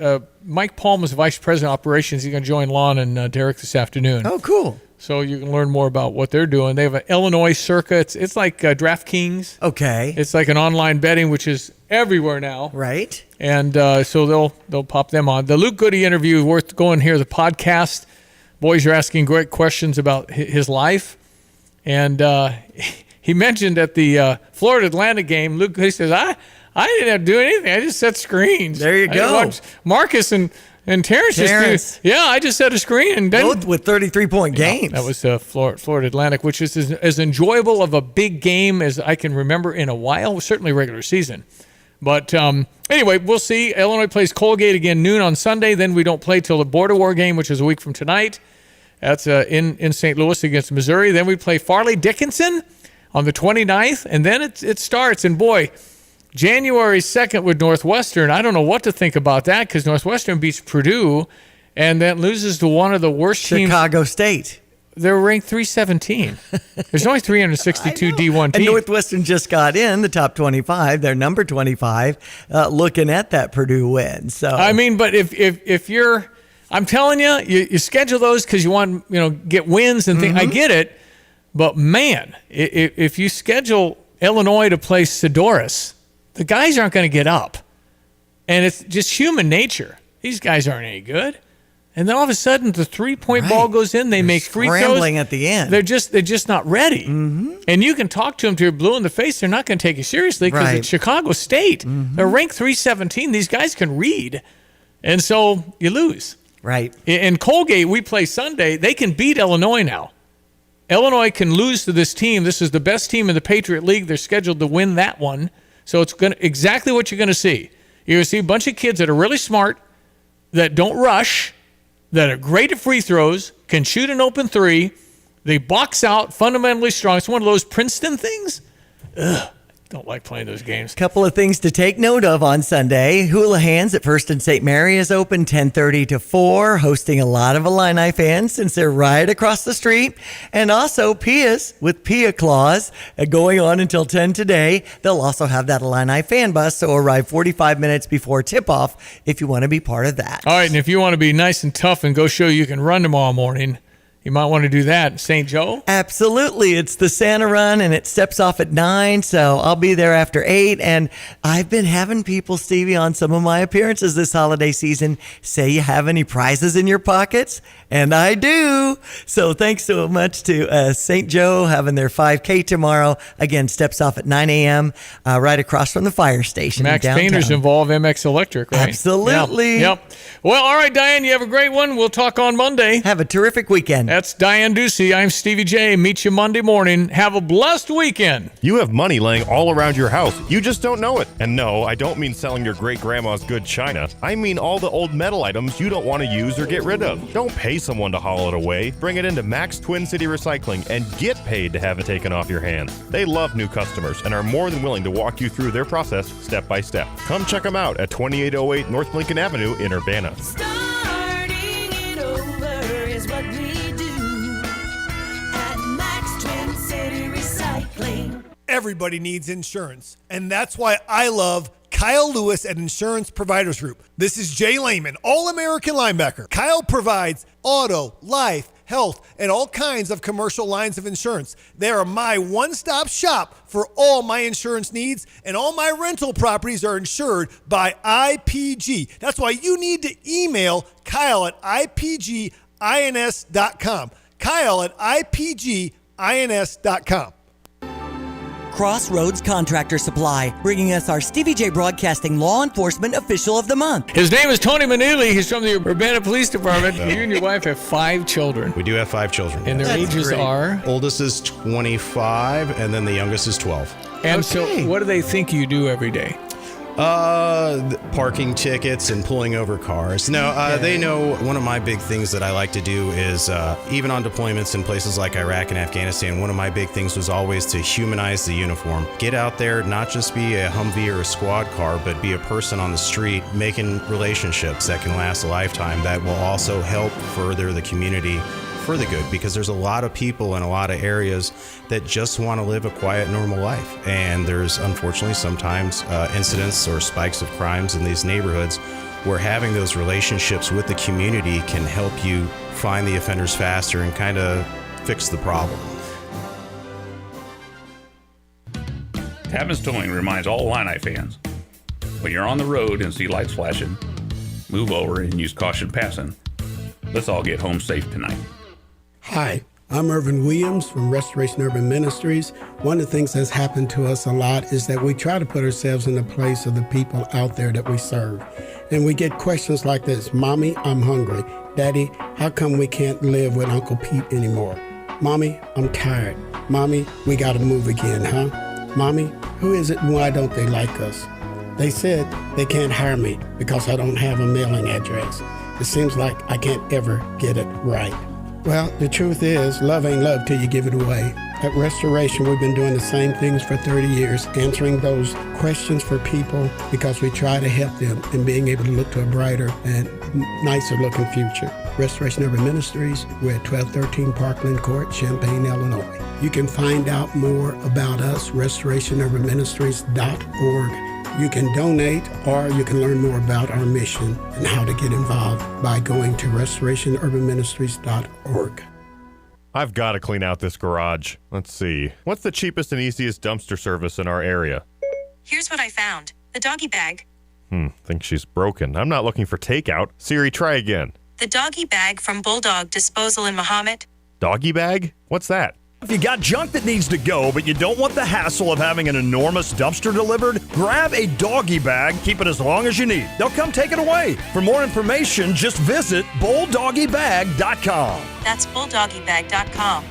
Mike Palm is Vice President of Operations. He's going to join Lon and Derek this afternoon. Oh, cool. So you can learn more about what they're doing. They have an Illinois Circa. It's like DraftKings. Okay. It's like an online betting, which is everywhere now. Right. And so they'll pop them on. The Luke Goody interview is worth going here. The podcast. Boys are asking great questions about his life. And he mentioned at the Florida Atlantic game, Luke Goody says, I didn't have to do anything. I just set screens. There you go. Marcus and Terrence just do. Yeah, I just set a screen. And then, both with 33-point games. That was Florida Atlantic, which is as enjoyable of a big game as I can remember in a while, certainly regular season. But anyway, we'll see. Illinois plays Colgate again noon on Sunday. Then we don't play till the Border War game, which is a week from tonight. That's in St. Louis against Missouri. Then we play Farley Dickinson on the 29th. And then it starts. And boy, January 2nd with Northwestern. I don't know what to think about that because Northwestern beats Purdue and then loses to one of the worst teams. Chicago State. They're ranked 317. There's only 362 D1 teams. And Northwestern just got in the top 25. They're number 25, looking at that Purdue win. So I mean, but if you're, I'm telling you schedule those because you want get wins and things. I get it, but man, if you schedule Illinois to play Sidoris, the guys aren't going to get up, and it's just human nature. These guys aren't any good. And then all of a sudden, the three-point ball goes in. They make free throws. Scrambling at the end. They're just not ready. And you can talk to them till you're blue in the face. They're not going to take you seriously because it's Chicago State. They're ranked 317. These guys can read. And so you lose. Right. In Colgate, we play Sunday. They can beat Illinois now. Illinois can lose to this team. This is the best team in the Patriot League. They're scheduled to win that one. So it's exactly what you're going to see. You're going to see a bunch of kids that are really smart, that don't rush, that are great at free throws, can shoot an open three. They box out, fundamentally strong. It's one of those Princeton things. Ugh, don't like playing those games. Couple of things to take note of on Sunday. Houlihan's at First and St. Mary is open 10:30 to 4, hosting a lot of Illini fans since they're right across the street. And also Pia's with Pia Claus going on until 10 today. They'll also have that Illini fan bus, so arrive 45 minutes before tip-off if you want to be part of that. All right, and if you want to be nice and tough and go show you can run tomorrow morning, you might want to do that. St. Joe? Absolutely. It's the Santa Run, and it steps off at 9, so I'll be there after 8. And I've been having people, Stevie, on some of my appearances this holiday season say you have any prizes in your pockets, and I do. So thanks so much to St. Joe having their 5K tomorrow. Again, steps off at 9 a.m. Right across from the fire station Max in downtown. Painter's involved, MX Electric, right? Absolutely. Yep. Well, all right, Diane, you have a great one. We'll talk on Monday. Have a terrific weekend. That's Diane Ducey. I'm Stevie J. Meet you Monday morning. Have a blessed weekend. You have money laying all around your house. You just don't know it. And no, I don't mean selling your great-grandma's good china. I mean all the old metal items you don't want to use or get rid of. Don't pay someone to haul it away. Bring it into Max Twin City Recycling and get paid to have it taken off your hands. They love new customers and are more than willing to walk you through their process step by step. Come check them out at 2808 North Lincoln Avenue in Urbana. Starting it over is what we do at Max Twin City Recycling. Everybody needs insurance, and that's why I love Kyle Lewis at Insurance Providers Group. This is Jay Lehman, All-American linebacker. Kyle provides auto, life, health, and all kinds of commercial lines of insurance. They are my one-stop shop for all my insurance needs, and all my rental properties are insured by IPG. That's why you need to email Kyle at IPGINS.com. Kyle at IPGINS.com. Crossroads Contractor Supply, bringing us our Stevie J Broadcasting Law Enforcement Official of the Month. His name is Tony Manuli. He's from the Urbana Police Department. You and your wife have 5 children. We do have 5 children. And their ages are? Oldest is 25, and then the youngest is 12. And so what do they think you do every day? Parking tickets and pulling over cars. No, they know one of my big things that I like to do is, even on deployments in places like Iraq and Afghanistan, one of my big things was always to humanize the uniform. Get out there, not just be a Humvee or a squad car, but be a person on the street making relationships that can last a lifetime that will also help further the community for the good, because there's a lot of people in a lot of areas that just want to live a quiet, normal life. And there's unfortunately sometimes incidents or spikes of crimes in these neighborhoods where having those relationships with the community can help you find the offenders faster and kind of fix the problem. Tapman's Towing reminds all Illini fans, when you're on the road and see lights flashing, move over and use caution passing. Let's all get home safe tonight. Hi, I'm Irvin Williams from Restoration Urban Ministries. One of the things that's happened to us a lot is that we try to put ourselves in the place of the people out there that we serve. And we get questions like this: Mommy, I'm hungry. Daddy, how come we can't live with Uncle Pete anymore? Mommy, I'm tired. Mommy, we gotta move again, huh? Mommy, who is it and why don't they like us? They said they can't hire me because I don't have a mailing address. It seems like I can't ever get it right. Well, the truth is, love ain't love till you give it away. At Restoration, we've been doing the same things for 30 years, answering those questions for people because we try to help them in being able to look to a brighter and nicer looking future. Restoration Urban Ministries, we're at 1213 Parkland Court, Champaign, Illinois. You can find out more about us, restorationurbanministries.org. You can donate, or you can learn more about our mission and how to get involved by going to restorationurbanministries.org. I've got to clean out this garage. Let's see. What's the cheapest and easiest dumpster service in our area? Here's what I found. The doggy bag. Think she's broken. I'm not looking for takeout. Siri, try again. The doggy bag from Bulldog Disposal in Mahomet. Doggy bag? What's that? If you got junk that needs to go, but you don't want the hassle of having an enormous dumpster delivered, grab a doggy bag, keep it as long as you need. They'll come take it away. For more information, just visit bulldoggybag.com. That's bulldoggybag.com.